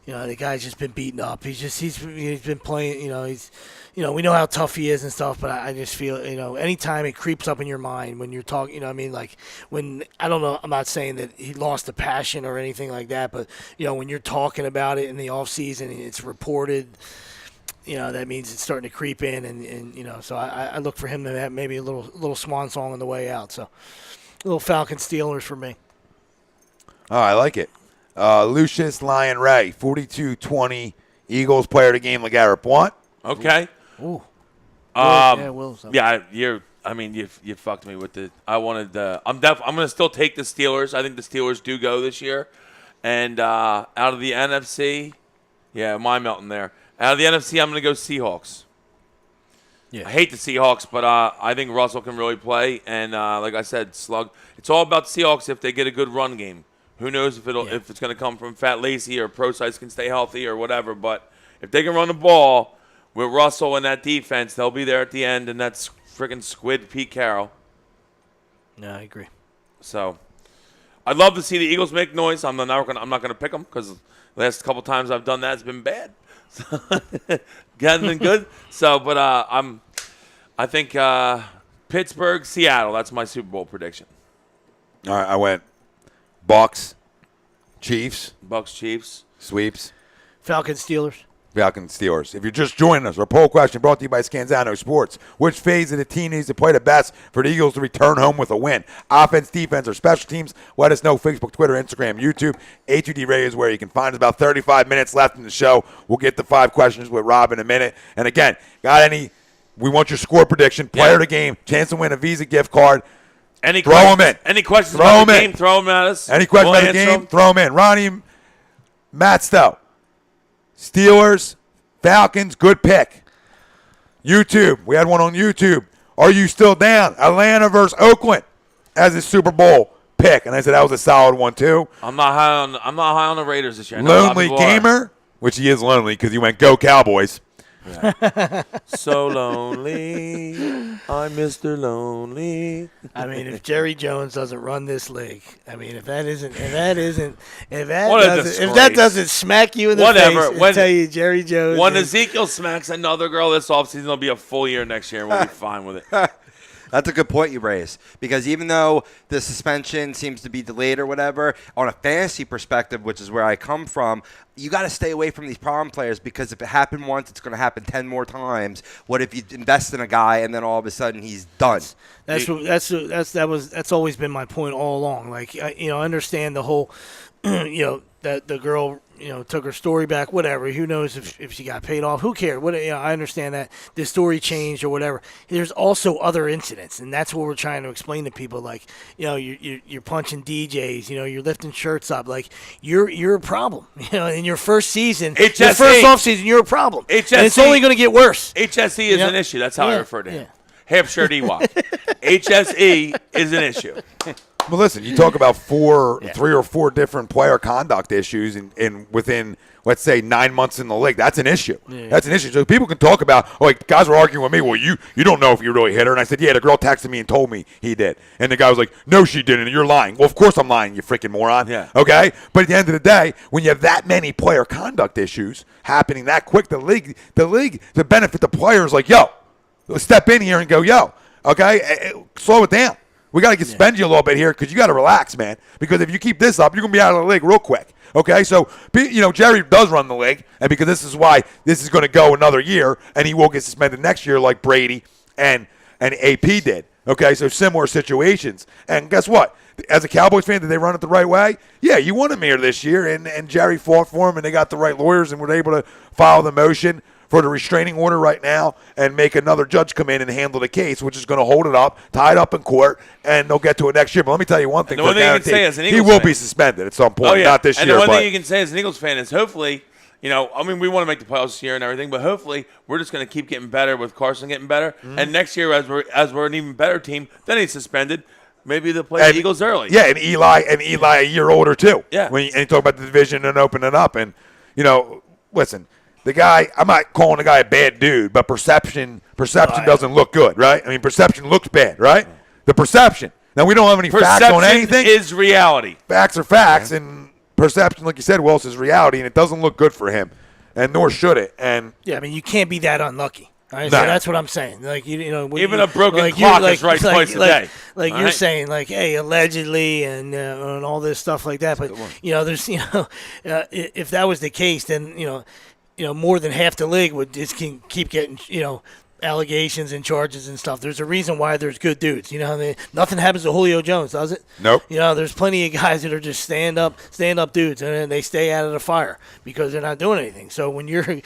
Speaker 4: the guy's just been beaten up. He's been playing. We know how tough he is and stuff, but I just feel, anytime it creeps up in your mind when you're talking, like when I don't know, I'm not saying that he lost the passion or anything like that, but when you're talking about it in the off season, it's reported. that means it's starting to creep in, and so I look for him to have maybe a little swan song on the way out. So, a little Falcon Steelers for me.
Speaker 2: Oh, I like it. Lucius Lion Ray, 42-20, Eagles player of the game, LeGarrette Blount.
Speaker 3: Okay.
Speaker 4: Ooh.
Speaker 3: You fucked me with the. I wanted the. I'm going to still take the Steelers. I think the Steelers do go this year, and out of the NFC, my melting there. Out of the NFC, I'm going to go Seahawks.
Speaker 4: Yeah.
Speaker 3: I hate the Seahawks, but I think Russell can really play, and like I said, slug. It's all about the Seahawks if they get a good run game. Who knows if it's going to come from Fat Lacy or Procise can stay healthy or whatever. But if they can run the ball with Russell and that defense, they'll be there at the end, and that's freaking squid Pete Carroll.
Speaker 4: No, I agree.
Speaker 3: So I'd love to see the Eagles make noise. I'm not going to pick them because the last couple times I've done that, it's been bad. Hasn't been good. So, but I think Pittsburgh, Seattle. That's my Super Bowl prediction.
Speaker 2: All right, I went Bucks, Chiefs, sweeps,
Speaker 4: Falcons, Steelers.
Speaker 2: Falcons, Steelers. If you're just joining us, our poll question brought to you by Scanzano Sports. Which phase of the team needs to play the best for the Eagles to return home with a win? Offense, defense, or special teams? Let us know. Facebook, Twitter, Instagram, YouTube. A2D Radio is where you can find us. About 35 minutes left in the show. We'll get the 5 questions with Rob in a minute. And again, we want your score prediction, player of the game, chance to win a Visa gift card. Throw them in.
Speaker 3: Any questions about the game, throw them at us.
Speaker 2: Any questions about the game, throw them in. Ronnie, Matt Stowe. Steelers, Falcons, good pick. YouTube, we had one on YouTube. Are you still down? Atlanta versus Oakland as a Super Bowl pick. And I said that was a solid one too.
Speaker 3: I'm not high on the Raiders this year.
Speaker 2: Lonely Gamer, which he is lonely because he went Go Cowboys.
Speaker 3: Yeah. So lonely, I'm Mr. Lonely.
Speaker 4: I mean, if Jerry Jones doesn't run this league, I mean, if that doesn't smack you in the face and tell you Jerry Jones.
Speaker 3: When Ezekiel smacks another girl this offseason, it'll be a full year next year, and we'll be fine with it.
Speaker 5: That's a good point you raise, because even though the suspension seems to be delayed or whatever, on a fantasy perspective, which is where I come from, you got to stay away from these problem players, because if it happened once, it's going to happen 10 more times. What if you invest in a guy and then all of a sudden he's done?
Speaker 4: That's always been my point all along. Like, I understand the whole, that the girl, took her story back, whatever. Who knows if she got paid off? Who cares? I understand that the story changed or whatever. There's also other incidents, and that's what we're trying to explain to people. Like, you're punching DJs, you're lifting shirts up. Like, you're a problem. In your first season, your first off season, you're a problem. And it's only going to get worse.
Speaker 3: HSE is an issue. That's how I refer to him. Hampshire Ewok. HSE is an issue.
Speaker 2: Well, listen, you talk about 3 or 4 different player conduct issues in within, let's say, 9 months in the league. That's an issue. Yeah. That's an issue. So people can talk about, guys were arguing with me, well, you don't know if you really hit her. And I said, yeah, the girl texted me and told me he did. And the guy was like, no, she didn't, and you're lying. Well, of course I'm lying, you freaking moron.
Speaker 3: Yeah.
Speaker 2: Okay? But at the end of the day, when you have that many player conduct issues happening that quick, the league, to benefit the players, like, yo, step in here and go, yo, okay, slow it down. We got to suspend you a little bit here because you got to relax, man. Because if you keep this up, you're going to be out of the league real quick. Okay, so, Jerry does run the league, and because this is why this is going to go another year, and he will get suspended next year like Brady and AP did. Okay, so similar situations. And guess what? As a Cowboys fan, did they run it the right way? Yeah, you won him here this year, and Jerry fought for him, and they got the right lawyers and were able to file the motion for the restraining order right now and make another judge come in and handle the case, which is going to hold it up, tie it up in court, and they'll get to it next year. But let me tell you one thing.
Speaker 3: The one thing you can say as an Eagles
Speaker 2: fan, he will
Speaker 3: be
Speaker 2: suspended at some point, not this year.
Speaker 3: And the one thing you can say as an Eagles fan is hopefully, we want to make the playoffs this year and everything, but hopefully we're just going to keep getting better with Carson getting better. Mm-hmm. And next year, as we're an even better team, then he's suspended. Maybe they'll play the Eagles early.
Speaker 2: Yeah, and Eli a year older too.
Speaker 3: Yeah.
Speaker 2: And you talk about the division and open it up. And, listen, the guy, I'm not calling the guy a bad dude, but perception doesn't look good, right? I mean, perception looks bad, right? The perception. Now, we don't have any facts on anything.
Speaker 3: Perception is reality.
Speaker 2: Facts are facts, and perception, like you said, Wilson, is reality, and it doesn't look good for him, and nor should it. And
Speaker 4: yeah, I mean, you can't be that unlucky. Right? So that's what I'm saying. Like
Speaker 3: even a broken clock is right twice a day.
Speaker 4: Like you're saying, like, hey, allegedly, and all this stuff like that. But there's if that was the case, then more than half the league would just can keep getting, allegations and charges and stuff. There's a reason why there's good dudes. Nothing happens to Julio Jones, does it?
Speaker 2: Nope.
Speaker 4: There's plenty of guys that are just stand up dudes, and then they stay out of the fire because they're not doing anything. So when you're a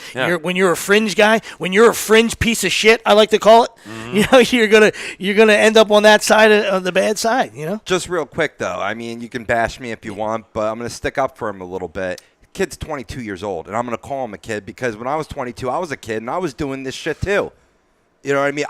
Speaker 4: fringe guy, when you're a fringe piece of shit, I like to call it, you're gonna end up on that side of the bad side.
Speaker 5: Just real quick though, I mean, you can bash me if you want, but I'm gonna stick up for him a little bit. Kid's 22 years old, and I'm gonna call him a kid because when I was 22, I was a kid and I was doing this shit too. You know what I mean?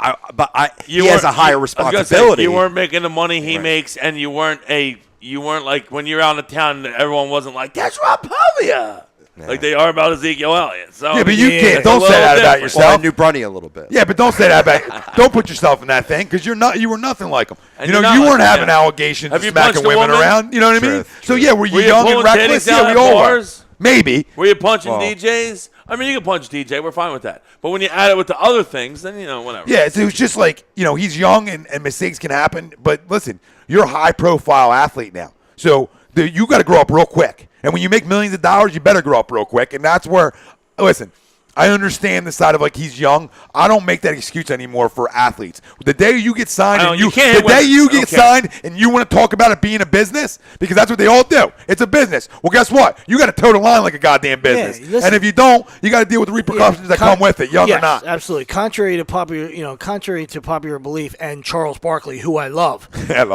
Speaker 5: He has a higher responsibility.
Speaker 3: You weren't making the money he makes, and you weren't like when you're out of town. Everyone wasn't like, "That's Rob Pavia," like they are about Ezekiel Elliott. So
Speaker 2: yeah, but you can't. Don't say that about yourself.
Speaker 5: Well, I knew Brunny a little bit.
Speaker 2: Yeah, but don't say that about. Don't put yourself in that thing because you were nothing like him.
Speaker 3: And
Speaker 2: you
Speaker 3: like
Speaker 2: weren't having allegations of smacking women around. You know what I mean? So yeah, were you young and reckless? Yeah, we all were. Maybe.
Speaker 3: Were you punching DJs? I mean, you can punch DJ. We're fine with that. But when you add it with the other things, then, whatever.
Speaker 2: Yeah, so it was just like, he's young and mistakes can happen. But listen, you're a high-profile athlete now. So you got to grow up real quick. And when you make millions of dollars, you better grow up real quick. And that's where, listen, I understand the side of he's young. I don't make that excuse anymore for athletes. The day you get signed signed and you want to talk about it being a business, because that's what they all do. It's a business. Well, guess what? You got to toe the line like a goddamn business.
Speaker 4: Yeah, listen,
Speaker 2: and if you don't, you got to deal with the repercussions that come with it, young or not.
Speaker 4: Absolutely. Contrary to popular belief, and Charles Barkley, who I love,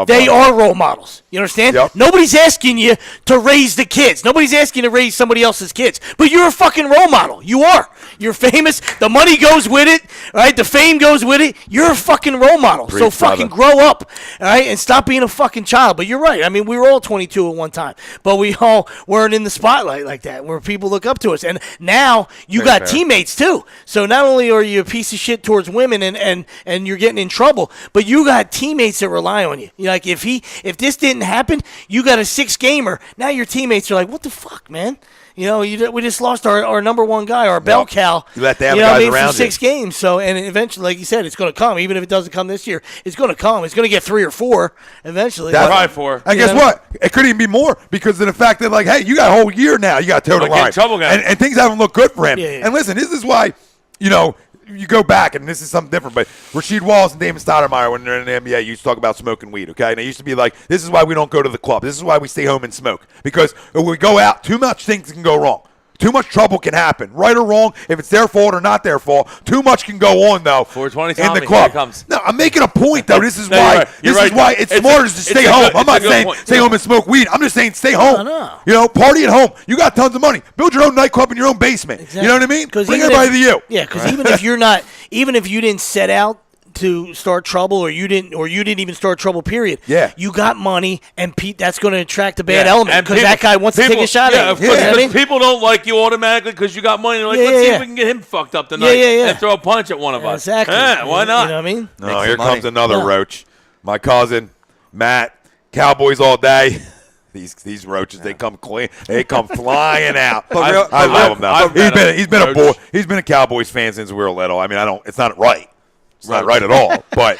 Speaker 4: they are role models. You understand?
Speaker 2: Yep.
Speaker 4: Nobody's asking you to raise the kids. Nobody's asking you to raise somebody else's kids. But you're a fucking role model. You are. You're famous. The money goes with it, right? The fame goes with it. You're a fucking role model. So fucking grow up, all right, and stop being a fucking child. But you're right. I mean, we were all 22 at one time, but we all weren't in the spotlight like that, where people look up to us. And now you got teammates too. So not only are you a piece of shit towards women and you're getting in trouble, but you got teammates that rely on you. Like if this didn't happen, you got a 6-gamer. Now your teammates are like, what the fuck, man? We just lost our number one guy, our bell cow.
Speaker 2: You let the other guys around
Speaker 4: for 6 games. So, and eventually, like you said, it's going to come. Even if it doesn't come this year, it's going to come. It's going to get 3 or 4 eventually.
Speaker 3: That's probably 4.
Speaker 2: And guess what? It could even be more because of the fact that, hey, you got a whole year now. You got to toe the line. And things haven't looked good for him.
Speaker 4: Yeah.
Speaker 2: And listen, this is why, you go back, and this is something different, but Rasheed Wallace and Damon Stoudemire, when they're in the NBA, used to talk about smoking weed, okay? And they used to be like, this is why we don't go to the club. This is why we stay home and smoke. Because if we go out, too much things can go wrong. Too much trouble can happen, right or wrong. If it's their fault or not their fault, too much can go on though.
Speaker 3: 420
Speaker 2: in the club. No, I'm making a point though. This is why. This is why it's smarter to stay home. I'm not saying stay home and smoke weed. I'm just saying stay home.
Speaker 4: No.
Speaker 2: Party at home. You got tons of money. Build your own nightclub in your own basement.
Speaker 4: Exactly.
Speaker 2: You know what I mean? Bring everybody to you.
Speaker 4: Yeah, because even if you didn't set out to start trouble, or you didn't even start trouble, period.
Speaker 2: Yeah.
Speaker 4: You got money, and Pete, that's going to attract a bad element because that guy wants to take a shot at you.
Speaker 3: Yeah, because people don't like you automatically because you got money. They're like, let's see if we can get him fucked up tonight and throw a punch at one of us.
Speaker 4: Exactly.
Speaker 3: Yeah, why not?
Speaker 4: You know what I mean?
Speaker 2: No, here comes another roach. My cousin, Matt, Cowboys all day. These roaches, they come clean. They come flying out. I love him now. He's been a Cowboys fan since we were little. I mean, it's not right. It's not right at all, but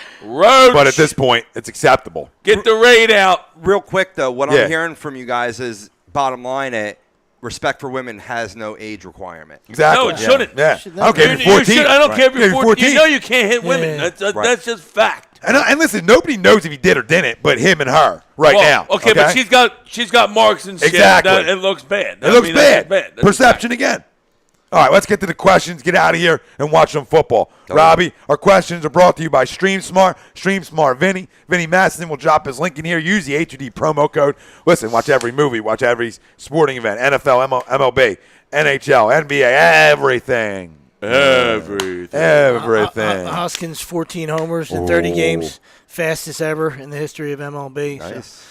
Speaker 2: at this point, it's acceptable.
Speaker 3: Get the raid out.
Speaker 5: Real quick, though, what I'm hearing from you guys is, bottom line, respect for women has no age requirement.
Speaker 2: Exactly.
Speaker 3: No, it shouldn't.
Speaker 2: Yeah. I don't care if you're 14.
Speaker 3: I don't care if you're 14. You know you can't hit women. That's just fact.
Speaker 2: And listen, nobody knows if he did or didn't, but him and her now.
Speaker 3: Okay, but she's got marks and shit.
Speaker 2: Exactly.
Speaker 3: It looks bad.
Speaker 2: It looks bad. Perception again. All right, let's get to the questions. Get out of here and watch some football. Robbie, our questions are brought to you by StreamSmart. StreamSmart Vinny. Vinny Madsen will drop his link in here. Use the HUD promo code. Listen, watch every movie. Watch every sporting event. NFL, MLB, NHL, NBA, everything. Everything.
Speaker 4: Hoskins, 14 homers in 30 games. Fastest ever in the history of MLB.
Speaker 2: Nice.
Speaker 4: So.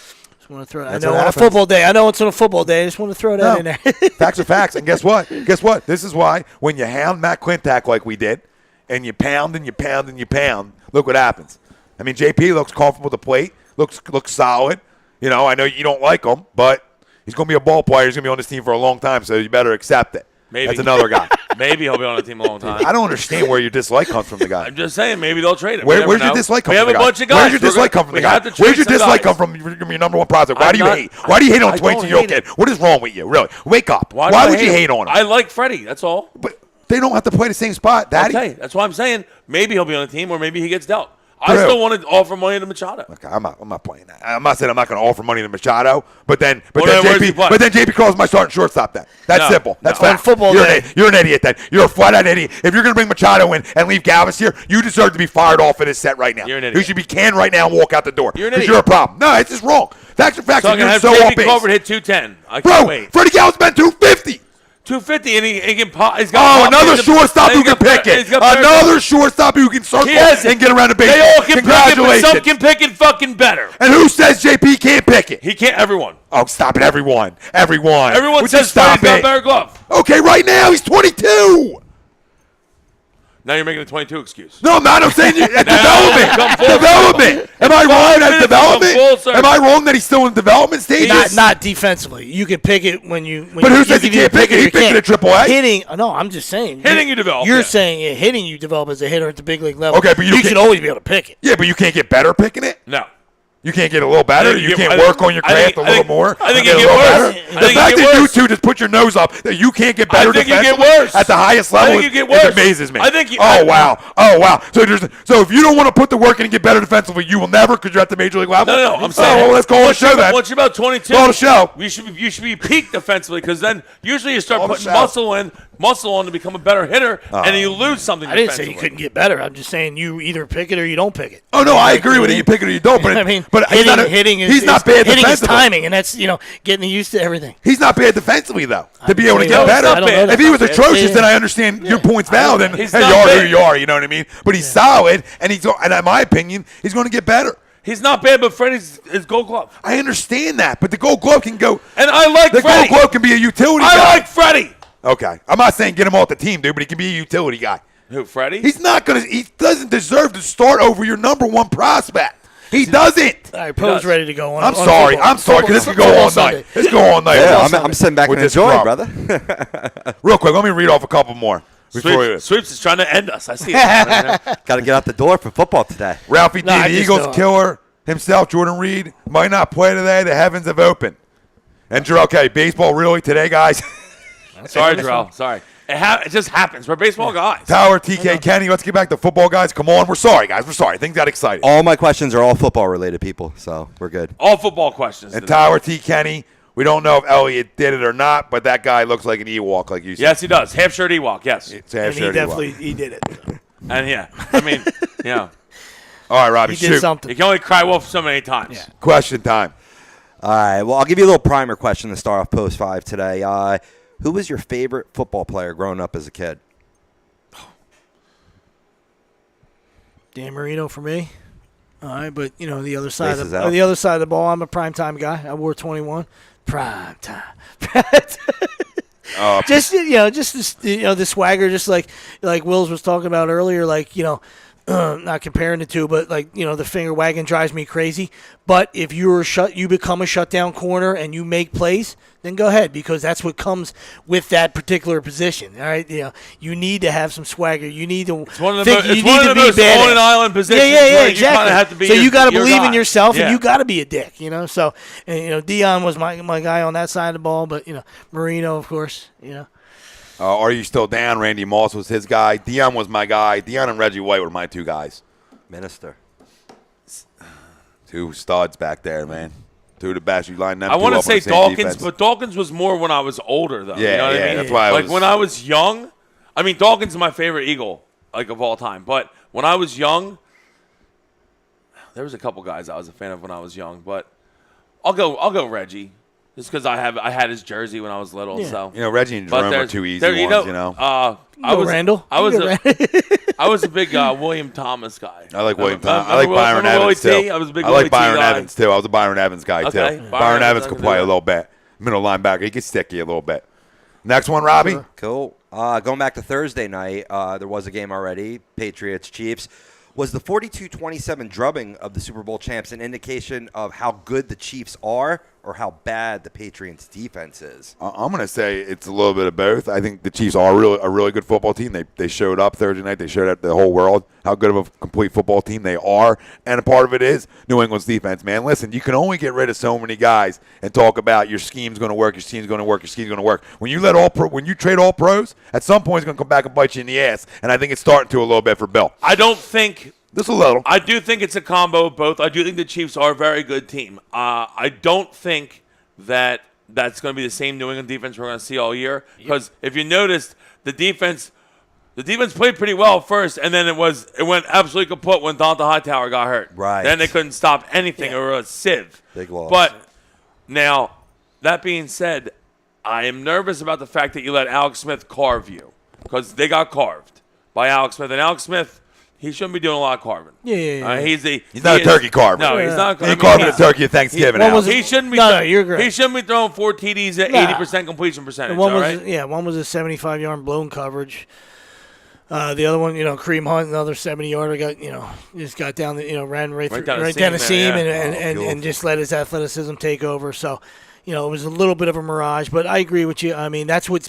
Speaker 4: Want to throw I know on a football day. I know it's on a football day. I just want to throw that in there.
Speaker 2: Facts are facts. And guess what? This is why when you hound Matt Klintak like we did, and you pound and you pound and you pound, look what happens. I mean, JP looks comfortable with the plate, looks solid. I know you don't like him, but he's going to be a ball player. He's going to be on this team for a long time, so you better accept it.
Speaker 3: Maybe.
Speaker 2: That's another guy.
Speaker 3: Maybe he'll be on the team a long time.
Speaker 2: I don't understand where your dislike comes from the guy.
Speaker 3: I'm just saying, maybe they'll trade him.
Speaker 2: Where's your dislike come from?
Speaker 3: We have a bunch of guys.
Speaker 2: Where's your dislike come from the guy? Where's your dislike come from your number one prospect? Why do you hate? Why do you hate on 22-year-old kid? What is wrong with you? Really? Wake up. Why would you hate on him?
Speaker 3: I like Freddie. That's all.
Speaker 2: But they don't have to play the same spot, Daddy.
Speaker 3: Okay, that's why I'm saying maybe he'll be on the team or maybe he gets dealt. I still want to offer money to Machado.
Speaker 2: Okay, I'm not playing that. I'm not saying I'm not going to offer money to Machado, but then JP Carl's my starting shortstop. That's simple. That's fact.
Speaker 4: Football
Speaker 2: you're an idiot. Then you're a flat-out idiot. If you're going to bring Machado in and leave Galvis here, you deserve to be fired off in this set right now.
Speaker 3: You're an idiot.
Speaker 2: You should be canned right now and walk out the door.
Speaker 3: You're an
Speaker 2: idiot.
Speaker 3: idiot.
Speaker 2: You're a problem. No, it's just wrong. Facts are facts.
Speaker 3: So I'm going to have JP Crawford hit 210. I can't wait.
Speaker 2: Freddie Galvis been 250.
Speaker 3: 250, and he can pop. He's got
Speaker 2: another shortstop who can pick it. Another shortstop who can circle and get around the base.
Speaker 3: They all can
Speaker 2: Congratulations.
Speaker 3: pick it, but some can pick it fucking better.
Speaker 2: And who says JP can't pick it?
Speaker 3: He can't. Everyone.
Speaker 2: Oh, stop it, everyone.
Speaker 3: Everyone says
Speaker 2: stop
Speaker 3: Freddie's got better glove.
Speaker 2: Okay, right now he's 22.
Speaker 3: Now you're making a 22 excuse.
Speaker 2: No, I'm not. I'm saying development. Am I wrong at development? Am I wrong that he's still in development stage?
Speaker 4: Not defensively. You can pick it when you.
Speaker 2: But who says he can't pick it? He picked it at AAA.
Speaker 4: Hitting. No, I'm just saying.
Speaker 3: Hitting you develop.
Speaker 4: You're saying hitting you develop as a hitter at the big league level.
Speaker 2: Okay, but you
Speaker 4: should always be able to pick it.
Speaker 2: Yeah, but you can't get better picking it?
Speaker 3: No.
Speaker 2: You can't get a little better? You can't work on your craft a little more?
Speaker 3: I think you get worse.
Speaker 2: The fact that you two just put your nose up that you can't get better defensively at the highest level it amazes me. Oh, wow. So if you don't want to put the work in and get better defensively, you will never because you're at the major league level?
Speaker 3: No. I'm saying.
Speaker 2: Oh, well, let's call it a show then.
Speaker 3: Once you're about 22,
Speaker 2: call it a show.
Speaker 3: You should be peak defensively because then usually you start putting muscle on to become a better hitter, and then you lose something.
Speaker 4: I didn't say you couldn't get better. I'm just saying you either pick it or you don't pick it.
Speaker 2: Oh no, I agree with it. You pick it or you don't. But
Speaker 4: I mean,
Speaker 2: but
Speaker 4: hitting
Speaker 2: he's not bad
Speaker 4: hitting is
Speaker 2: defensively.
Speaker 4: timing, and that's getting used to everything.
Speaker 2: He's not bad defensively though to be able to get better. If he was atrocious, then I understand your point's valid. Then hey, you are who you are. You know what I mean? But he's solid, and in my opinion, he's going to get better.
Speaker 3: He's not bad, but Freddie's is Gold Glove.
Speaker 2: I understand that, but the Gold Glove can go.
Speaker 3: And I like
Speaker 2: the
Speaker 3: Freddie.
Speaker 2: Gold Glove can be a utility guy.
Speaker 3: I like Freddie.
Speaker 2: Okay, I'm not saying get him off the team, dude, but he can be a utility guy.
Speaker 3: Who, Freddie?
Speaker 2: He doesn't deserve to start over your number one prospect. He doesn't.
Speaker 4: All right, Poe's ready to go on.
Speaker 2: I'm sorry, because this could go all night. This could go all night.
Speaker 5: Yeah, I'm sitting back and enjoying, brother.
Speaker 2: Real quick, let me read off a couple more.
Speaker 3: Sweeps is trying to end us. I see it.
Speaker 5: Got to get out the door for football today.
Speaker 2: Ralphie D, the Eagles killer himself, Jordan Reed, might not play today. The heavens have opened. And Jarrell Kelly, baseball really today, guys?
Speaker 3: Sorry, Jarrell. Sorry. It just happens. We're baseball guys.
Speaker 2: Tower, TK, Kenny, let's get back to football, guys. Come on. We're sorry, guys. We're sorry. Things got exciting.
Speaker 5: All my questions are all football-related, people, so we're good.
Speaker 3: All football questions.
Speaker 2: And Tower, T. Kenny, we don't know if Elliott did it or not, but that guy looks like an Ewok, like you said.
Speaker 3: Yes, he does. Half-shirt Ewok, yes.
Speaker 2: It's half-shirt Ewok.
Speaker 4: He did it.
Speaker 3: And, yeah, I mean, yeah.
Speaker 2: All right, Robbie,
Speaker 4: he did something.
Speaker 3: You can only cry wolf so many times.
Speaker 4: Yeah.
Speaker 2: Question time.
Speaker 5: All right, well, I'll give you a little primer question to start off Post 5 today. Who was your favorite football player growing up as a kid?
Speaker 4: Dan Marino for me. All right, but the other side of the ball, I'm a primetime guy. I wore 21. Prime time. Just the swagger, just like Wills was talking about earlier, not comparing the two, but the finger wagging drives me crazy. But if you become a shutdown corner and you make plays, then go ahead, because that's what comes with that particular position. All right, you need to have some swagger. You need to.
Speaker 3: It's one of the most on an island positions.
Speaker 4: Yeah, exactly.
Speaker 3: You have to be
Speaker 4: so you got to believe in yourself,
Speaker 3: and
Speaker 4: you got to be a dick. So Dion was my guy on that side of the ball, but Marino, of course.
Speaker 2: Are you still down? Randy Moss was his guy. Dion was my guy. Dion and Reggie White were my two guys.
Speaker 5: Minister.
Speaker 2: Two studs back there, man. Two of the best. You line them.
Speaker 3: I want to say Dawkins,
Speaker 2: defense.
Speaker 3: but Dawkins was more when I was older, though.
Speaker 2: Yeah,
Speaker 3: you know what I mean?
Speaker 2: That's why
Speaker 3: when I was young. I mean, Dawkins is my favorite Eagle, of all time. But when I was young, there was a couple guys I was a fan of when I was young. But I'll go Reggie. Just because I had his jersey when I was little, so
Speaker 2: Reggie and Jerome are two easy ones.
Speaker 4: Randall.
Speaker 2: I
Speaker 3: was a big William Thomas guy.
Speaker 2: I like William Thomas. I like Byron Evans too.
Speaker 3: I was a big.
Speaker 2: I like Byron Evans too. I was a Byron Evans guy too.
Speaker 3: Okay.
Speaker 2: Byron Evans could play a little bit. Middle linebacker, he gets sticky a little bit. Next one, Robbie.
Speaker 5: Cool. Going back to Thursday night, there was a game already. Patriots Chiefs. Was the 42-27 drubbing of the Super Bowl champs an indication of how good the Chiefs are or how bad the Patriots' defense is?
Speaker 2: I'm going to say it's a little bit of both. I think the Chiefs are a really good football team. They showed up Thursday night. They showed up the whole world how good of a complete football team they are. And a part of it is New England's defense, man. Listen, you can only get rid of so many guys and talk about your scheme's going to work, your scheme's going to work, your scheme's going to work. When you trade all pros, at some point it's going to come back and bite you in the ass. And I think it's starting to a little bit for Bill.
Speaker 3: I don't think
Speaker 2: Just a little.
Speaker 3: I do think it's a combo of both. I do think the Chiefs are a very good team. I don't think that that's going to be the same New England defense we're going to see all year. Because if you noticed, the defense played pretty well first, and then it went absolutely kaput when Donta Hightower got hurt.
Speaker 5: Right.
Speaker 3: Then they couldn't stop anything. It was a sieve.
Speaker 5: Big loss.
Speaker 3: But now, that being said, I am nervous about the fact that you let Alex Smith carve you. Because they got carved by Alex Smith. And Alex Smith, he shouldn't be doing a lot of carving.
Speaker 4: Yeah.
Speaker 3: He's
Speaker 2: not a turkey carver.
Speaker 3: No, he's not.
Speaker 2: He ain't carving a turkey at Thanksgiving.
Speaker 3: He shouldn't be.
Speaker 4: No, you're great.
Speaker 3: He shouldn't be throwing 4 TDs at 80% completion percentage.
Speaker 4: One was
Speaker 3: right?
Speaker 4: one was a 75-yard blown coverage. The other one, Kareem Hunt, another 70-yarder, just got down, ran right down the seam and just let his athleticism take over. So, it was a little bit of a mirage, but I agree with you. I mean, that's what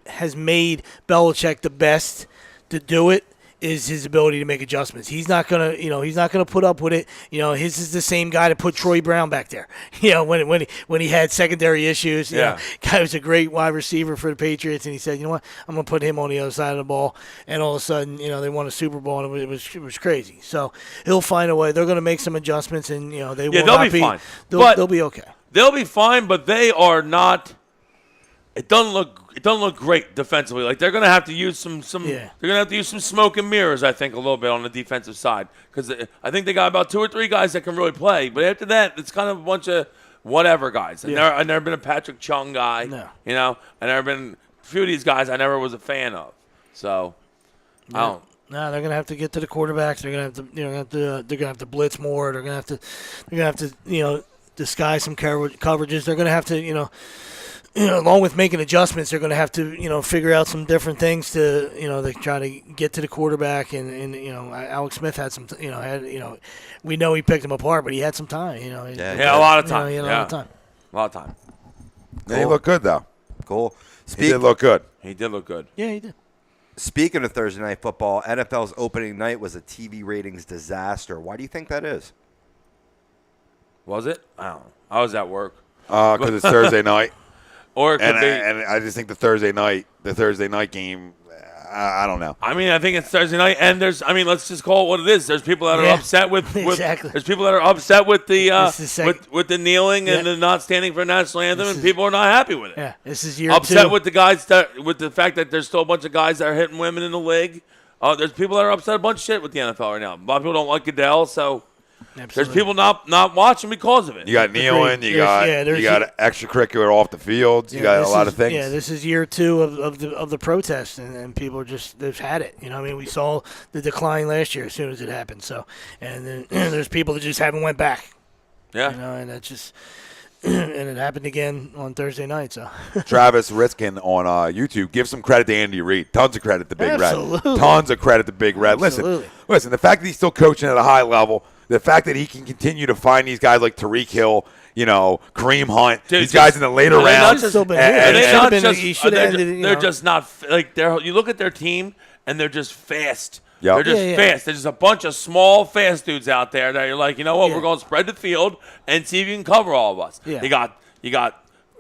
Speaker 4: has made Belichick the best to do it. Is his ability to make adjustments. He's not gonna, he's not gonna put up with it. His is the same guy that put Troy Brown back there. When he had secondary issues. Guy was a great wide receiver for the Patriots, and he said, you know what, I'm gonna put him on the other side of the ball. And all of a sudden, they won a Super Bowl, and it was crazy. So he'll find a way. They're gonna make some adjustments, and they will
Speaker 3: they'll
Speaker 4: not
Speaker 3: be fine.
Speaker 4: They'll be okay.
Speaker 3: They'll be fine, but they are not. It doesn't look great defensively. Like they're gonna have to use some. They're gonna have to use some smoke and mirrors. I think a little bit on the defensive side because I think they got about 2 or 3 guys that can really play. But after that, it's kind of a bunch of whatever guys. I've never been a Patrick Chung guy. No. I've never been a few of these guys. I never was a fan of. So I don't.
Speaker 4: No, they're gonna have to get to the quarterbacks. They're gonna have to. They're gonna have to blitz more. They're gonna have to. Disguise some coverages. They're gonna have to. Along with making adjustments, they're going to have to, figure out some different things to, they try to get to the quarterback. And Alex Smith had some, we know he picked him apart, but he had some time,
Speaker 3: a lot of time.
Speaker 4: He had a lot of time.
Speaker 3: A lot of time.
Speaker 2: Cool. He looked good, though.
Speaker 5: Cool.
Speaker 2: He did look good.
Speaker 3: He did look good.
Speaker 4: Yeah, he did.
Speaker 5: Speaking of Thursday Night Football, NFL's opening night was a TV ratings disaster. Why do you think that is?
Speaker 3: Was it? I don't know. I was at work.
Speaker 2: Because it's Thursday night.
Speaker 3: Or it could be.
Speaker 2: And I just think the Thursday night game, I don't know.
Speaker 3: I mean, I think it's Thursday night, and let's just call it what it is. There's people that are upset with
Speaker 4: exactly.
Speaker 3: There's people that are upset with the with the kneeling and the not standing for a national anthem, and people are not happy with it.
Speaker 4: Yeah, this is year
Speaker 3: upset
Speaker 4: 2.
Speaker 3: with the guys with the fact that there's still a bunch of guys that are hitting women in the league. There's people that are upset a bunch of shit with the NFL right now. A lot of people don't like Goodell, so.
Speaker 4: Absolutely.
Speaker 3: There's people not watching because of it.
Speaker 2: You got kneeling, you got extracurricular off the field, you got a lot of things.
Speaker 4: Yeah, this is year 2 of the protest, and people are they've had it. We saw the decline last year as soon as it happened. So, and then there's people that just haven't went back.
Speaker 3: Yeah,
Speaker 4: and that's just. And it happened again on Thursday night. So
Speaker 2: Travis Riskin on YouTube, give some credit to Andy Reid. Tons of credit to Big
Speaker 4: Absolutely.
Speaker 2: Red. Tons of credit to Big Red.
Speaker 4: Absolutely.
Speaker 2: Listen. The fact that he's still coaching at a high level, the fact that he can continue to find these guys like Tyreek Hill, Kareem Hunt, these guys in the later rounds.
Speaker 3: They're just not like you look at their team and they're just fast.
Speaker 2: Yep.
Speaker 3: They're just fast. There's just a bunch of small, fast dudes out there that you're like, you know what? We're going to spread the field and see if you can cover all of us.
Speaker 4: Yeah.
Speaker 3: You got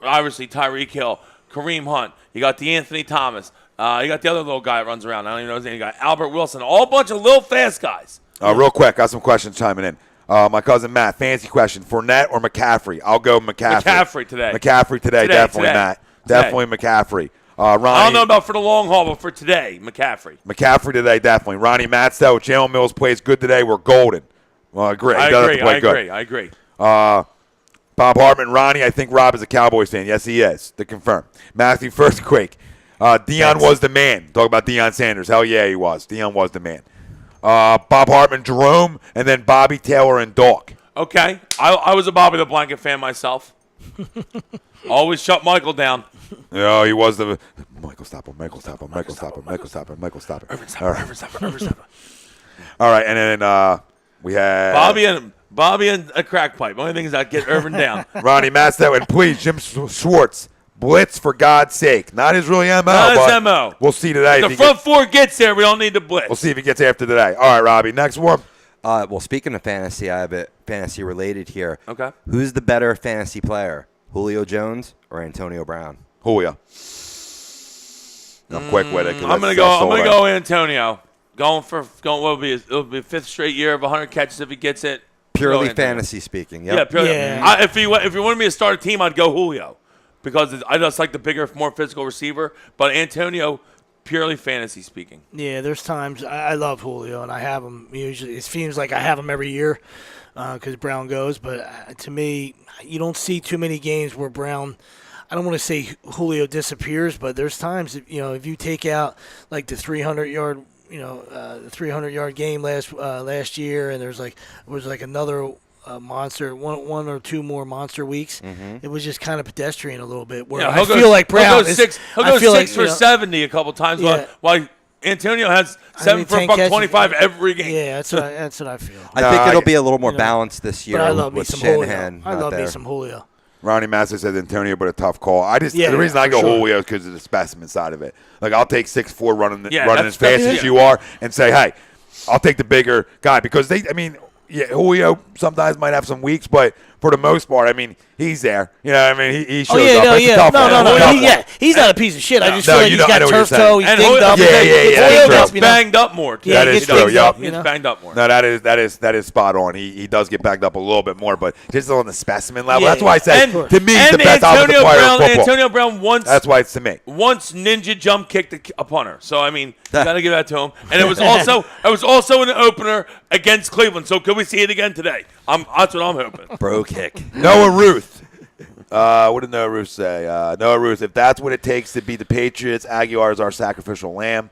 Speaker 3: obviously Tyreek Hill, Kareem Hunt. You got DeAnthony Thomas. You got the other little guy that runs around. I don't even know his name. You got Albert Wilson. All a bunch of little fast guys.
Speaker 2: Real quick, got some questions chiming in. My cousin Matt, fancy question: Fournette or McCaffrey? I'll go McCaffrey.
Speaker 3: McCaffrey today.
Speaker 2: Definitely Matt. Definitely McCaffrey. Ronnie,
Speaker 3: I don't know about for the long haul, but for today, McCaffrey.
Speaker 2: McCaffrey today, definitely. Ronnie Matstow, Jalen Mills plays good today. We're golden. Well, I agree.
Speaker 3: I agree.
Speaker 2: Bob Hartman, Ronnie, I think Rob is a Cowboys fan. Yes, he is. To confirm. Matthew Firstquake. Deion was the man. Talk about Deion Sanders. Hell yeah, he was. Deion was the man. Bob Hartman, Jerome, and then Bobby Taylor and Doc.
Speaker 3: Okay. I was a Bobby the Blanket fan myself. Always shut Michael down.
Speaker 2: No, he was the Michael. Stop him. All All right, and then we had
Speaker 3: Bobby and a crack pipe. Only thing is that get Irvin down.
Speaker 2: Ronnie Mastow, and please, Jim Schwartz, blitz for God's sake. Not his really MO.
Speaker 3: Not his MO.
Speaker 2: We'll see today.
Speaker 3: If the front four gets there, we don't need to blitz.
Speaker 2: We'll see if he gets after today. All right, Robbie, next one.
Speaker 5: Well, speaking of fantasy, I have it fantasy related here.
Speaker 3: Okay.
Speaker 5: Who's the better fantasy player, Julio Jones or Antonio Brown?
Speaker 2: Julio. I'm quick with it.
Speaker 3: I'm gonna go Antonio. Going what will be? It'll be a fifth straight year of 100 catches if he gets it.
Speaker 5: Purely fantasy speaking. Yep.
Speaker 3: Yeah, purely. Yeah. If you wanted me to start a team, I'd go Julio because I just like the bigger, more physical receiver. But Antonio, purely fantasy speaking.
Speaker 4: Yeah, there's times I love Julio and I have him usually. It seems like I have him every year because Brown goes. But to me, you don't see too many games where Brown. I don't want to say Julio disappears, but there's times if you take out like the 300-yard. The 300-yard game last year, and was another monster, one or two more monster weeks. Mm-hmm. It was just kind of pedestrian a little bit. Where I feel like Brown
Speaker 3: he'll go 6 for 70 a couple times, while Antonio has 7 for $125 every game.
Speaker 4: Yeah, that's what I feel.
Speaker 5: I think it'll be a little more balanced this year.
Speaker 4: But I love
Speaker 5: with
Speaker 4: me some
Speaker 5: Shanahan.
Speaker 4: Julio. I love me some Julio.
Speaker 2: Ronnie Massa said Antonio, but a tough call. The reason I go Julio is because of the specimen side of it. Like, I'll take 6'4", running as fast as you are, and say, hey, I'll take the bigger guy because Julio sometimes might have some weeks, but for the most part, he's there. You know what I mean? He shows up.
Speaker 4: No. He's not a piece of shit. I just feel like he's got turf toe. He's dinged up.
Speaker 3: Julio gets banged up more.
Speaker 2: That is true. Yep.
Speaker 3: He gets banged up more.
Speaker 2: No, that is spot on. He does get banged up a little bit more, but just on the specimen level. That's why I say, to me, he's the best offensive player in football.
Speaker 3: Antonio Brown
Speaker 2: that's why it's to me.
Speaker 3: Once ninja jump kicked a punter. So, you got to give that to him. And it was also an opener against Cleveland. So, could we see it again today? That's what I'm hoping.
Speaker 5: Bro kick.
Speaker 2: Noah Ruth. What did Noah Ruth say? Noah Ruth, if that's what it takes to beat the Patriots, Aguilar is our sacrificial lamb.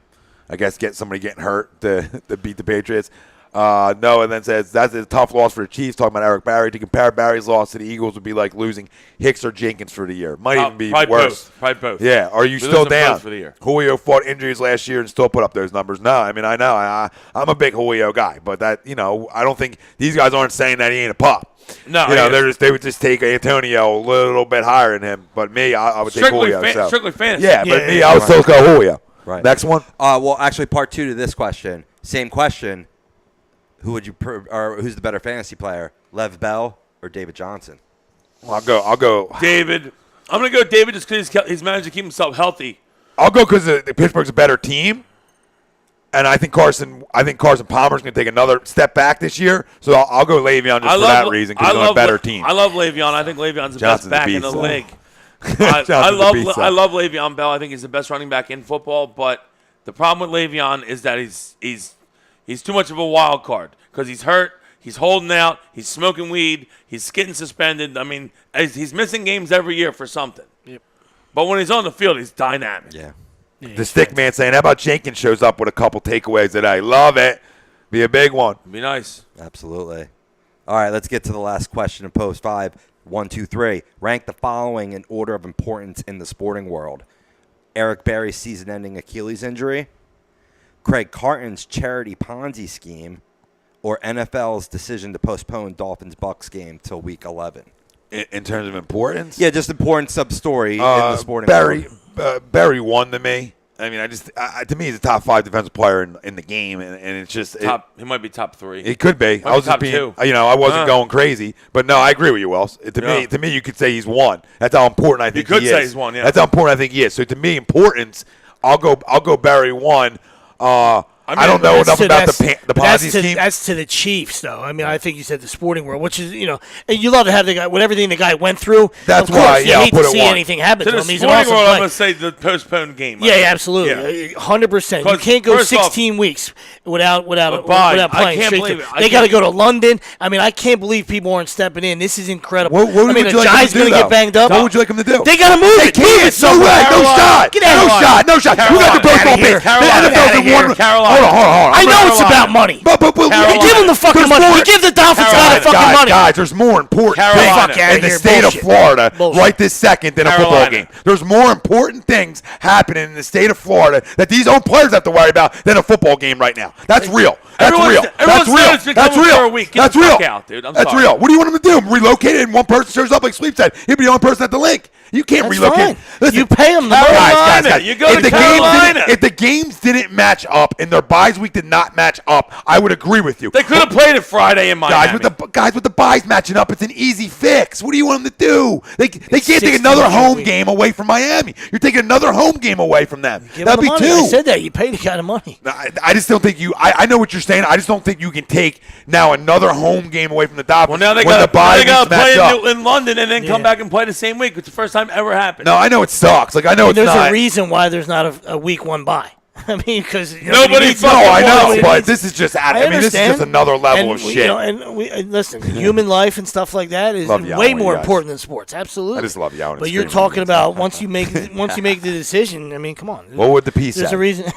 Speaker 2: I guess somebody getting hurt to beat the Patriots. Noah then says, that's a tough loss for the Chiefs, talking about Eric Berry. To compare Barry's loss to the Eagles would be like losing Hicks or Jenkins for the year. Might even be worse.
Speaker 3: Probably both.
Speaker 2: Yeah. Are you still down?
Speaker 3: For the year.
Speaker 2: Julio fought injuries last year and still put up those numbers. No, I know. I'm a big Julio guy, but that, I don't think these guys aren't saying that he ain't a pup.
Speaker 3: No,
Speaker 2: they would just take Antonio a little bit higher than him. But me, I would take Julio.
Speaker 3: Strictly fantasy.
Speaker 2: Yeah, but me, I would still go Julio.
Speaker 5: Right.
Speaker 2: Next one.
Speaker 5: Well, actually, part 2 to this question. Same question. Who would you who's the better fantasy player, Lev Bell or David Johnson?
Speaker 2: Well, I'll go
Speaker 3: David. I'm gonna go David just because he's managed to keep himself healthy.
Speaker 2: I'll go because the Pittsburgh's a better team. And I think Carson Palmer's going to take another step back this year. So I'll go Le'Veon just for that reason because they're a better team.
Speaker 3: I love Le'Veon. I think Le'Veon's the best back in the league. I love Le'Veon Bell. I think he's the best running back in football. But the problem with Le'Veon is that he's too much of a wild card because he's hurt. He's holding out. He's smoking weed. He's getting suspended. He's missing games every year for something.
Speaker 4: Yep.
Speaker 3: But when he's on the field, he's dynamic.
Speaker 5: Yeah.
Speaker 2: The stick man saying, how about Jenkins shows up with a couple takeaways today? Love it. Be a big one.
Speaker 3: Be nice.
Speaker 5: Absolutely. All right, let's get to the last question of Post 5. 1, 2, 3. Rank the following in order of importance in the sporting world. Eric Berry's season-ending Achilles injury, Craig Carton's charity Ponzi scheme, or NFL's decision to postpone Dolphins-Bucks game till Week 11.
Speaker 2: In terms of importance?
Speaker 5: Yeah, just important sub-story in the sporting world.
Speaker 2: Berry won to me. To me, he's a top 5 defensive player in the game, and it's just
Speaker 3: he might be top 3.
Speaker 2: It could be. I was just being, 2. I wasn't going crazy, but no, I agree with you, Wells. To me, you could say he's won. That's how important I think he is.
Speaker 3: You could say he's won. Yeah,
Speaker 2: that's how important I think he is. So to me, importance, I'll go Berry 1. I don't know enough about the Ponzi scheme.
Speaker 4: That's to the Chiefs, though. I think you said the sporting world, which is, and you love to have the guy, with everything the guy went through.
Speaker 2: That's
Speaker 4: why,
Speaker 2: you hate
Speaker 4: to see anything happen to him.
Speaker 3: He's an awesome player. I'm going to say the postponed game.
Speaker 4: Yeah, absolutely. 100%. You can't go 16 weeks without playing.
Speaker 3: I can't believe it.
Speaker 4: They got to go to London. I can't believe people aren't stepping in. This is incredible.
Speaker 2: What would you like
Speaker 4: guy's going to get banged up.
Speaker 2: What would you like him to do?
Speaker 4: They got to move it.
Speaker 2: They can't. No way. No shot. No shot. Who got the baseball bat? The NFL's on.
Speaker 4: I know it's about money.
Speaker 2: But
Speaker 4: you give them the fucking money. You give the Dolphins the fucking money.
Speaker 2: Guys, there's more important
Speaker 3: Carolina.
Speaker 2: things in the state of Florida right this second than a football game. There's more important things happening in the state of Florida that these own players have to worry about than a football game right now. That's real. That's real. That's real. That's real.
Speaker 3: That's real. Out, dude.
Speaker 2: That's real. What do you want them to do? Relocate it and one person shows up like Sleep said. He'll be the only person at the link. You can't relocate.
Speaker 4: Listen, you pay them the money.
Speaker 2: Guys.
Speaker 3: You go to Carolina.
Speaker 2: If the games didn't match up and their buys week did not match up, I would agree with you.
Speaker 3: They could have played it Friday in Miami.
Speaker 2: Guys with the buys matching up, it's an easy fix. What do you want them to do? They can't take another home game away from Miami. You're taking another home game away from them. That'd be two.
Speaker 4: I said that. You pay the kind of money.
Speaker 2: I just don't think you. I know what you're saying. I just don't think you can take now another home game away from the Dolphins.
Speaker 3: Well, now they got to play in London and then come back and play the same week. It's the first time ever happened.
Speaker 2: No, I know it sucks. Like I know
Speaker 4: there's a reason why there's not a week one bye. I mean, because
Speaker 2: nobody. No, I know, but this is just. I mean, this is just another level of shit.
Speaker 4: Listen, human life and stuff like that is way more important than sports. Absolutely.
Speaker 2: I just love you.
Speaker 4: But you're talking about once you make the decision. I mean, come on.
Speaker 2: What would the piece say?
Speaker 4: There's a reason.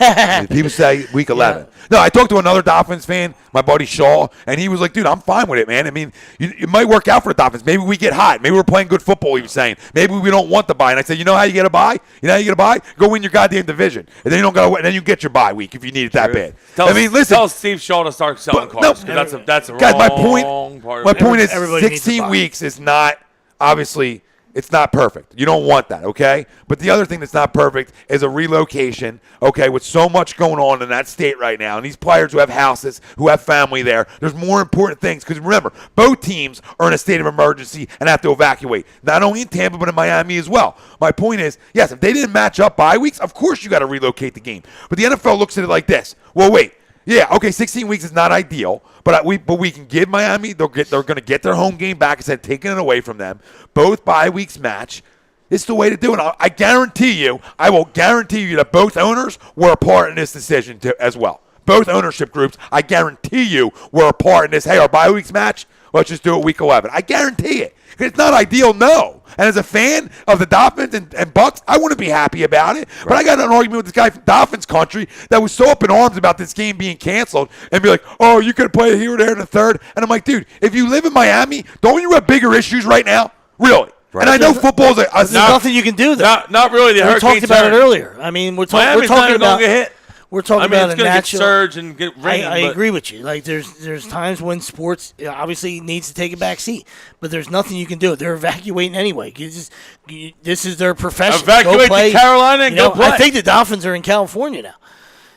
Speaker 2: People say week 11. Yeah. No, I talked to another Dolphins fan, my buddy Shaw, and he was like, "Dude, I'm fine with it, man. I mean, it might work out for the Dolphins. Maybe we get hot. Maybe we're playing good football." He was saying, "Maybe we don't want the bye." And I said, "You know how you get a bye? You know how you get a bye? Go win your goddamn division, and then you don't go. And then you get your bye week if you need it that bad."
Speaker 3: Tell Steve Shaw to start selling cars. That's a
Speaker 2: guys,
Speaker 3: wrong part.
Speaker 2: My point is 16 weeks is not, obviously, it's not perfect. You don't want that, okay? But the other thing that's not perfect is a relocation, okay, with so much going on in that state right now. And these players who have houses, who have family there, there's more important things. Because remember, both teams are in a state of emergency and have to evacuate. Not only in Tampa, but in Miami as well. My point is, yes, if they didn't match up bye weeks, of course you got to relocate the game. But the NFL looks at it like this. Well, wait. Yeah, okay, 16 weeks is not ideal, but we can give Miami, they're going to get their home game back instead of taking it away from them. Both bye weeks match. It's the way to do it. I will guarantee you that both owners were a part in this decision as well. Both ownership groups, I guarantee you, were a part in this. Hey, our bye weeks match? Let's just do it week 11. I guarantee it. It's not ideal, no. And as a fan of the Dolphins and Bucks, I wouldn't be happy about it. Right. But I got an argument with this guy from Dolphins country that was so up in arms about this game being canceled and be like, oh, you could play here, there, in the third. And I'm like, dude, if you live in Miami, don't you have bigger issues right now? Really? Right. And I know football's
Speaker 4: there's nothing you can do there.
Speaker 3: Not really.
Speaker 4: We talked about it earlier. I mean, we're talking about
Speaker 3: get hit.
Speaker 4: We're talking about
Speaker 3: it's going to get surge and get rain.
Speaker 4: I agree with you. Like there's times when sports obviously needs to take a back seat, but there's nothing you can do. They're evacuating anyway. This is their profession.
Speaker 3: Evacuate to Carolina and go play.
Speaker 4: I think the Dolphins are in California now.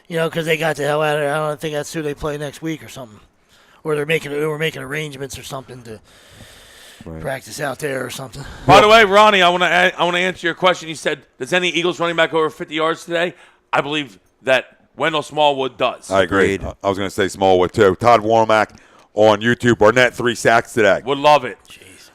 Speaker 4: Because they got the hell out of it. I don't think that's who they play next week or something, or we're making arrangements or something to practice out there or something.
Speaker 3: By the way, Ronnie, I want to answer your question. You said, does any Eagles running back over 50 yards today? I believe that Wendell Smallwood does.
Speaker 2: I agree. I was going to say Smallwood, too. Todd Warmack on YouTube. Barnett, 3 sacks today.
Speaker 3: Would love it.
Speaker 4: Jeez,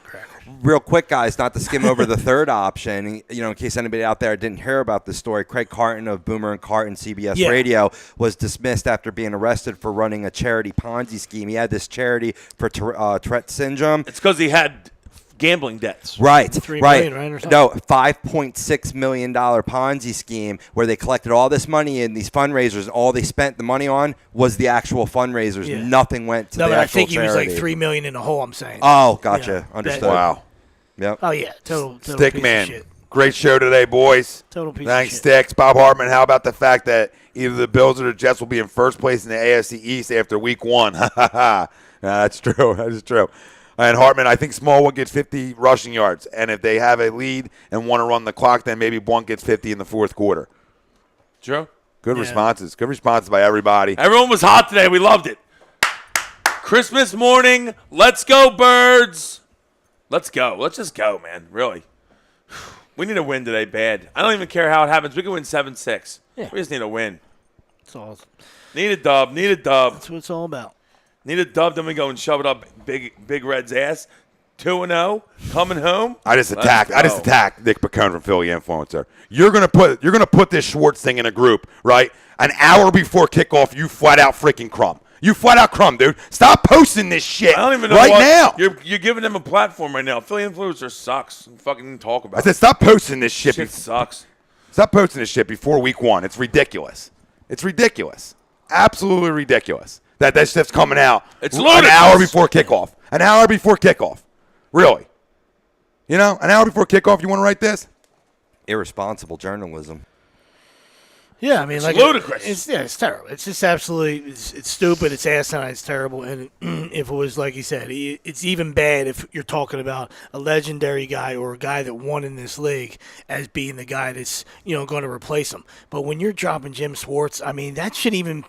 Speaker 5: real quick, guys, not to skim over the third option, in case anybody out there didn't hear about this story, Craig Carton of Boomer and Carton CBS Radio was dismissed after being arrested for running a charity Ponzi scheme. He had this charity for Tourette syndrome.
Speaker 3: It's because he had gambling debts.
Speaker 5: Right.
Speaker 4: $3 million, right? Or something?
Speaker 5: No, $5.6 million Ponzi scheme where they collected all this money in these fundraisers. All they spent the money on was the actual fundraisers. Yeah. Nothing went to the actual charity. I think
Speaker 4: he was like $3 million in the hole, I'm saying.
Speaker 5: Oh, gotcha. Understood.
Speaker 2: Wow.
Speaker 5: Yep.
Speaker 4: Oh, yeah. Total
Speaker 2: Stick
Speaker 4: piece
Speaker 2: man.
Speaker 4: of shit.
Speaker 2: Great show today, boys.
Speaker 4: Total piece
Speaker 2: Thanks,
Speaker 4: of shit.
Speaker 2: Sticks. Bob Hartman, how about the fact that either the Bills or the Jets will be in first place in the AFC East after week 1? That's true. That is true. And Hartman, I think Smallwood gets 50 rushing yards. And if they have a lead and want to run the clock, then maybe one gets 50 in the fourth quarter.
Speaker 3: True.
Speaker 2: Good responses. Good responses by everybody.
Speaker 3: Everyone was hot today. We loved it. Christmas morning. Let's go, Birds. Let's go. Let's just go, man. Really. We need a win today bad. I don't even care how it happens. We can win 7-6.
Speaker 4: Yeah.
Speaker 3: We just need a win.
Speaker 4: That's awesome.
Speaker 3: Need a dub.
Speaker 4: That's what it's all about.
Speaker 3: Need a dub, then we go and shove it up Big Red's ass. 2-0, coming home.
Speaker 2: I just attacked Nick Picone from Philly Influencer. You're gonna put this Schwartz thing in a group, right? An hour before kickoff, you flat out freaking crumb. You flat out crumb, dude. Stop posting this shit
Speaker 3: I don't even know
Speaker 2: right now.
Speaker 3: You're giving them a platform right now. Philly Influencer sucks. Fucking talk about it.
Speaker 2: I said stop posting this shit.
Speaker 3: Sucks.
Speaker 2: Stop posting this shit before week 1. It's ridiculous. It's ridiculous. absolutely ridiculous that that stuff's coming out
Speaker 3: It's
Speaker 2: an
Speaker 3: ludicrous.
Speaker 2: hour before kickoff. An hour before kickoff. Really. You know, an hour before kickoff, you want to write this?
Speaker 5: Irresponsible journalism.
Speaker 4: Yeah, I mean, like
Speaker 3: ludicrous.
Speaker 4: It's terrible. It's just absolutely, it's stupid. It's asinine. It's terrible. And if it was like you said, it's even bad if you're talking about a legendary guy or a guy that won in this league as being the guy that's going to replace him. But when you're dropping Jim Schwartz, I mean, that should even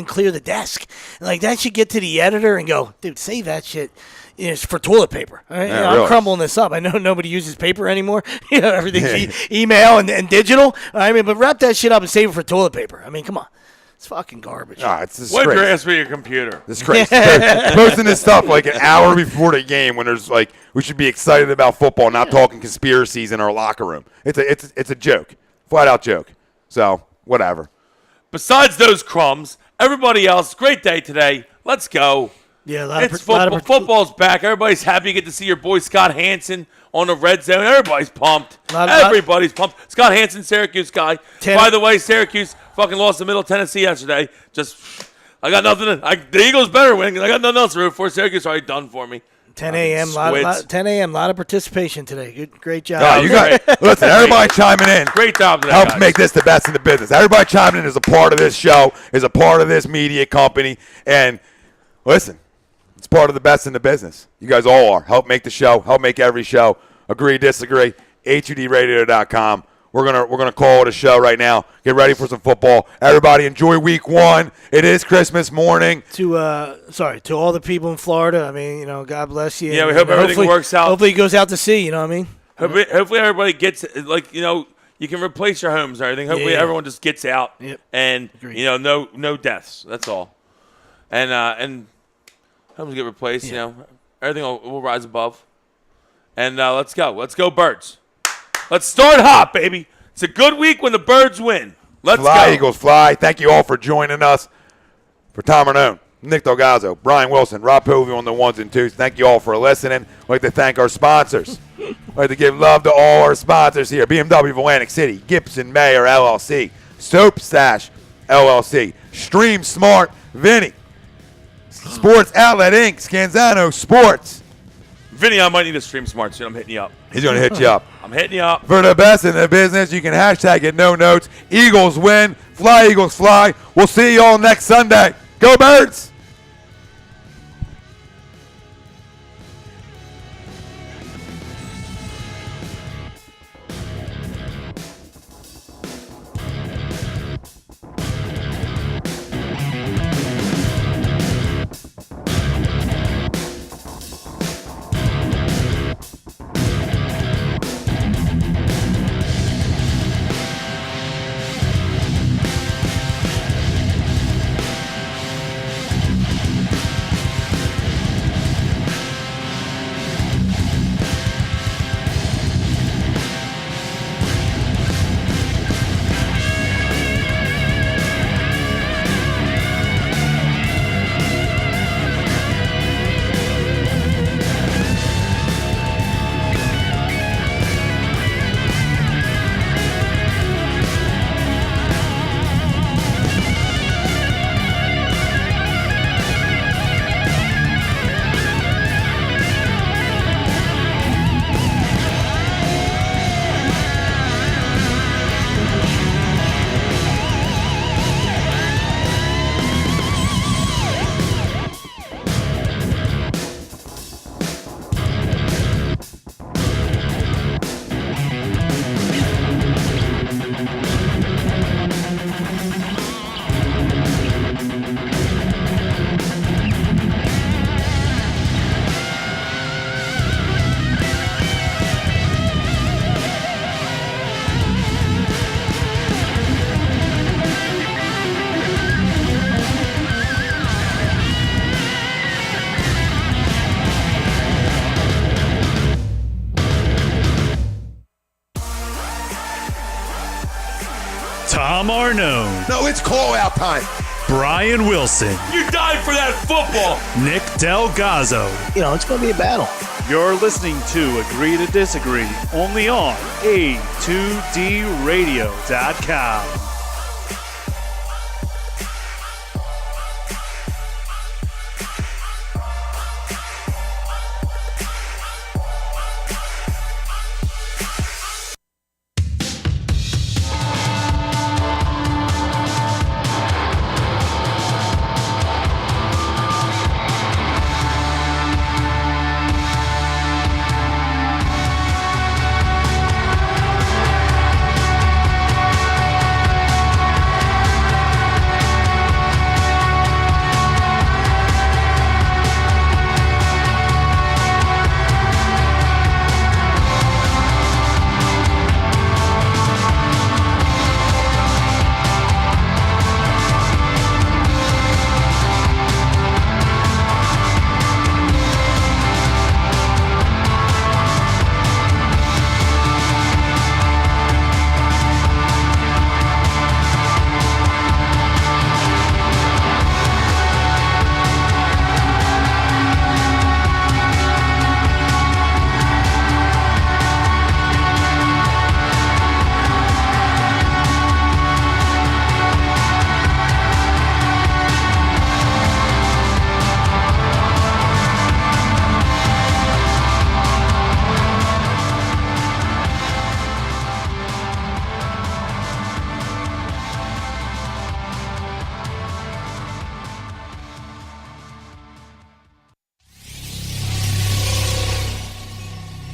Speaker 4: clear the desk. Like that should get to the editor and go, dude, save that shit. It's for toilet paper. All right?
Speaker 2: Yeah,
Speaker 4: I'm
Speaker 2: really.
Speaker 4: crumbling this up. I know nobody uses paper anymore. Everything's email and digital. I mean, but wrap that shit up and save it for toilet paper. I mean, come on. It's fucking garbage.
Speaker 2: It's
Speaker 3: What
Speaker 2: disgrace.
Speaker 3: grass with your computer?
Speaker 2: Disgrace. Posting this stuff like an hour before the game when there's like we should be excited about football, not talking conspiracies in our locker room. It's a joke, flat out joke. So whatever.
Speaker 3: Besides those crumbs, everybody else, great day today. Let's go.
Speaker 4: Yeah,
Speaker 3: It's football. Football's back. Everybody's happy. You get to see your boy Scott Hansen on the red zone. Everybody's pumped. Everybody's pumped. Scott Hansen, Syracuse guy. By the way, Syracuse fucking lost to Middle Tennessee yesterday. I got nothing. The Eagles better win. I got nothing else to root for. Syracuse already done for me.
Speaker 4: 10 a.m. 10 a.m. Lot of participation today. Great job.
Speaker 2: Listen, everybody chiming in.
Speaker 3: Great job today,
Speaker 2: Help
Speaker 3: guys.
Speaker 2: make this the best in the business. Everybody chiming in is a part of this show, is a part of this media company, and listen. It's part of the best in the business. You guys all are. Help make the show. Help make every show. Agree, disagree. HUDradio.com. We're gonna call it a show right now. Get ready for some football. Everybody enjoy week 1. It is Christmas morning.
Speaker 4: To all the people in Florida. I mean, God bless you.
Speaker 3: Yeah, we hope everything works out.
Speaker 4: Hopefully, it goes out to sea. You know what I mean?
Speaker 3: Hopefully everybody gets you can replace your homes and everything. Hopefully everyone just gets out and no deaths. That's all. And homes get replaced. Everything will rise above. And let's go. Let's go, Birds. Let's start hot, baby. It's a good week when the Birds win. Let's
Speaker 2: Fly,
Speaker 3: go.
Speaker 2: Eagles, fly. Thank you all for joining us. For Tom Arnone, Nick Delgozzo, Brian Wilson, Rob Povey on the ones and twos. Thank you all for listening. I'd like to thank our sponsors. I'd like to give love to all our sponsors here. BMW of Atlantic City, Gibson Mayer LLC, Soap Stash LLC, Stream Smart, Vinny, Sports Outlet Inc., Scanzano Sports.
Speaker 3: Vinny, I might need a Stream Smart soon. I'm hitting you up.
Speaker 2: He's going to hit you up.
Speaker 3: I'm hitting you up.
Speaker 2: For the best in the business, you can hashtag it no notes. Eagles win. Fly, Eagles, fly. We'll see you all next Sunday. Go Birds!
Speaker 1: Tom Arnone,
Speaker 2: No, it's call-out time.
Speaker 1: Brian Wilson,
Speaker 3: You died for that football.
Speaker 1: Nick Delgozzo.
Speaker 4: It's going to be a battle.
Speaker 1: You're listening to Agree to Disagree, only on A2DRadio.com.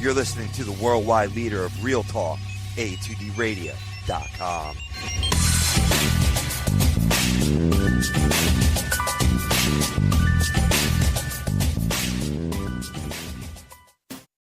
Speaker 5: You're listening to the worldwide leader of Real Talk, A2DRadio.com.